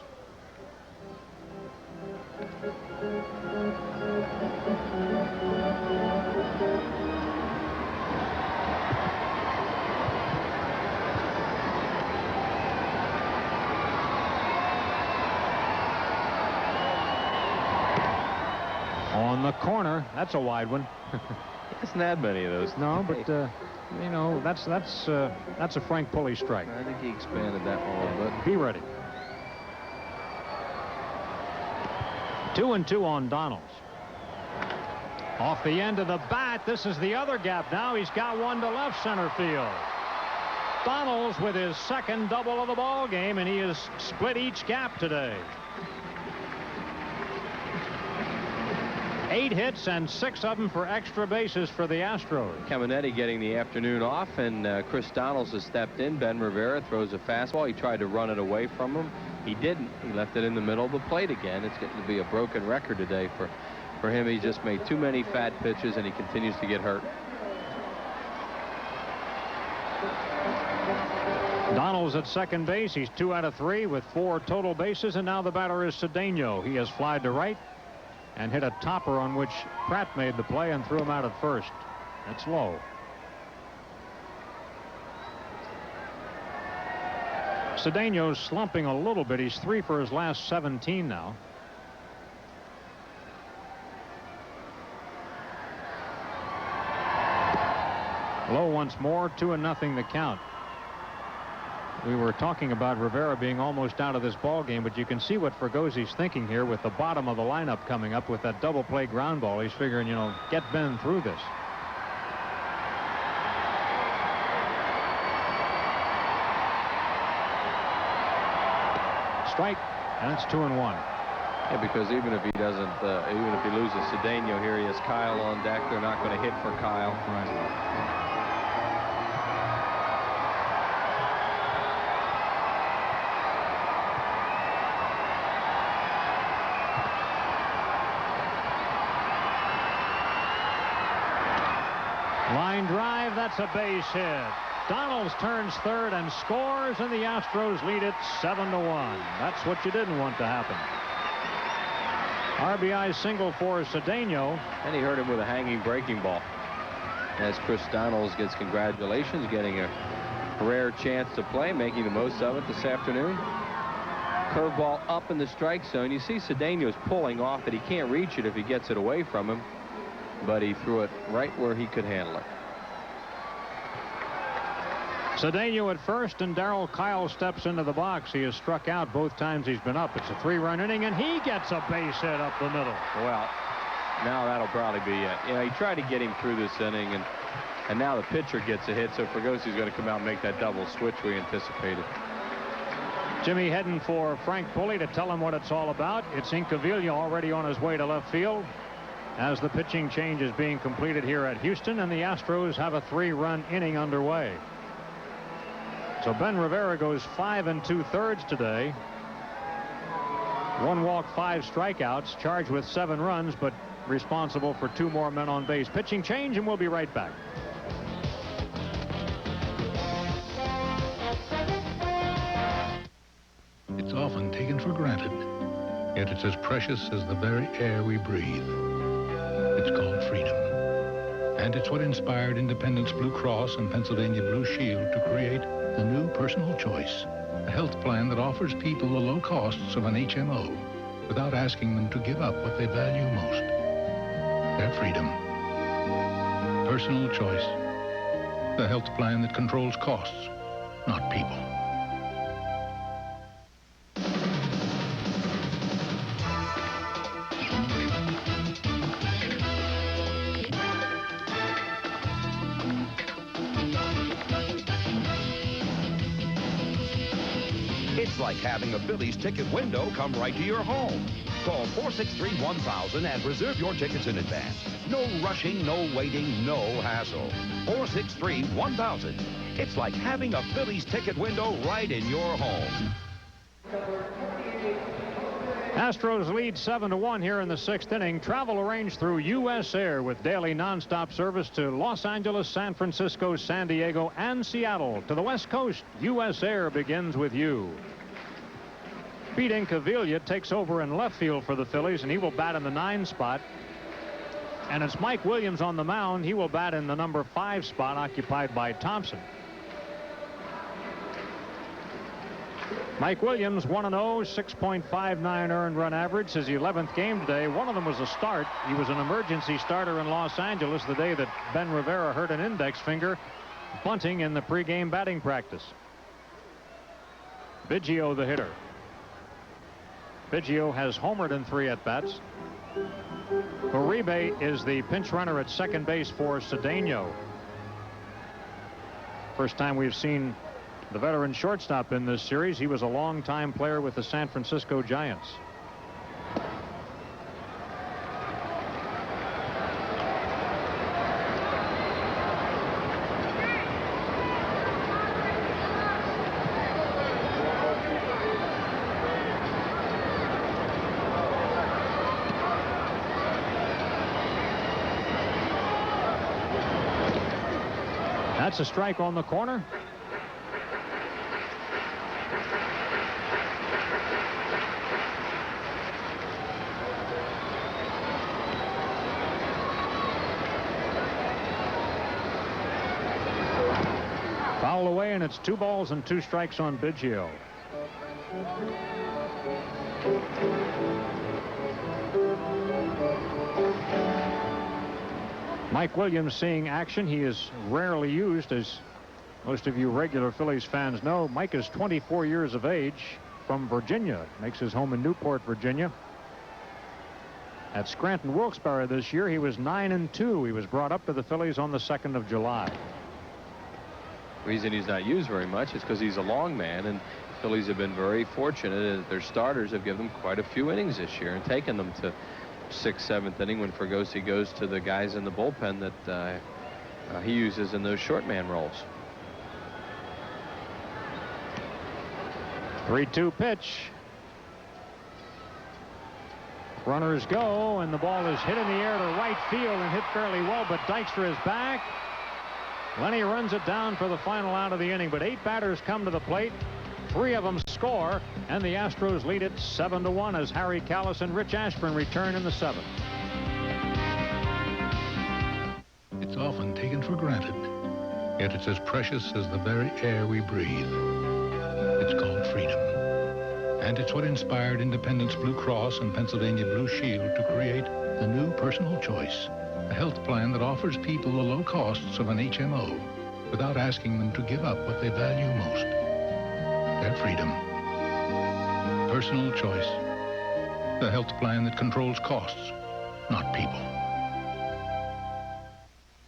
On the corner, that's a wide one. He hasn't had many of those. No, but you know, that's a Frank Pulley strike. I think he expanded that one, but be ready. 2-2 on Donalds. Off the end of the bat, this is the other gap now. He's got one to left center field. Donalds with his 2nd double of the ball game, and he has split each gap today. 8 hits and 6 of them for extra bases for the Astros. Caminetti getting the afternoon off, and Chris Donalds has stepped in. Ben Rivera throws a fastball. He tried to run it away from him. He didn't. He left it in the middle of the plate again. It's getting to be a broken record today for him. He just made too many fat pitches, and he continues to get hurt. Donalds at second base. He's 2 out of 3 with 4 total bases, and now the batter is Cedeno. He has flied to right and hit a topper on which Pratt made the play and threw him out at first. That's low. Cedeno's slumping a little bit. He's 3 for his last 17 now. Low once more. 2-0 the count. We were talking about Rivera being almost out of this ball game, but you can see what Fergosi's thinking here with the bottom of the lineup coming up with that double play ground ball. He's figuring, you know, get Ben through this. Strike, and it's 2-1. Yeah, because even if he doesn't, even if he loses Cedeno here, he has Kyle on deck. They're not going to hit for Kyle. Right. Line drive, that's a base hit. Donalds turns third and scores, and the Astros lead it 7-1. That's what you didn't want to happen. RBI single for Cedeno. And he hurt him with a hanging breaking ball. As Chris Donalds gets congratulations, getting a rare chance to play, making the most of it this afternoon. Curveball up in the strike zone. You see Cedeno's pulling off it. He can't reach it if he gets it away from him, but he threw it right where he could handle it. Cedeno at first, and Darrell Kyle steps into the box. He has struck out both times he's been up. It's a 3-run inning, and he gets a base hit up the middle. Well, Now that'll probably be it. You know, he tried to get him through this inning, and now the pitcher gets a hit, so Fregosi's going to come out and make that double switch we anticipated. Jimmy heading for Frank Pulley to tell him what it's all about. It's Incaviglia already on his way to left field as the pitching change is being completed here at Houston, and the Astros have a 3-run inning underway. So Ben Rivera goes 5 2/3 today. 1 walk, 5 strikeouts, charged with 7 runs, but responsible for 2 more men on base. Pitching change, and we'll be right back. It's often taken for granted, yet it's as precious as the very air we breathe. It's called freedom. And it's what inspired Independence Blue Cross and Pennsylvania Blue Shield to create the new Personal Choice, a health plan that offers people the low costs of an HMO without asking them to give up what they value most, their freedom. Personal Choice, the health plan that controls costs, not people. It's like having a Phillies ticket window come right to your home. Call 463-1000 and reserve your tickets in advance. No rushing, no waiting, no hassle. 463-1000. It's like having a Phillies ticket window right in your home. Astros lead 7-1 here in the 6th inning. Travel arranged through U.S. Air with daily nonstop service to Los Angeles, San Francisco, San Diego, and Seattle. To the West Coast, U.S. Air begins with you. Pete Incaviglia takes over in left field for the Phillies, and he will bat in the 9 spot. And it's Mike Williams on the mound. He will bat in the number 5 spot occupied by Thompson. Mike Williams 1-0, 6.59 earned run average, his 11th game today. One of them was a start. He was an emergency starter in Los Angeles the day that Ben Rivera hurt an index finger bunting in the pregame batting practice. Biggio the hitter. Biggio has homered in 3 at-bats. Uribe is the pinch runner at second base for Cedeno. First time we've seen the veteran shortstop in this series. He was a longtime player with the San Francisco Giants. That's a strike on the corner. Foul away, and it's 2 balls and 2 strikes on Biggio. Mike Williams seeing action. He is rarely used, as most of you regular Phillies fans know. Mike is 24 years of age, from Virginia. Makes his home in Newport, Virginia. At Scranton Wilkes-Barre this year, he was 9-2. He was brought up to the Phillies on the 2nd of July. The reason he's not used very much is because he's a long man, and Phillies have been very fortunate that their starters have given them quite a few innings this year and taken them to 6th, 7th inning when Fregosi goes to the guys in the bullpen that he uses in those short man roles. 3-2 pitch. Runners go, and the ball is hit in the air to right field and hit fairly well, but Dykstra is back. Lenny runs it down for the final out of the inning, but 8 batters come to the plate. 3 of them score, and the Astros lead it 7-1 as Harry Callis and Rich Ashburn return in the 7th. It's often taken for granted, yet it's as precious as the very air we breathe. It's called freedom. And it's what inspired Independence Blue Cross and Pennsylvania Blue Shield to create the new Personal Choice, a health plan that offers people the low costs of an HMO without asking them to give up what they value most, their freedom. Personal Choice, the health plan that controls costs, not people.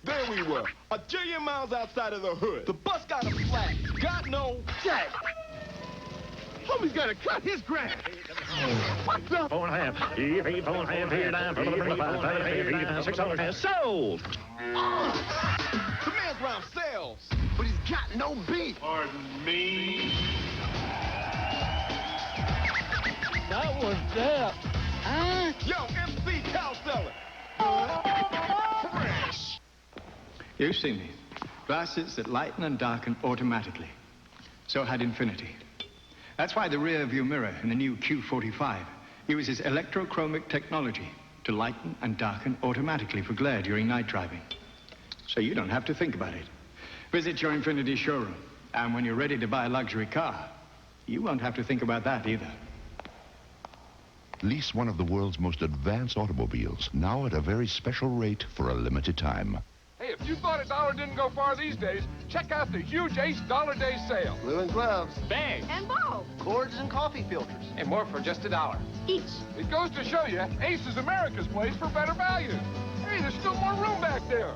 There we were, a jillion miles outside of the hood. The bus got a flat, got no jack. Homie's gotta cut his grass. What the? 4.5. 4.5 here down. 600. Sold. The man's round sales, but he's got no beat. Pardon me. That was that. Huh? Yo, MC Cow Seller. Fresh. You see me. Glasses that lighten and darken automatically. So had Infinity. That's why the rear view mirror in the new Q45 uses electrochromic technology to lighten and darken automatically for glare during night driving. So you don't have to think about it. Visit your Infinity showroom, and when you're ready to buy a luxury car, you won't have to think about that either. Lease one of the world's most advanced automobiles, now at a very special rate for a limited time. Hey, if you thought a dollar didn't go far these days, check out the huge Ace Dollar Day sale. Blue and gloves. Bags. And bow. Cords and coffee filters. And more for just $1. Each. It goes to show you, Ace is America's place for better value. Hey, there's still more room back there.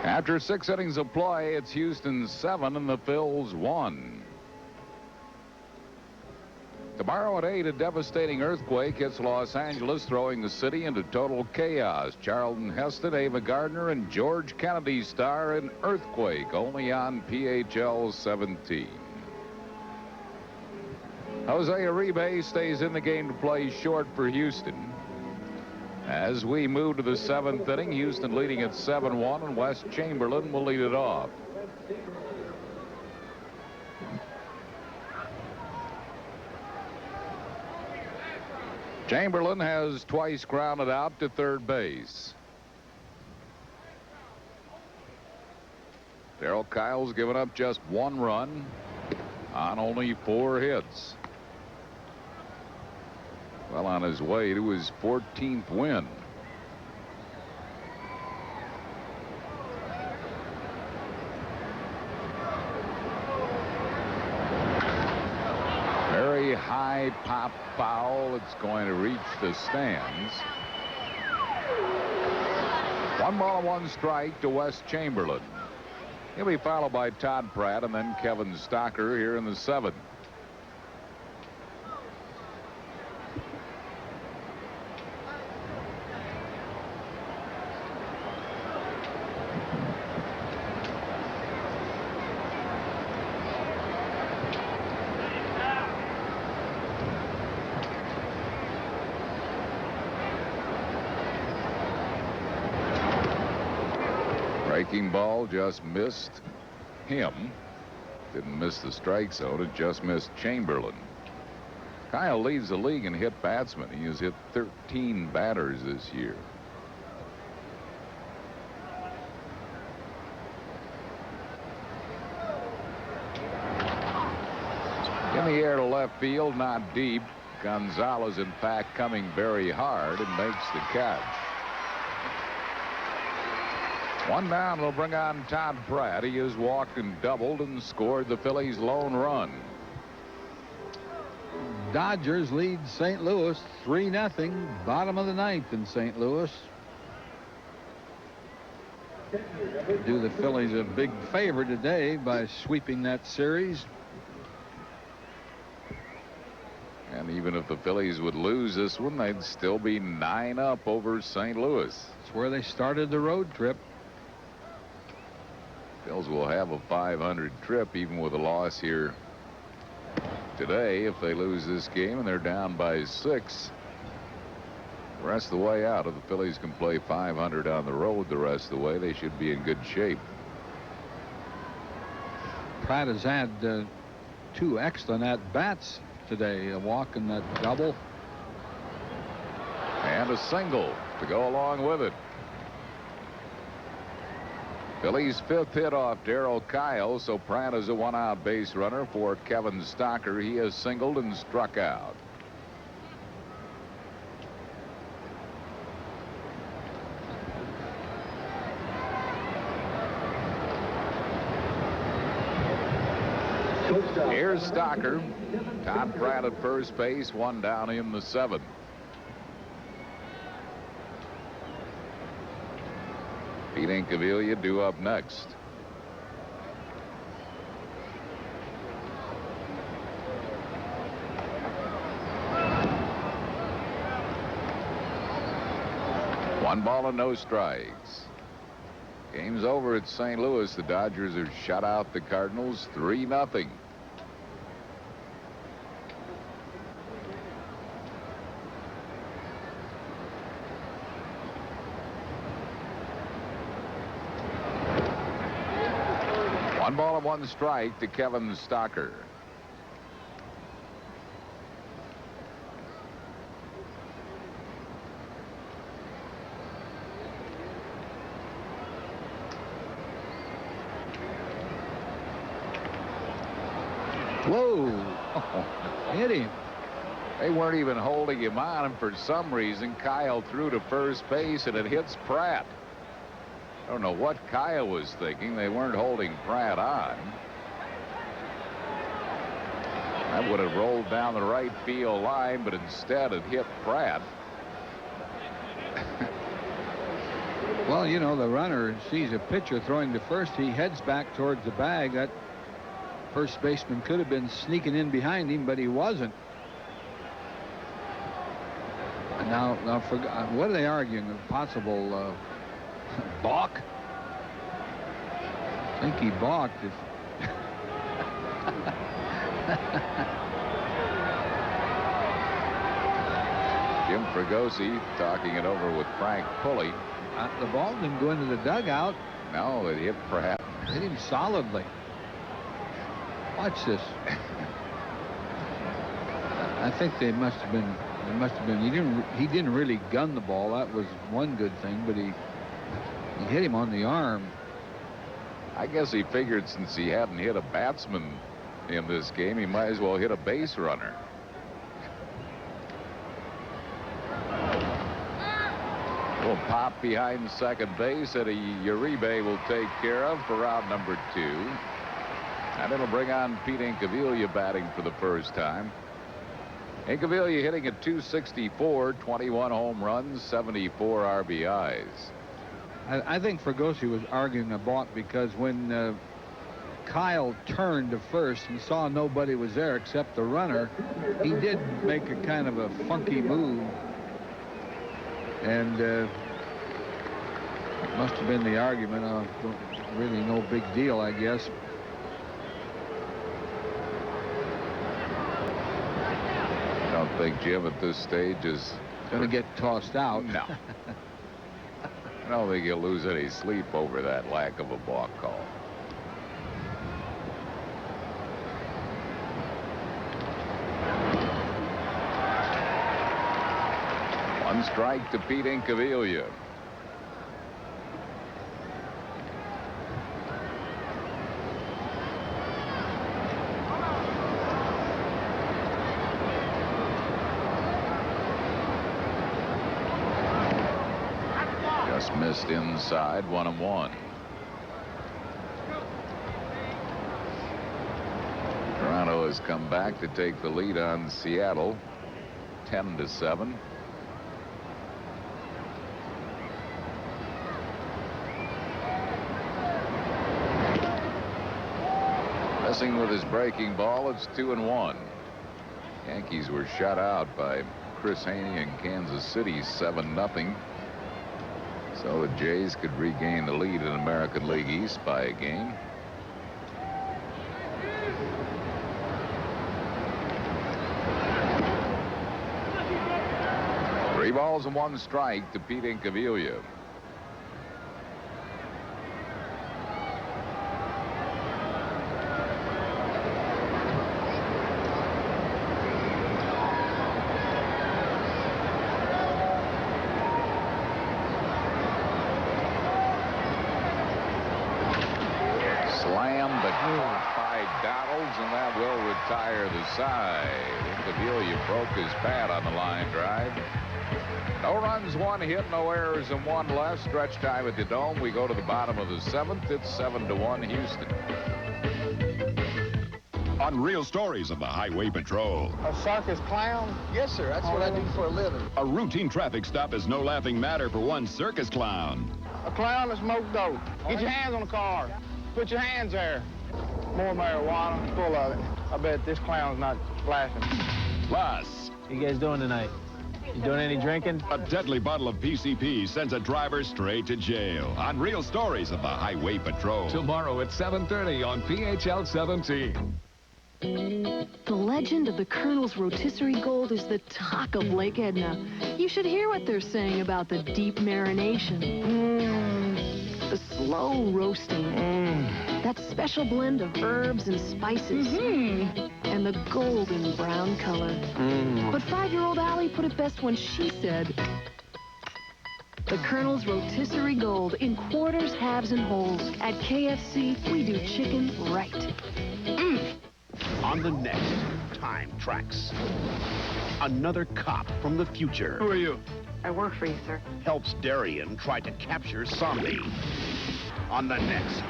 After 6 innings of play, it's Houston 7 and the Phils 1. Tomorrow at 8, a devastating earthquake hits Los Angeles, throwing the city into total chaos. Charlton Heston, Ava Gardner, and George Kennedy star in Earthquake, only on PHL 17. Jose Uribe stays in the game to play short for Houston. As we move to the 7th inning, Houston leading at 7-1, and Wes Chamberlain will lead it off. Chamberlain has twice grounded out to third base. Darryl Kyle's given up just 1 run on only 4 hits. Well on his way to his 14th win. Very high pop foul. It's going to reach the stands. 1 ball and 1 strike to Wes Chamberlain. He'll be followed by Todd Pratt and then Kevin Stocker here in the 7th. Breaking ball just missed him. Didn't miss the strike zone. It just missed Chamberlain. Kyle leads the league in hit batsmen. He has hit 13 batters this year. In the air to left field, not deep. Gonzalez, in fact, coming very hard and makes the catch. 1 down will bring on Todd Pratt. He has walked and doubled and scored the Phillies' lone run. Dodgers lead St. Louis 3-0, bottom of the 9th in St. Louis. Do the Phillies a big favor today by sweeping that series. And even if the Phillies would lose this one, they'd still be 9 up over St. Louis. It's where they started the road trip. Phils will have a 500 trip even with a loss here today. If they lose this game and they're down by 6, the rest of the way out, if the Phillies can play 500 on the road the rest of the way, they should be in good shape. Pratt has had 2 excellent at-bats today, a walk and that double. And a single to go along with it. Phillies' 5th hit off Darryl Kyle, so Pratt is a 1-out base runner for Kevin Stocker. He has singled and struck out. Here's Stocker. Todd Pratt at first base, 1 down in the 7th. Pete Incaviglia due up next. One ball and no strikes. Game's over at St. Louis. The Dodgers have shut out the Cardinals 3-0. One ball and one strike to Kevin Stocker. Whoa. Hit him. They weren't even holding him on, and for some reason, Kyle threw to first base, and it hits Pratt. I don't know what Kyle was thinking. They weren't holding Pratt on. That would have rolled down the right field line, but instead it hit Pratt. Well, you know, the runner sees a pitcher throwing to first. He heads back towards the bag. That first baseman could have been sneaking in behind him, but he wasn't. And now what are they arguing? A possible balk? I think he balked. Jim Fregosi talking it over with Frank Pulley. The ball didn't go into the dugout. No, it hit Pratt. Hit him solidly. Watch this. I think they must have been. He didn't really gun the ball. That was one good thing, but he hit him on the arm. I guess he figured since he hadn't hit a batsman in this game, he might as well hit a base runner. Little pop behind second base that Uribe will take care of for round number 2. And it'll bring on Pete Incaviglia batting for the first time. Incaviglia hitting at .264, 21 home runs, 74 RBIs. I think Fregosi was arguing a balk because when Kyle turned to first and saw nobody was there except the runner, he did make a kind of a funky move. And must have been the argument. Really no big deal, I guess. I don't think Jim at this stage is going to get tossed out. No. I don't think he'll lose any sleep over that lack of a balk call. One strike to Pete Incaviglia. Just missed inside, 1-1. Toronto has come back to take the lead on Seattle, 10-7. Messing with his breaking ball, it's 2-1. Yankees were shut out by Chris Haney in Kansas City, 7-0. So the Jays could regain the lead in American League East by a game. Three balls and one strike to Pete Incaviglia. And that will retire the side. Incaviglia broke his bat on the line drive. No runs, one hit, no errors, and one left. Stretch time at the Dome. We go to the bottom of the 7th. It's 7-1 Houston. Unreal stories of the Highway Patrol. A circus clown? Yes, sir. That's what I do for a living. A routine traffic stop is no laughing matter for one circus clown. A clown that smoked dope. Get your hands on the car. Put your hands there. More marijuana, full of it. I bet this clown's not flashing. Plus, what you guys doing tonight? You doing any drinking? a deadly bottle of PCP sends a driver straight to jail. On Real Stories of the Highway Patrol. Tomorrow at 7:30 on PHL 17. The legend of the Colonel's rotisserie gold is the talk of Lake Edna. You should hear what they're saying about the deep marination. The slow roasting. That special blend of herbs and spices. And the golden brown color. But 5-year-old Allie put it best when she said, the Colonel's rotisserie gold in quarters, halves, and wholes. At KFC, we do chicken right. On the next Time Tracks, another cop from the future. Who are you? I work for you, sir. Helps Darien try to capture Zombie. On the next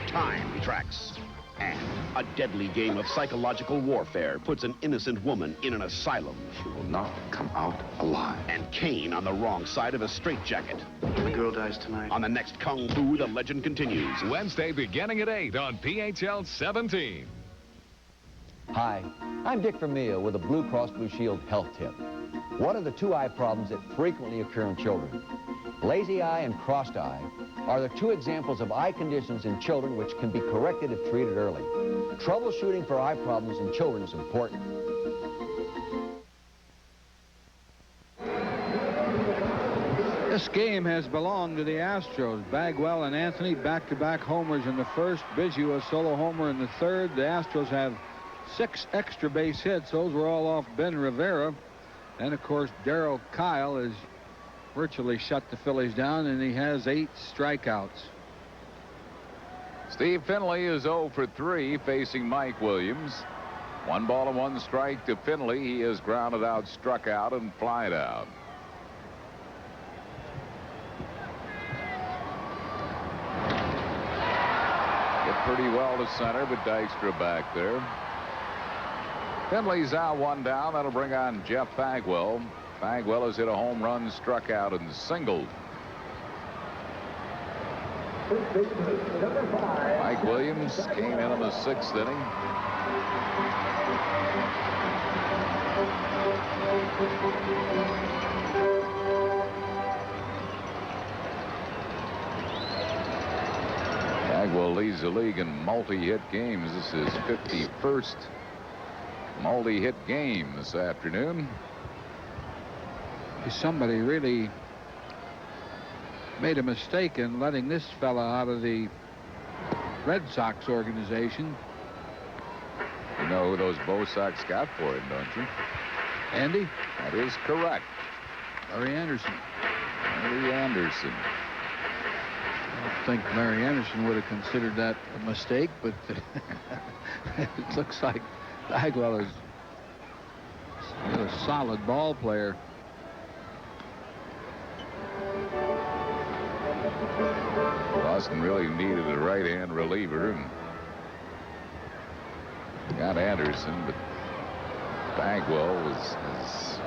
Time Tracks. And a deadly game of psychological warfare puts an innocent woman in an asylum. She will not come out alive. And Kane on the wrong side of a straitjacket. The girl dies tonight. On the next Kung Fu, the legend continues. Wednesday beginning at 8 on PHL 17. Hi, I'm Dick Vermeil with a Blue Cross Blue Shield health tip. What are the two eye problems that frequently occur in children? Lazy eye and crossed eye are the two examples of eye conditions in children which can be corrected if treated early. Troubleshooting for eye problems in children is important. This game has belonged to the Astros. Bagwell and Anthony back-to-back homers in the first. Biggio a solo homer in the third. The Astros have 6 extra base hits. Those were all off Ben Rivera. And, of course, Darryl Kyle has virtually shut the Phillies down, and he has 8 strikeouts. Steve Finley is 0 for 3 facing Mike Williams. 1 ball and 1 strike to Finley. He is grounded out, struck out, and flied out. Hit pretty well to center, but Dykstra back there. Finley's out, 1 down. That'll bring on Jeff Bagwell. Bagwell has hit a home run, struck out, and singled. Mike Williams came in the 6th inning. Bagwell leads the league in multi-hit games. This is 51st multi-hit game this afternoon. Somebody really made a mistake in letting this fella out of the Red Sox organization. You know who those Bo Sox got for him, don't you? Andy? That is correct. Larry Anderson. Larry Anderson. I don't think Larry Anderson would have considered that a mistake, but it looks like Bagwell is a solid ball player. Boston really needed a right-hand reliever and got Anderson, but Bagwell has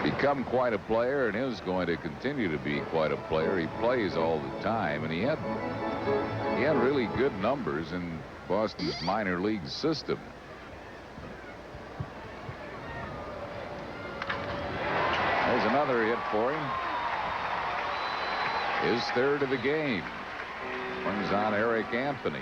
become quite a player and is going to continue to be quite a player. He plays all the time, and he had really good numbers in Boston's minor league system. There's another hit for him. His 3rd of the game. Brings on Eric Anthony.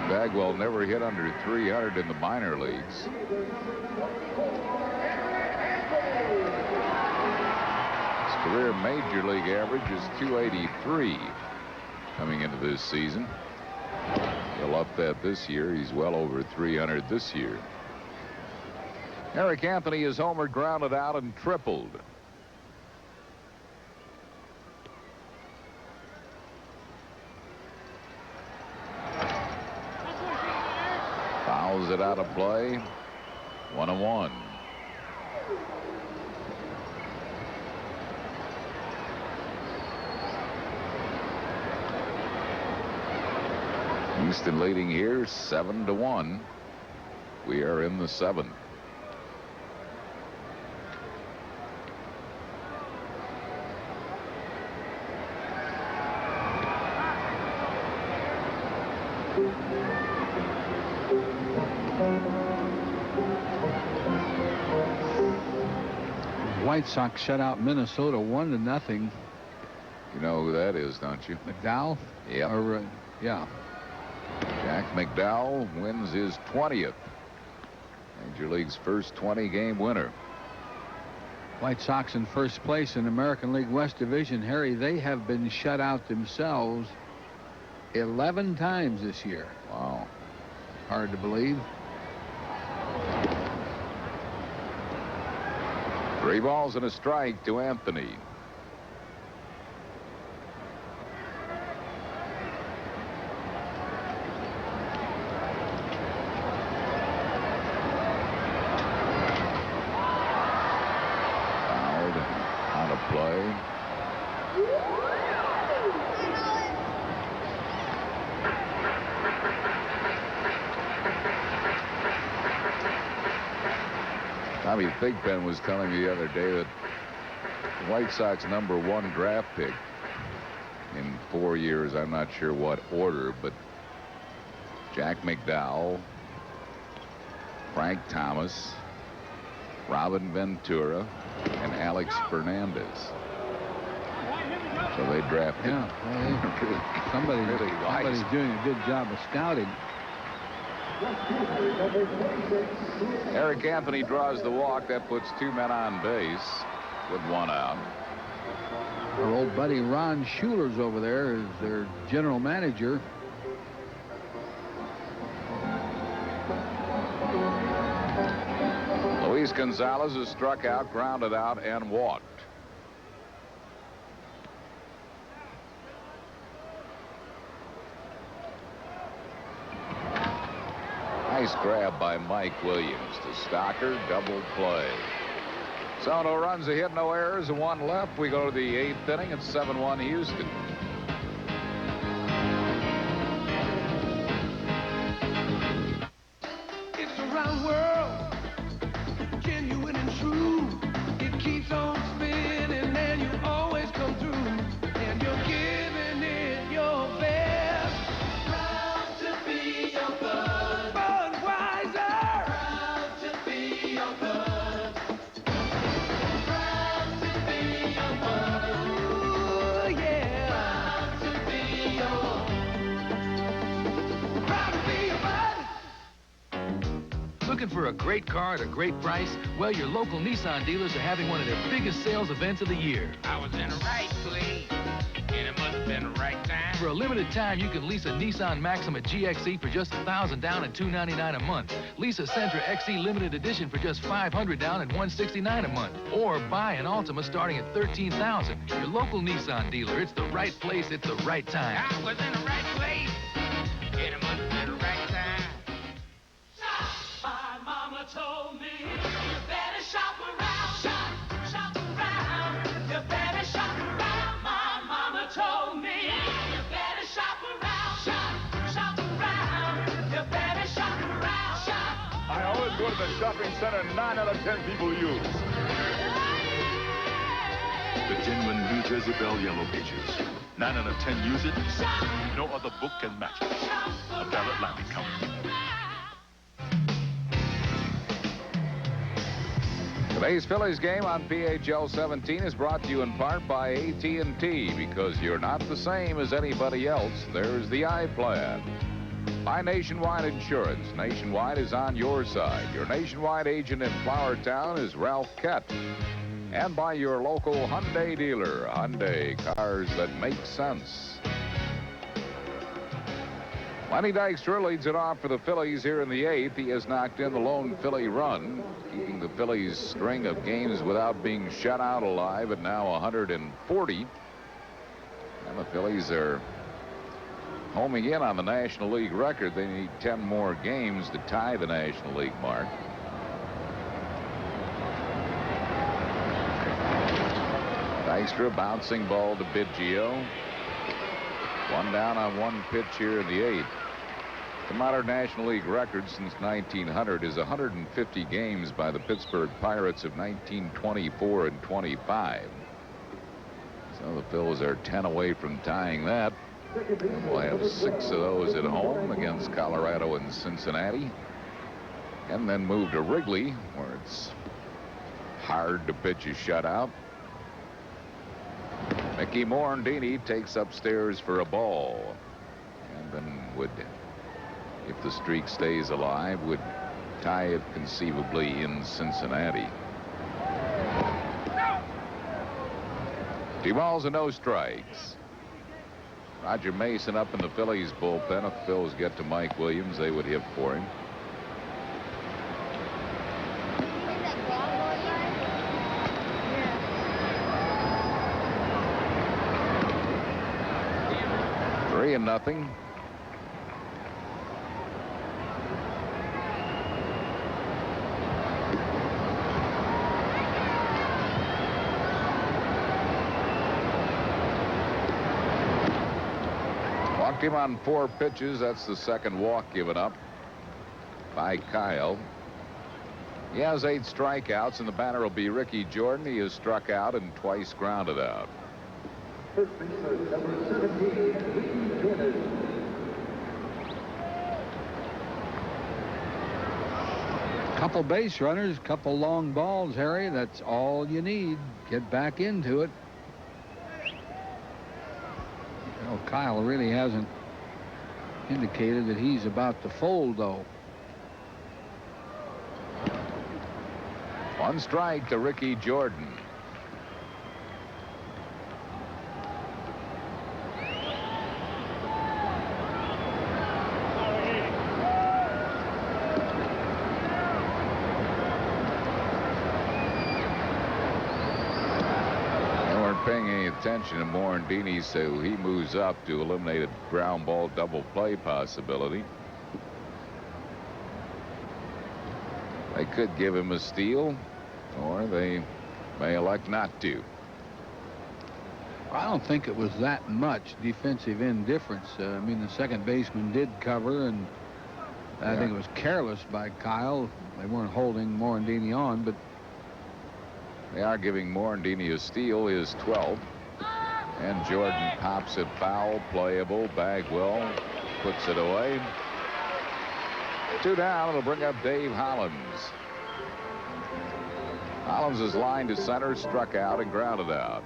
Bagwell never hit under 300 in the minor leagues. His career major league average is 283 coming into this season. He'll up that this year. He's well over 300 this year. Eric Anthony is homered, grounded out, and tripled. Fouls it out of play. 1-1. Houston leading here 7-1. We are in the 7th. White Sox shut out Minnesota 1-0. You know who that is, don't you? McDowell? Yeah. Yeah. Jack McDowell wins his 20th. Major League's first 20-game winner. White Sox in first place in American League West Division. Harry, they have been shut out themselves 11 times this year. Wow. Hard to believe. 3 balls and a strike to Anthony. Fouled and out of play. Tommy Thigpen was telling me the other day that the White Sox #1 draft pick in 4 years, I'm not sure what order, but Jack McDowell, Frank Thomas, Robin Ventura, and Alex Fernandez. So they drafted. Yeah, well, somebody's doing a good job of scouting. Eric Anthony draws the walk. That puts 2 men on base with 1 out. Our old buddy Ron Schuler's over there is their general manager. Luis Gonzalez is struck out, grounded out, and walked. Nice grab by Mike Williams to Stocker. Double play. So no runs, a hit, no errors, and 1 left. We go to the 8th inning. It's 7-1 Houston. It's a round world, genuine and true. It keeps on spinning and you always come through. And you're giving it your best. Proud to be your bud. Budweiser. Proud to be your bud. Proud to be your bud. Ooh, yeah. Proud to be your. Proud to be your bud. Looking for a great car at a great price? Well, your local Nissan dealers are having one of their biggest sales events of the year. I was in the right place, and it must have been the right time. For a limited time, you can lease a Nissan Maxima GXE for just $1,000 down and $299 a month. Lease a Sentra XE Limited Edition for just $500 down and $169 a month. Or buy an Altima starting at $13,000. Your local Nissan dealer. It's the right place at the right time. I was in the right place, and it must have been the right time. My mama told me, you better shop around. Shop around. You better shop around. My mama told me, you better shop around. Shop around. You better shop around. I always go to the shopping center 9 out of 10 people use. The genuine New Jersey Bell Yellow Pages. 9 out of 10 use it. No other book can match it. A Bell Atlantic Company. Today's Phillies game on PHL 17 is brought to you in part by AT&T. Because you're not the same as anybody else, there's the I-Plan. By Nationwide Insurance. Nationwide is on your side. Your Nationwide agent in Flowertown is Ralph Kett. And by your local Hyundai dealer. Hyundai, cars that make sense. Lenny Dykstra leads it off for the Phillies here in the 8th. He has knocked in the lone Philly run, keeping the Phillies' string of games without being shut out alive at now 140. And the Phillies are homing in on the National League record. They need 10 more games to tie the National League mark. Dykstra bouncing ball to Biggio. 1 down on 1 pitch here in the 8th. The modern National League record since 1900 is 150 games by the Pittsburgh Pirates of 1924 and 25. So the Phils are 10 away from tying that. We'll have 6 of those at home against Colorado and Cincinnati. And then move to Wrigley, where it's hard to pitch a shutout. Mickey Morandini takes upstairs for a ball. And then would, if the streak stays alive, would tie it conceivably in Cincinnati. 2 balls and no strikes. Roger Mason up in the Phillies bullpen. If the Phils get to Mike Williams, they would hit for him. Three and nothing. Walked him on 4 pitches. That's the second walk given up by Kyle. He has 8 strikeouts, and the batter will be Ricky Jordan. He has struck out and twice grounded out. Couple base runners, couple long balls, Harry. That's all you need. Get back into it. Well, Kyle really hasn't indicated that he's about to fold, though. 1 strike to Ricky Jordan. Paying any attention to Morandini, so he moves up to eliminate a ground ball double play possibility. They could give him a steal, or they may elect not to. I don't think it was that much defensive indifference. I mean, the second baseman did cover, and I think it was careless by Kyle. They weren't holding Morandini on, but they are giving Morandini a steal, his 12th. And Jordan pops it foul, playable. Bagwell puts it away. 2 down. It'll bring up Dave Hollins. Hollins is lined to center, struck out, and grounded out.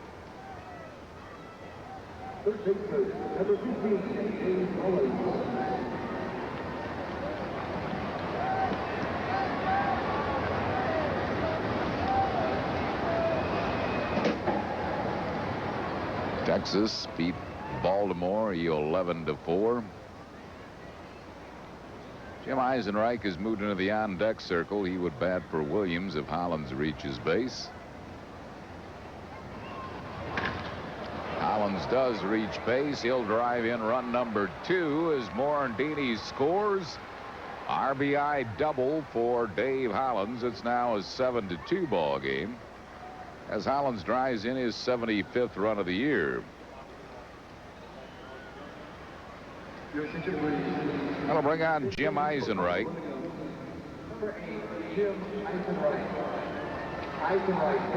Texas beat Baltimore 11-4. Jim Eisenreich has moved into the on-deck circle. He would bat for Williams if Hollins reaches base. Hollins does reach base. He'll drive in run number 2 as Morandini scores. RBI double for Dave Hollins. It's now a 7-2 ball game, as Hollins drives in his 75th run of the year. That'll bring on Jim Eisenreich.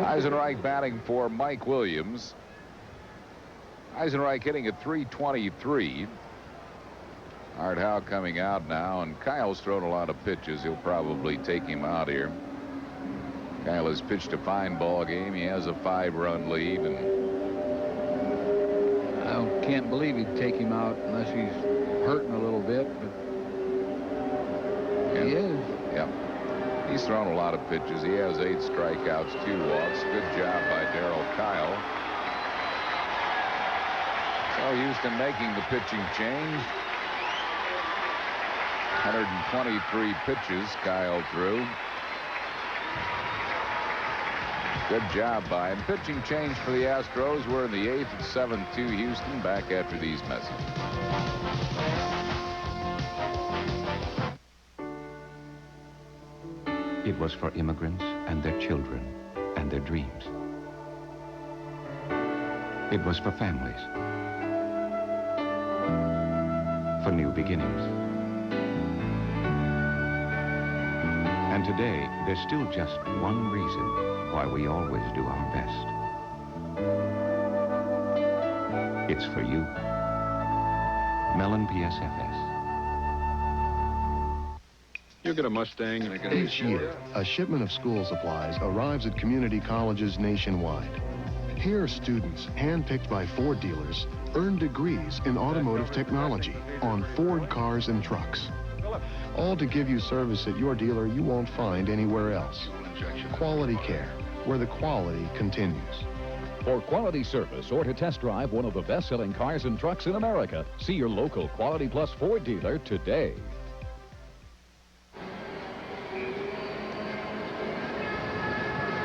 Eisenreich batting for Mike Williams. Eisenreich hitting at .323. Art Howe coming out now, and Kyle's thrown a lot of pitches. He'll probably take him out here. Kyle has pitched a fine ball game. He has a 5-run lead, and I can't believe he'd take him out unless he's hurting a little bit, but he is. Yeah. He's thrown a lot of pitches. He has 8 strikeouts, 2 walks. Good job by Darryl Kyle. So Houston making the pitching change. 123 pitches Kyle threw. Good job by him. Pitching change for the Astros. We're in the 8th at 7-2 Houston. Back after these messages. It was for immigrants and their children and their dreams. It was for families, for new beginnings. And today, there's still just one reason why we always do our best. It's for you. Mellon PSFS. You get a Mustang and I can... Each year, a shipment of school supplies arrives at community colleges nationwide. Here, students, handpicked by Ford dealers, earn degrees in automotive technology on Ford cars and trucks. All to give you service at your dealer you won't find anywhere else. Quality care, where the quality continues. For quality service or to test drive one of the best-selling cars and trucks in America, see your local Quality Plus Ford dealer today.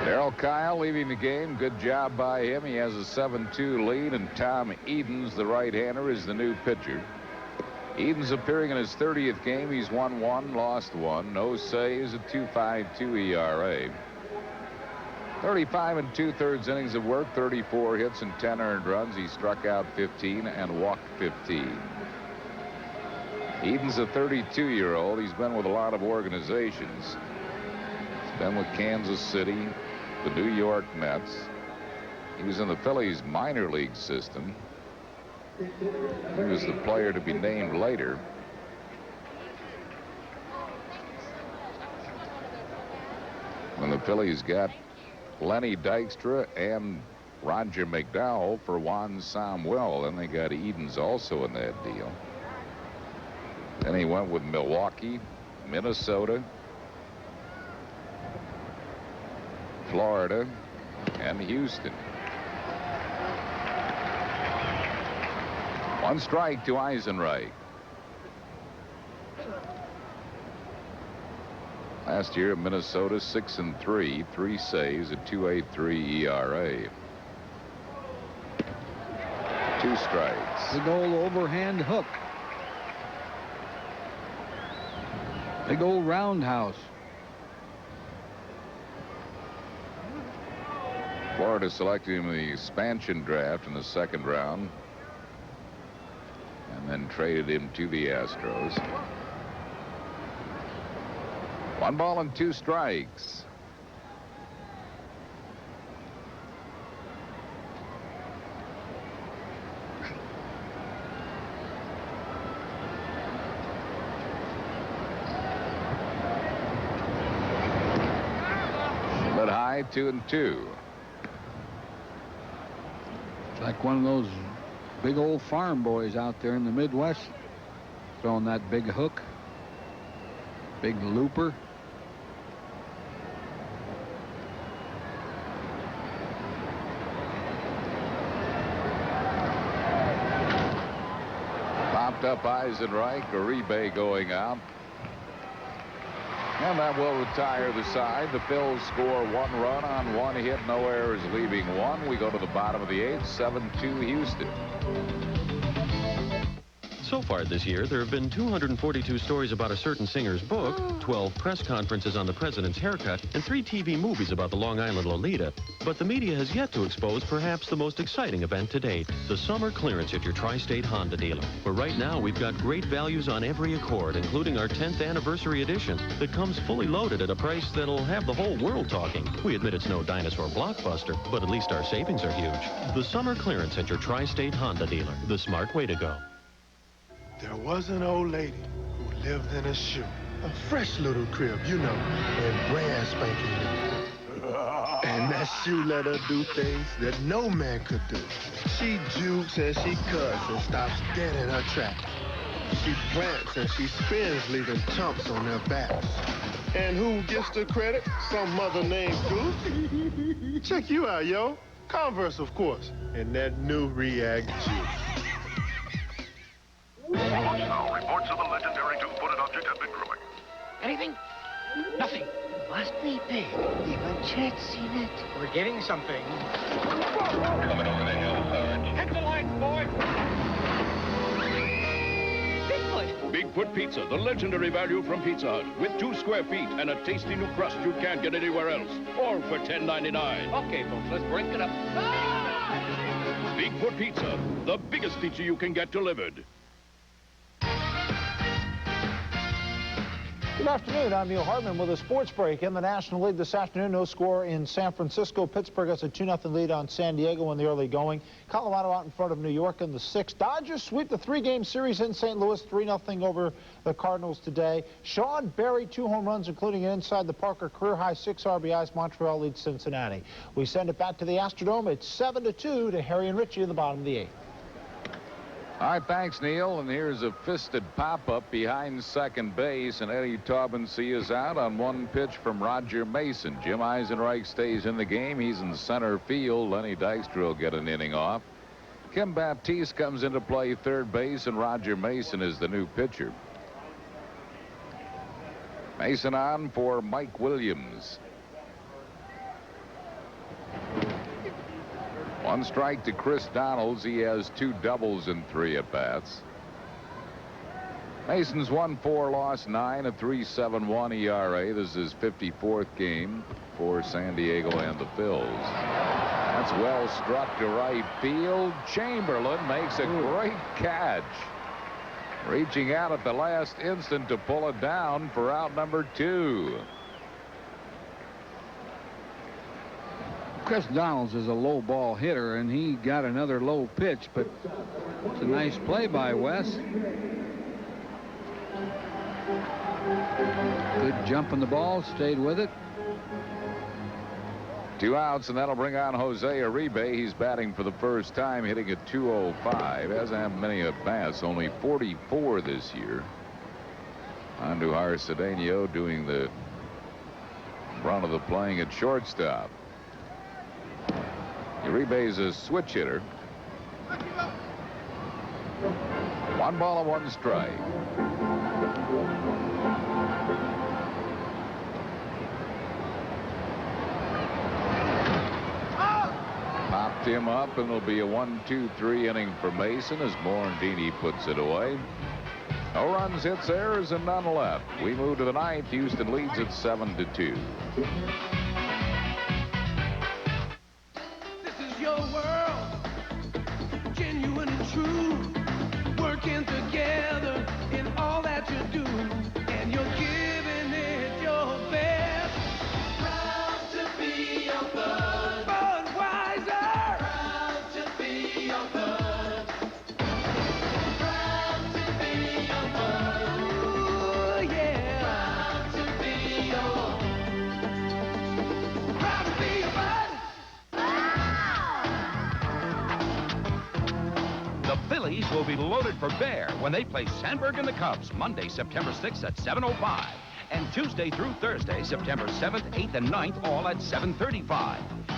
Darryl Kyle leading the game. Good job by him. He has a 7-2 lead, and Tom Edens, the right-hander, is the new pitcher. Edens appearing in his 30th game. He's won 1, lost 1. No saves, a 2.52 ERA. 35 2/3 innings of work, 34 hits and 10 earned runs. He struck out 15 and walked 15. Edens, a 32-year-old. He's been with a lot of organizations. He's been with Kansas City, the New York Mets. He was in the Phillies minor league system. He was the player to be named later. When the Phillies got Lenny Dykstra and Roger McDowell for Juan Samuel, then they got Edens also in that deal. Then he went with Milwaukee, Minnesota, Florida, and Houston. 1 strike to Eisenreich. Last year in Minnesota, 6-3, 3 saves, a 2.83 ERA. 2 strikes. Big old overhand hook. Big old roundhouse. Florida selected him in the expansion draft in the 2nd round and then traded him to the Astros. 1 ball and 2 strikes. But high, 2-2. Like one of those big old farm boys out there in the Midwest throwing that big hook, big looper. Popped up Eisenreich, Uribe going out. And that will retire the side. The Phils score 1 run on 1 hit, no errors, leaving 1. We go to the bottom of the 8th, 7-2 Houston. So far this year, there have been 242 stories about a certain singer's book, 12 press conferences on the president's haircut, and 3 TV movies about the Long Island Lolita. But the media has yet to expose perhaps the most exciting event to date, the summer clearance at your Tri-State Honda dealer. For right now, we've got great values on every Accord, including our 10th anniversary edition, that comes fully loaded at a price that'll have the whole world talking. We admit it's no dinosaur blockbuster, but at least our savings are huge. The summer clearance at your Tri-State Honda dealer, the smart way to go. There was an old lady who lived in a shoe. A fresh little crib, you know, and brand spanking new. And that shoe let her do things that no man could do. She jukes and she cuts and stops dead in her tracks. She plants and she spins, leaving chumps on their backs. And who gets the credit? Some mother named Goose. Check you out, yo. Converse, of course. And that new React juice. Now, reports of the legendary two-footed object have been growing. Anything? Nothing. Must be big. Even Chet's seen it. We're getting something. Coming over the hill, Sarge. Hit the lights, boy. Bigfoot. Bigfoot Pizza, the legendary value from Pizza Hut, with 2 square feet and a tasty new crust you can't get anywhere else, all for $10.99. Okay, folks, let's break it up. Bigfoot Pizza, the biggest pizza you can get delivered. Good afternoon. I'm Neil Hartman with a sports break. In the National League this afternoon, no score in San Francisco. Pittsburgh has a 2-0 lead on San Diego in the early going. Colorado out in front of New York in the 6th. Dodgers sweep the 3-game series in St. Louis, 3-0 over the Cardinals today. Sean Berry, 2 home runs, including an inside the Parker career-high 6 RBIs. Montreal leads Cincinnati. We send it back to the Astrodome. It's 7-2 to Harry and Richie in the bottom of the 8th. All right, thanks, Neil. And here's a fisted pop-up behind second base, and Eddie Taubensee is out on 1 pitch from Roger Mason. Jim Eisenreich stays in the game. He's in center field. Lenny Dykstra will get an inning off. Kim Baptiste comes into play third base, and Roger Mason is the new pitcher. Mason on for Mike Williams. 1 strike to Chris Donalds. He has 2 doubles in 3 at-bats. Mason's won 4, lost 9, a 3.71 ERA. This is his 54th game for San Diego and the Phillies. That's well struck to right field. Chamberlain makes a great catch, reaching out at the last instant to pull it down for out number 2. Chris Donalds is a low ball hitter, and he got another low pitch, but it's a nice play by Wes. Good jump on the ball, stayed with it. 2 outs, and that'll bring on Jose Uribe. He's batting for the first time, hitting at .205. Hasn't had many at-bats, only 44 this year. Andujar Cedeno doing the brunt of the playing at shortstop. Uribe's a switch hitter. 1 ball and 1 strike. Popped him up, and it'll be a 1-2-3 inning for Mason as Morandini puts it away. No runs, hits, errors, and none left. We move to the 9th. Houston leads at 7-2. Your world, genuine and true, working together in all that you do, and you're giving it your best. Proud to be your bud, Budweiser. Proud to be your bud. Proud to be your bud. Ooh, yeah. Proud to be your. Proud to be your bud. The Phillies will be loaded for bear when they play Sandberg and the Cubs Monday, September 6th at 7:05. And Tuesday through Thursday, September 7th, 8th, and 9th, all at 7:35.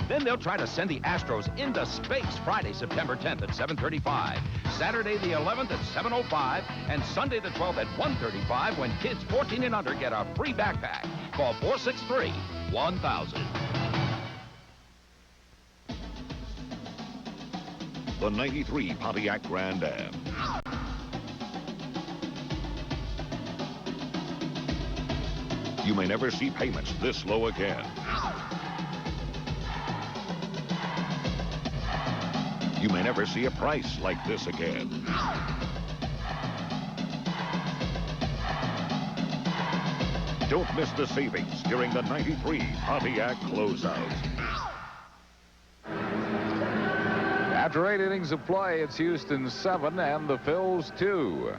Then they'll try to send the Astros into space Friday, September 10th at 7:35. Saturday the 11th at 7:05. And Sunday the 12th at 1:35 when kids 14 and under get a free backpack. Call 463-1000. The 93 Pontiac Grand Am. You may never see payments this low again. You may never see a price like this again. Don't miss the savings during the 93 Pontiac closeout. After 8 innings of play, it's Houston 7 and the Phils 2.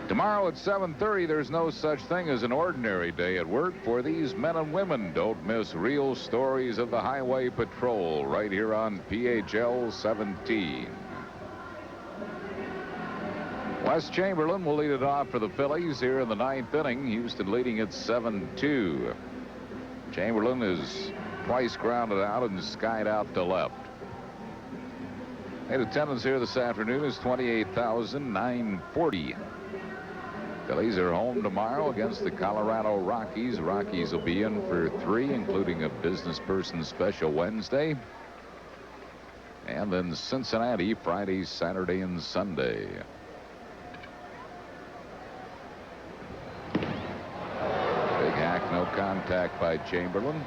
Tomorrow at 7:30, there's no such thing as an ordinary day at work for these men and women. Don't miss Real Stories of the Highway Patrol right here on PHL 17. Wes Chamberlain will lead it off for the Phillies here in the 9th inning. Houston leading at 7-2. Chamberlain is twice grounded out and skied out to left. And attendance here this afternoon is 28,940. Phillies are home tomorrow against the Colorado Rockies. Rockies will be in for 3, including a business person special Wednesday. And then Cincinnati Friday, Saturday, and Sunday. Big hack, no contact by Chamberlain.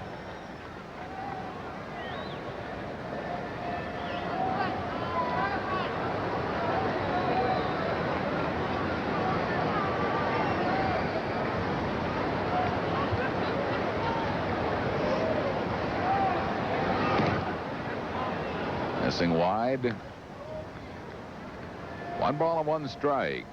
Missing wide. 1 ball and 1 strike.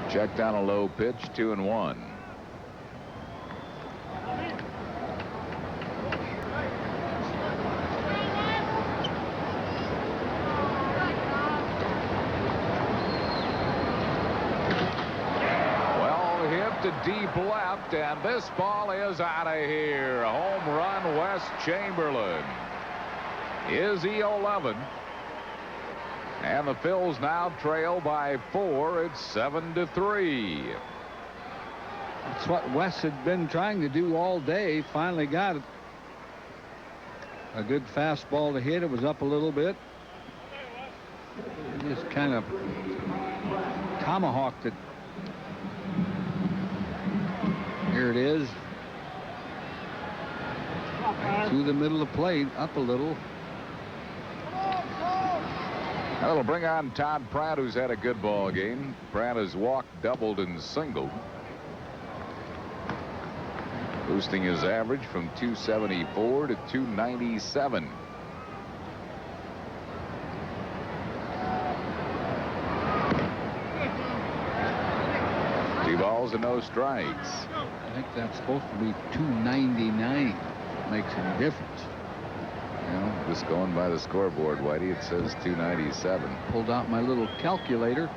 Checked on a low pitch, 2-1. Well, hit to deep left, and this ball is out of here. Home run, Wes Chamberlain. Is he 11? And the Phils now trail by 4. It's 7-3. That's what Wes had been trying to do all day. Finally got it. A good fastball to hit. It was up a little bit. He just kind of tomahawked it. Here it is. Right through the middle of the plate, up a little. That'll bring on Todd Pratt, who's had a good ball game. Pratt has walked, doubled, and singled, boosting his average from 274 to 297. Two balls and no strikes. I think that's supposed to be 299. Makes any difference. Yeah, just going by the scoreboard, Whitey, it says 297. Pulled out my little calculator.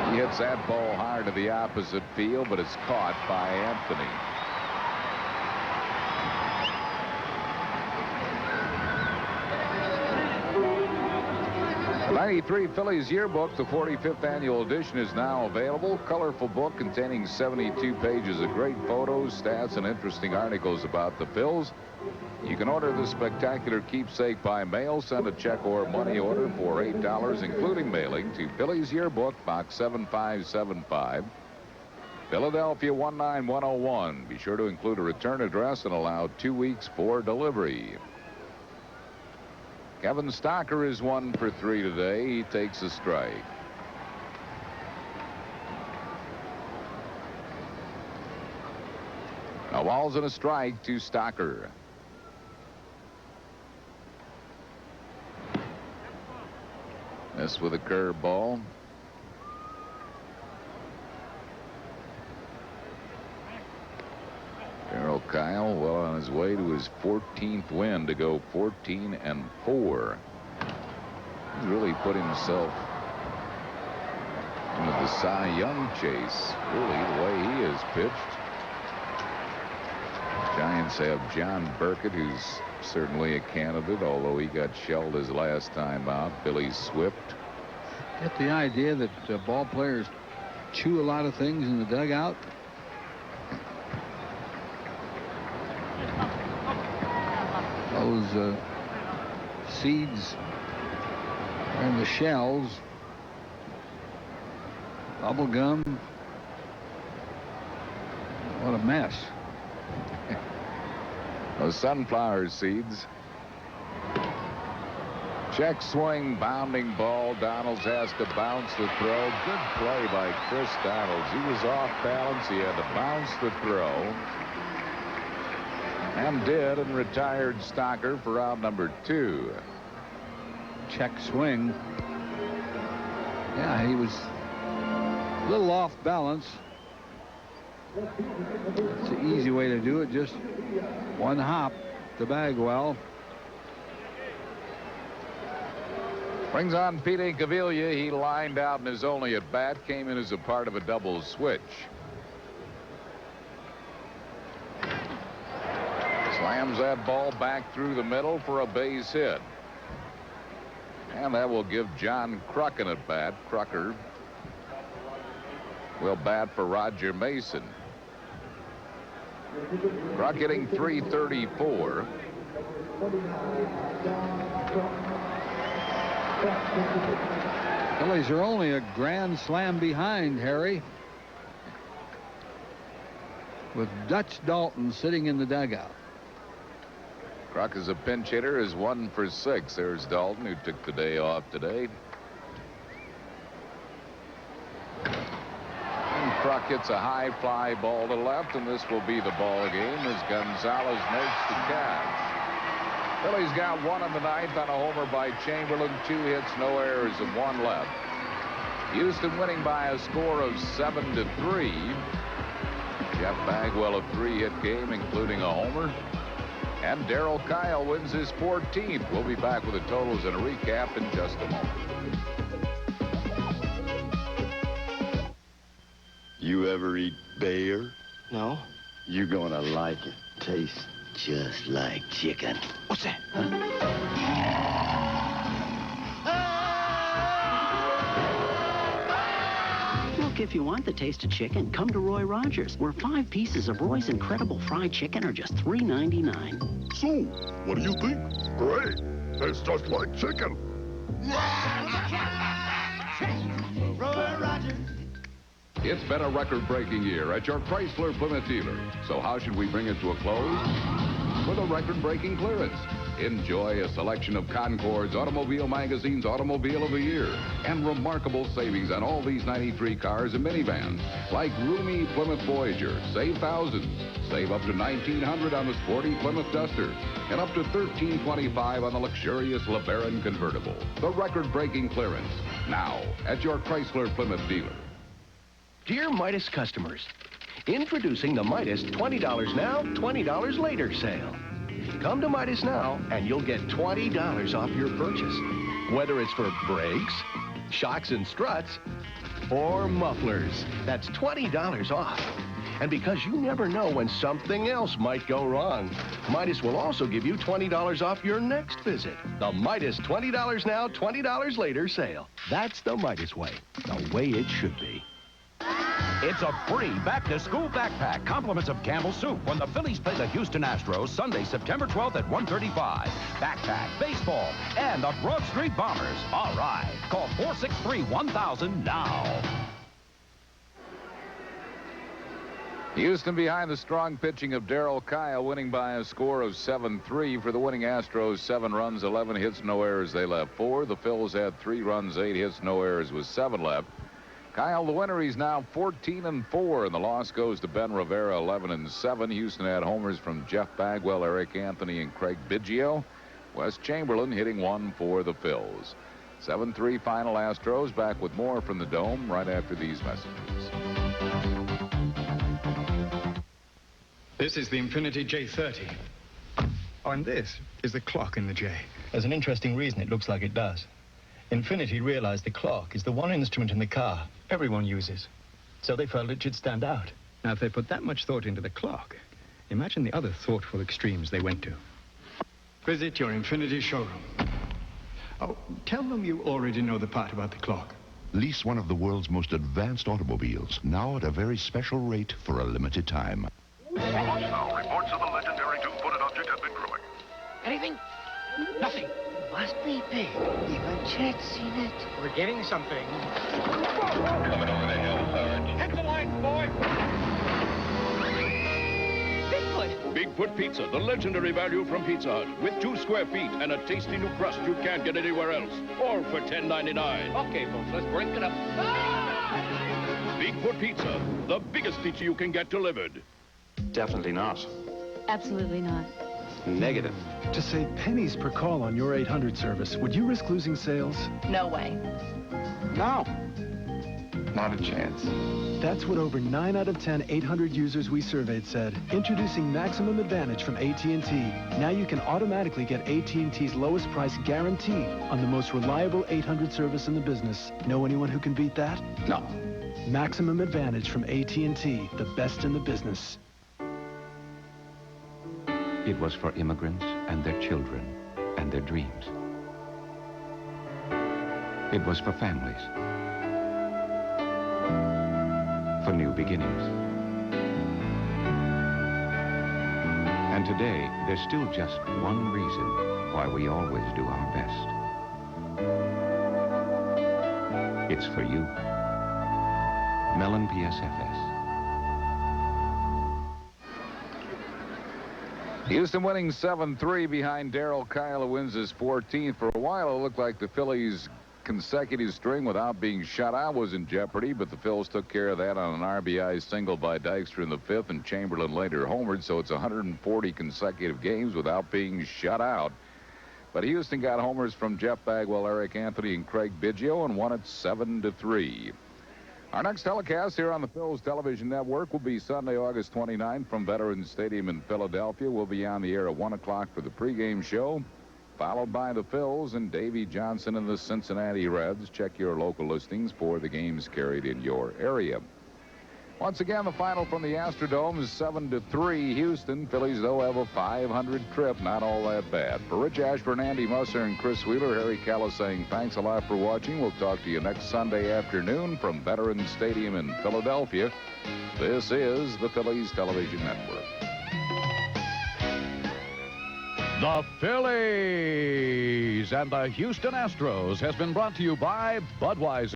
He hits that ball hard to the opposite field, but it's caught by Anthony. The 93 Phillies yearbook, the 45th annual edition, is now available. Colorful book containing 72 pages of great photos, stats, and interesting articles about the Phils. You can order the spectacular keepsake by mail. Send a check or money order for $8, including mailing, to Phillies Yearbook, Box 7575, Philadelphia 19101. Be sure to include a return address and allow 2 weeks for delivery. Kevin Stocker is 1 for 3 today. He takes a strike. No balls and a strike to Stocker. This with a curveball. Darryl Kyle well on his way to his 14th win to go 14-4. He's really put himself into the Cy Young chase, really, the way he has pitched. Giants have John Burkett, who's certainly a candidate, although he got shelled his last time out. Billy Swift. Get the idea that ball players chew a lot of things in the dugout. Those seeds are in the shells. Bubble gum. What a mess. Those sunflower seeds. Check swing, bounding ball. Donalds has to bounce the throw. Good play by Chris Donalds. He was off balance. He had to bounce the throw. And did, and retired Stocker for out number 2. Check swing. Yeah, he was a little off balance. It's the easy way to do it. Just one hop to Bagwell. Brings on Pete Incaviglia. He lined out in his only at bat. Came in as a part of a double switch. Slams that ball back through the middle for a base hit. And that will give John Kruk an at bat. Krucker will bat for Roger Mason. Kruk hitting .334. Phillies are only a grand slam behind, Harry, with Dutch Dalton sitting in the dugout. Kruk is a pinch hitter, is 1 for 6. There's Dalton, who took the day off today. And Kruk hits a high fly ball to left, and this will be the ball game as Gonzalez makes the catch. Phillies got 1 in the 9th on a homer by Chamberlain, 2 hits, no errors, and 1 left. Houston winning by a score of 7-3. Jeff Bagwell a 3-hit game, including a homer. And Darryl Kyle wins his 14th. We'll be back with the totals and a recap in just a moment. You ever eat bear? No. You're gonna like it. Tastes just like chicken. What's that? Look, if you want the taste of chicken, come to Roy Rogers, where 5 pieces of Roy's incredible fried chicken are just $3.99. So, what do you think? Great. Tastes just like chicken. Roy Rogers. It's been a record-breaking year at your Chrysler Plymouth dealer. So how should we bring it to a close? With a record-breaking clearance. Enjoy a selection of Concord's Automobile Magazine's Automobile of the Year and remarkable savings on all these 93 cars and minivans, like roomy Plymouth Voyager. Save thousands. Save up to $1,900 on the sporty Plymouth Duster and up to $1,325 on the luxurious LeBaron convertible. The record-breaking clearance now at your Chrysler Plymouth dealer. Dear Midas customers, introducing the Midas $20 now, $20 later sale. Come to Midas now and you'll get $20 off your purchase. Whether it's for brakes, shocks and struts, or mufflers, that's $20 off. And because you never know when something else might go wrong, Midas will also give you $20 off your next visit. The Midas $20 now, $20 later sale. That's the Midas way, the way it should be. It's a free back-to-school backpack, compliments of Campbell Soup, when the Phillies play the Houston Astros Sunday, September 12th at 1:35. Backpack, baseball, and the Broad Street Bombers. All right. Call 463-1000 now. Houston behind the strong pitching of Darryl Kyle, winning by a score of 7-3 for the winning Astros. 7 runs, 11 hits, no errors. They left 4. The Phils had 3 runs, 8 hits, no errors with 7 left. Kyle, the winner, he's now 14-4, and the loss goes to Ben Rivera, 11-7. Houston had homers from Jeff Bagwell, Eric Anthony, and Craig Biggio. Wes Chamberlain hitting 1 for the Phils. 7-3 final Astros. Back with more from the Dome right after these messages. This is the Infiniti J30. Oh, and this is the clock in the J. There's an interesting reason it looks like it does. Infiniti realized the clock is the one instrument in the car everyone uses. So they felt it should stand out. Now, if they put that much thought into the clock, imagine the other thoughtful extremes they went to. Visit your Infiniti showroom. Oh, tell them you already know the part about the clock. Lease one of the world's most advanced automobiles, now at a very special rate for a limited time. Now, reports of the legendary two-footed object have been growing. Anything? Nothing. Must be big. Even Chet's seen it. We're getting something. Coming over the hill, Sarge. Hit the lights, boy. Bigfoot. Bigfoot Pizza, the legendary value from Pizza Hut, with 2 square feet and a tasty new crust you can't get anywhere else, all for $10.99. Okay, folks, let's break it up. Bigfoot Pizza, the biggest pizza you can get delivered. Definitely not. Absolutely not. Negative. To save pennies per call on your 800 service, would you risk losing sales? No way. No. Not a chance. That's what over 9 out of 10 800 users we surveyed said. Introducing Maximum Advantage from AT&T. Now you can automatically get AT&T's lowest price guaranteed on the most reliable 800 service in the business. Know anyone who can beat that? No. Maximum Advantage from AT&T, the best in the business. It was for immigrants and their children and their dreams. It was for families. For new beginnings. And today, there's still just one reason why we always do our best. It's for you. Mellon PSFS. Houston winning 7-3 behind Darryl Kyle, who wins his 14th. For a while, it looked like the Phillies' consecutive string without being shut out was in jeopardy, but the Phils took care of that on an RBI single by Dykstra in the 5th, and Chamberlain later homered, so it's 140 consecutive games without being shut out. But Houston got homers from Jeff Bagwell, Eric Anthony, and Craig Biggio, and won it 7-3. Our next telecast here on the Phil's Television Network will be Sunday, August 29th from Veterans Stadium in Philadelphia. We'll be on the air at 1 o'clock for the pregame show, followed by the Phils and Davey Johnson and the Cincinnati Reds. Check your local listings for the games carried in your area. Once again, the final from the Astrodome is 7-3 Houston. Phillies, though, have a 500 trip. Not all that bad. For Rich Ashburn, Andy Musser, and Chris Wheeler, Harry Callis saying thanks a lot for watching. We'll talk to you next Sunday afternoon from Veterans Stadium in Philadelphia. This is the Phillies Television Network. The Phillies and the Houston Astros has been brought to you by Budweiser.